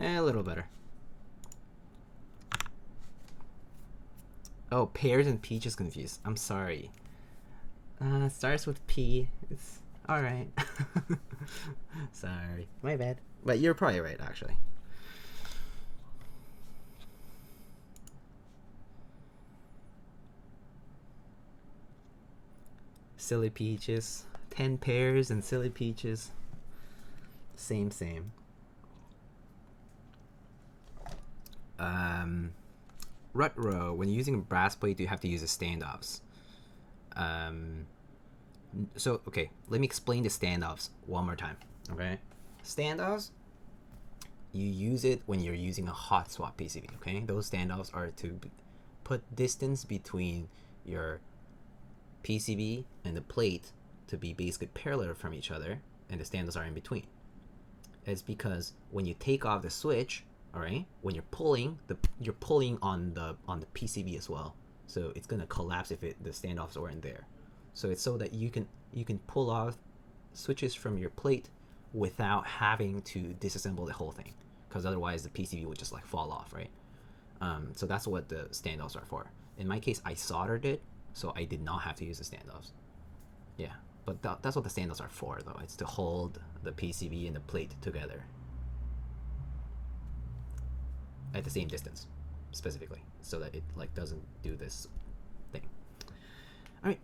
A little better. Oh, pears and peaches confused. I'm sorry. Starts with P. It's alright. Sorry. My bad. But you're probably right, actually. Silly peaches. 10 pears and silly peaches. Same. Rut-row, when using a brass plate, you have to use the standoffs. So, okay, let me explain the standoffs one more time, okay? Standoffs, you use it when you're using a hot swap PCB, okay? Those standoffs are to put distance between your PCB and the plate to be basically parallel from each other, and the standoffs are in between. It's because when you take off the switch, all right, when you're pulling on the PCB as well, so it's gonna collapse if the standoffs weren't there. So it's so that you can pull off switches from your plate without having to disassemble the whole thing, because otherwise the PCB would just like fall off, right? So that's what the standoffs are for. In my case, I soldered it, so I did not have to use the standoffs. Yeah, but that's what the standoffs are for, though. It's to hold the PCB and the plate together at the same distance, specifically, so that it like doesn't do this thing. All right.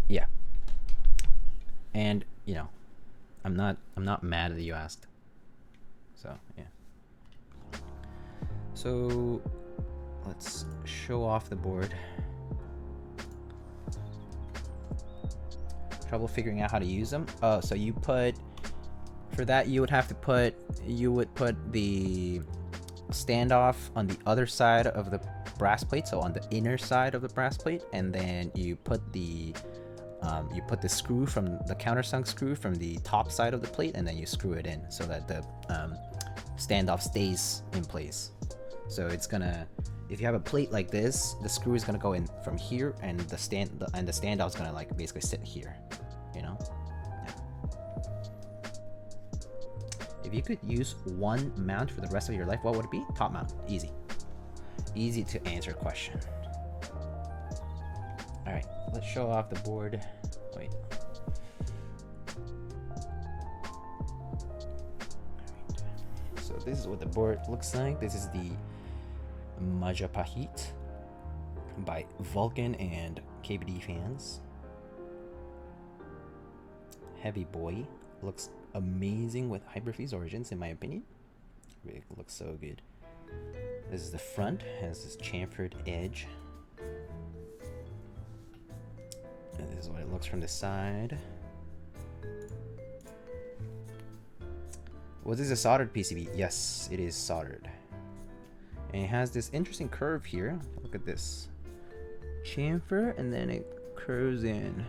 Yeah. And you know, I'm not mad that you asked. So yeah. So let's show off the board. trouble figuring out how to use them. Oh, so you put, for that you would put the standoff on the other side of the brass plate, so on the inner side of the brass plate, and then you put the screw from the countersunk screw from the top side of the plate, and then you screw it in so that the standoff stays in place. So it's gonna, if you have a plate like this, the screw is gonna go in from here, and the standoff is gonna like basically sit here, you know. Yeah. If you could use one mount for the rest of your life, what would it be? Top mount. Easy to answer question. All right, let's show off the board. Wait. So this is what the board looks like. This is the Majapahit by Vulcan and KBDfans. Heavy boy. Looks amazing with Hyperfuse origins, in my opinion. Really looks so good. This is the front, has this chamfered edge. And this is what it looks from the side. Was this a soldered PCB? Yes, it is soldered. And it has this interesting curve here. Look at this. Chamfer, and then it curves in.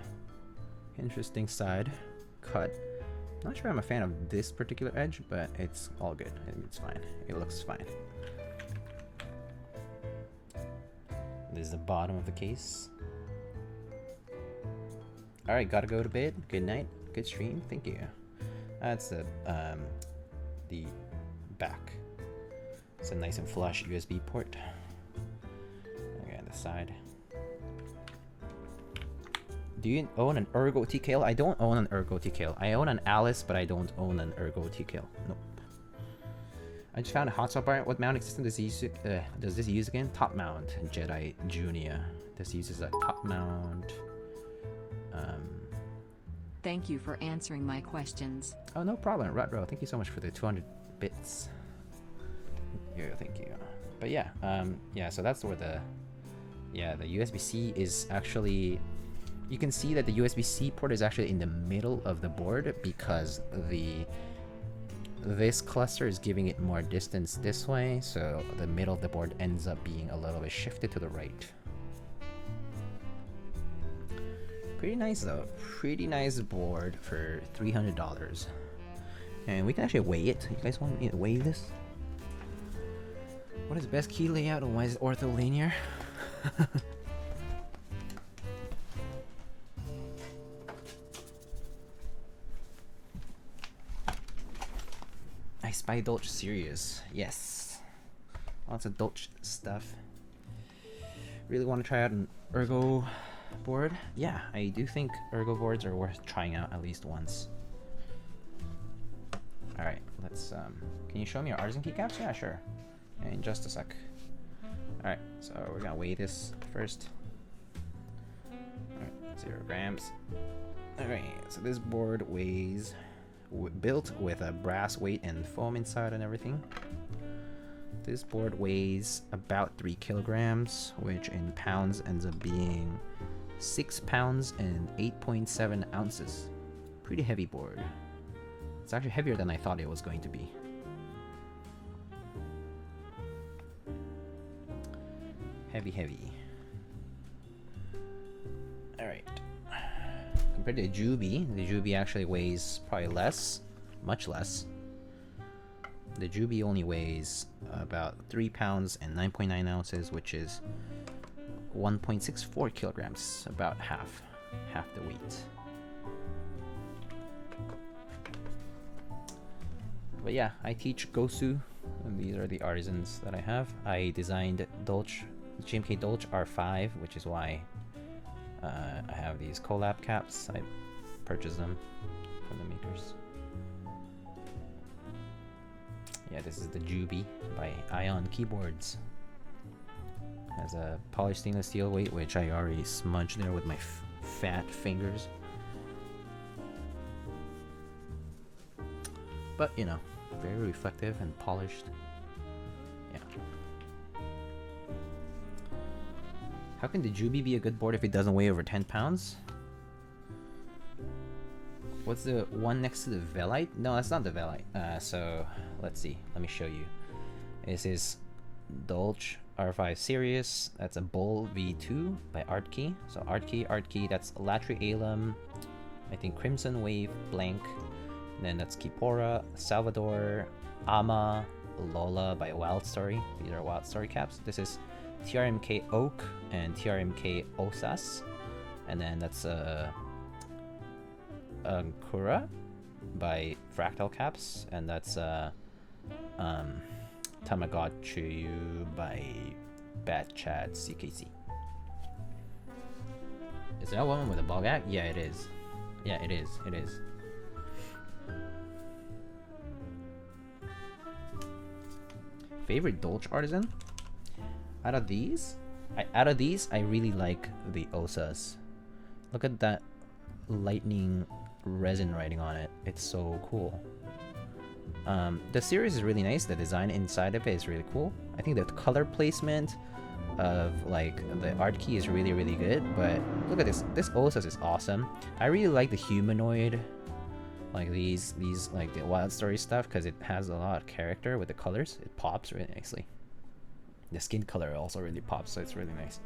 Interesting side cut. Not sure I'm a fan of this particular edge, but it's all good. It's fine. It looks fine. This is the bottom of the case. Alright, gotta go to bed. Good night. Good stream. Thank you. That's the back. It's a nice and flush USB port. Okay, on the side. Do you own an Ergo TKL? I don't own an Ergo TKL. I own an Alice, but I don't own an Ergo TKL. Nope. I just found a hot swap bar. What mounting system does this use again? Top mount Jedi Junior. This uses a top mount. Thank you for answering my questions. Oh, no problem, Rutro. Thank you so much for the 200 bits. Yeah, thank you. But yeah, so that's where the USB-C is actually. You can see that the USB-C port is actually in the middle of the board because this cluster is giving it more distance this way, so the middle of the board ends up being a little bit shifted to the right. Pretty nice though. Pretty nice board for $300. And we can actually weigh it. You guys want me to weigh this? What is best key layout and why is it ortholinear? I spy Dolch serious. Yes. Lots of Dolch stuff. Really want to try out an Ergo board? Yeah, I do think Ergo boards are worth trying out at least once. Alright, let's can you show me your artisan keycaps? Yeah, sure. In just a sec. Alright, so we're gonna weigh this first. Alright, 0 grams. Alright, so this board weighs, built with a brass weight and foam inside and everything. This board weighs about 3 kilograms, which in pounds ends up being 6 pounds and 8.7 ounces. Pretty heavy board. It's actually heavier than I thought it was going to be. Heavy. Alright. Compared to the Juby actually weighs probably less, much less. The Juby only weighs about 3 pounds and 9.9 ounces, which is 1.64 kilograms, about half the weight. But yeah, I teach Gosu, and these are the artisans that I have. I designed Dolch, GMK Dolch R5, which is why I have these collab caps. I purchased them from the makers. Yeah, this is the Juby by Ion Keyboards. Has a polished stainless steel weight, which I already smudged there with my fat fingers. But, you know, very reflective and polished. Yeah. How can the Juby be a good board if it doesn't weigh over 10 pounds? What's the one next to the Velite? No, that's not the Velite. So let's see. Let me show you. This is Dolch R5 Sirius. That's a Bull V2 by Artkey. So Artkey, that's Latri Alum, I think Crimson Wave, Blank. And then that's Kipora, Salvador, Ama, Lola by Wild Story. These are Wild Story caps. This is TRMK Oak and TRMK Osas. And then that's Kura by Fractal Caps. And that's Tamagotchi by Bad Chad CKC. Is that one with a ball gag? Yeah, it is. Yeah, it is. It is. Favorite Dolch artisan? Out of these, I really like the Osas. Look at that lightning resin writing on it. It's so cool. The series is really nice. The design inside of it is really cool. I think the color placement of like the art key is really, really good. But look at this. This Osas is awesome. I really like the humanoid, like these like the Wild Story stuff, because it has a lot of character with the colors. It pops really nicely. The skin color also really pops, so it's really nice.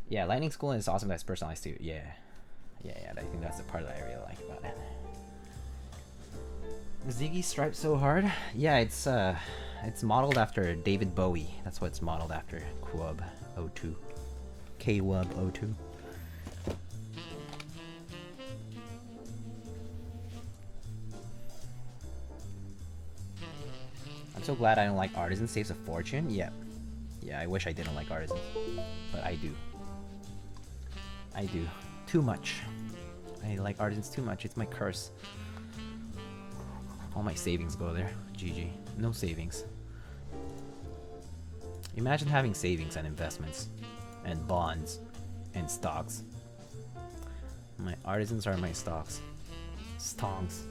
Yeah, Lightning School is awesome. That's personalized too. Yeah. I think that's the part that I really like about it. Ziggy striped so hard. Yeah, it's modeled after David Bowie. That's what it's modeled after. Kwub 02. Kwub 02. I'm so glad I don't like Artisan. Saves a fortune. Yeah, I wish I didn't like Artisans, but I do. I do. Too much. I like Artisans too much. It's my curse. All my savings go there. GG. No savings. Imagine having savings and investments and bonds and stocks. My Artisans are my stocks. Stonks.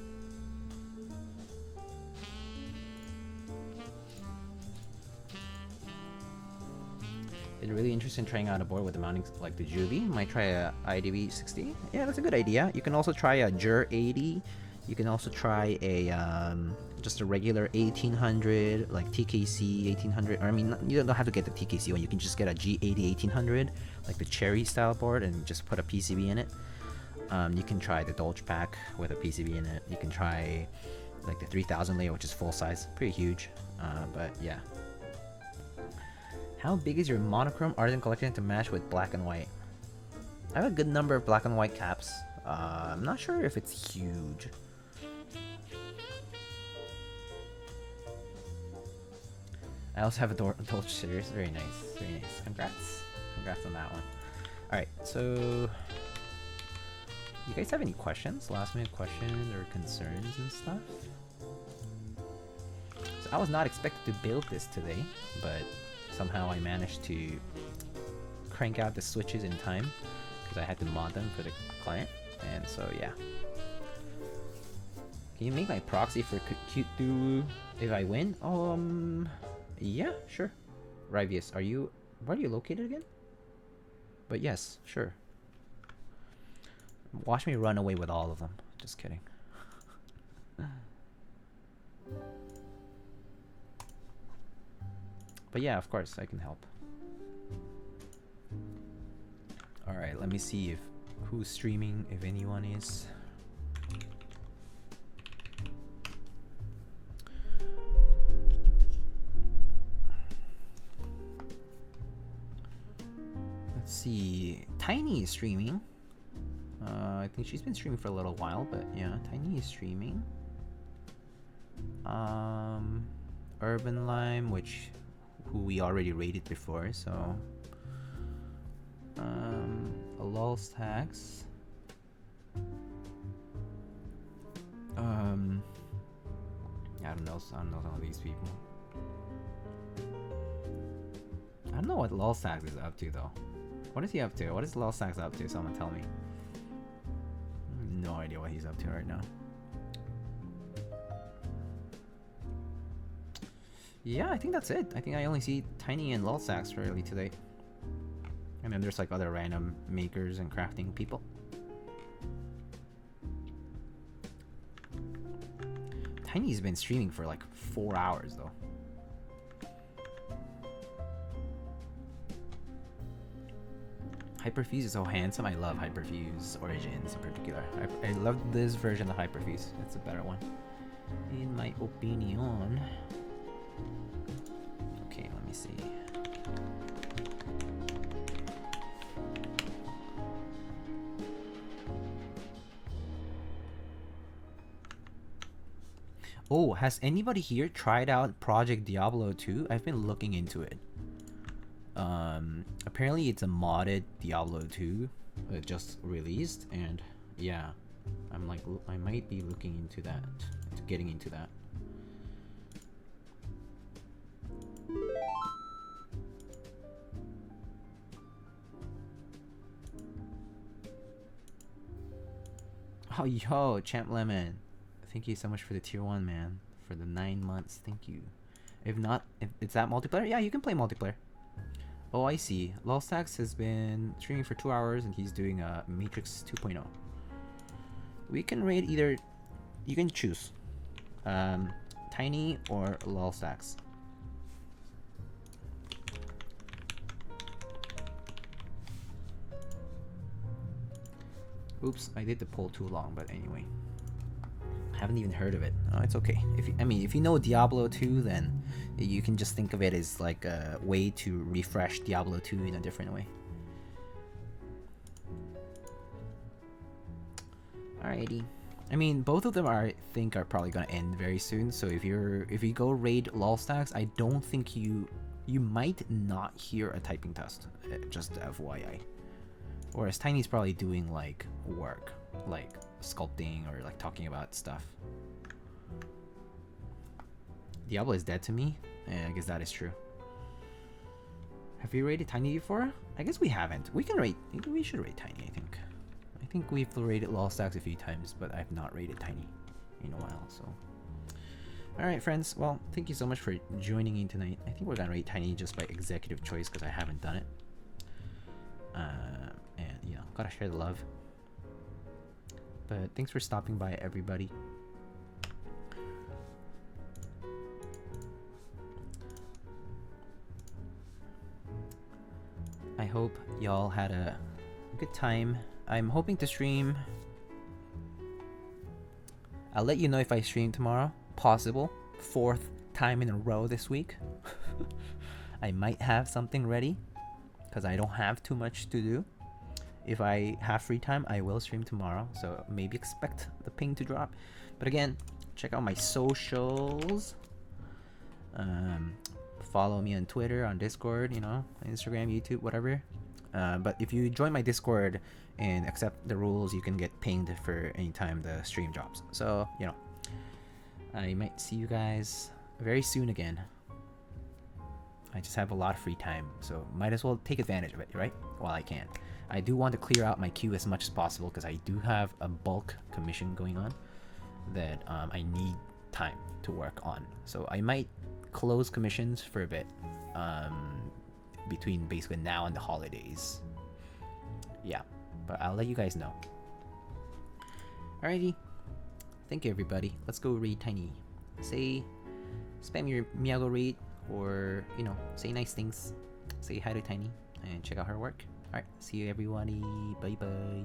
Been really interested in trying out a board with the mounting like the Juvie. Might try a IDV 60. Yeah, that's a good idea. You can also try a Jur 80. You can also try a just a regular 1800, like TKC 1800. Or I mean, you don't have to get the TKC one. You can just get a G80 1800, like the Cherry style board, and just put a PCB in it. You can try the Dolch pack with a PCB in it. You can try like the 3000 layer, which is full size, pretty huge. But yeah. How big is your monochrome Artisan collection to match with black and white? I have a good number of black and white caps. I'm not sure if it's huge. I also have a Dolch series. Very nice. Very nice. Congrats. Congrats on that one. Alright, so... You guys have any questions? Last minute questions or concerns and stuff? So I was not expected to build this today, but somehow I managed to crank out the switches in time because I had to mod them for the client, and so yeah. Can you make my proxy for Cthulhu if I win? Yeah, sure. Rivius, where are you located again? But yes, sure. Watch me run away with all of them. Just kidding. But yeah, of course, I can help. Alright, let me see who's streaming, if anyone is. Let's see. Tiny is streaming. I think she's been streaming for a little while, but yeah, Tiny is streaming. Urban Lime, who we already rated before, so a Lulz Tax. I don't know some of these people. I don't know what Lulz Tax is up to though. What is he up to? What is Lulz Tax up to? Someone tell me. No idea what he's up to right now. Yeah, I think that's it. I think I only see Tiny and Lulsax really today. And then there's like other random makers and crafting people. Tiny's been streaming for like 4 hours though. Hyperfuse is so handsome. I love Hyperfuse Origins in particular. I love this version of Hyperfuse. It's a better one, in my opinion. Okay, let me see. Oh, has anybody here tried out Project Diablo 2? I've been looking into it. Apparently it's a modded Diablo 2 just released, and yeah, I'm like, I might be looking into that, getting into that. Oh, yo, Champ Lemon. Thank you so much for the tier 1, man. For the 9 months. Thank you. If not, if it's that multiplayer, yeah, you can play multiplayer. Oh, I see. Lulsax has been streaming for 2 hours and he's doing a Matrix 2.0. We can raid either, you can choose. Tiny or Lulsax. Oops, I did the poll too long, but anyway. Haven't even heard of it. Oh, it's okay. If you know Diablo 2, then you can just think of it as like a way to refresh Diablo 2 in a different way. Alrighty. I mean, both of them I think are probably gonna end very soon. So if you go raid Lulstacks, I don't think you might not hear a typing test. Just FYI. Whereas Tiny's probably doing like work, like sculpting or like talking about stuff. Diablo is dead to me. I guess that is true. Have we raided Tiny before? I guess we haven't. We can rate. We should rate Tiny. I think we've raided Lulstacks a few times, but I've not raided Tiny in a while. So, all right, friends. Well, thank you so much for joining in tonight. I think we're gonna rate Tiny just by executive choice because I haven't done it. And you know, gotta share the love. But thanks for stopping by, everybody. I hope y'all had a good time. I'm hoping to stream. I'll let you know if I stream tomorrow. Possible. 4th time in a row this week. I might have something ready because I don't have too much to do. If I have free time, I will stream tomorrow, so maybe expect the ping to drop. But again, check out my socials. Follow me on Twitter, on Discord, you know, Instagram, YouTube, whatever. But if you join my Discord and accept the rules, you can get pinged for any time the stream drops. So, you know, I might see you guys very soon again. I just have a lot of free time, so might as well take advantage of it, right? While I can. I do want to clear out my queue as much as possible because I do have a bulk commission going on that I need time to work on. So I might close commissions for a bit between basically now and the holidays. Yeah, but I'll let you guys know. Alrighty. Thank you, everybody. Let's go read Tiny. Spam your Miyago read, or, you know, say nice things. Say hi to Tiny and check out her work. Alright, see you everybody. Bye bye.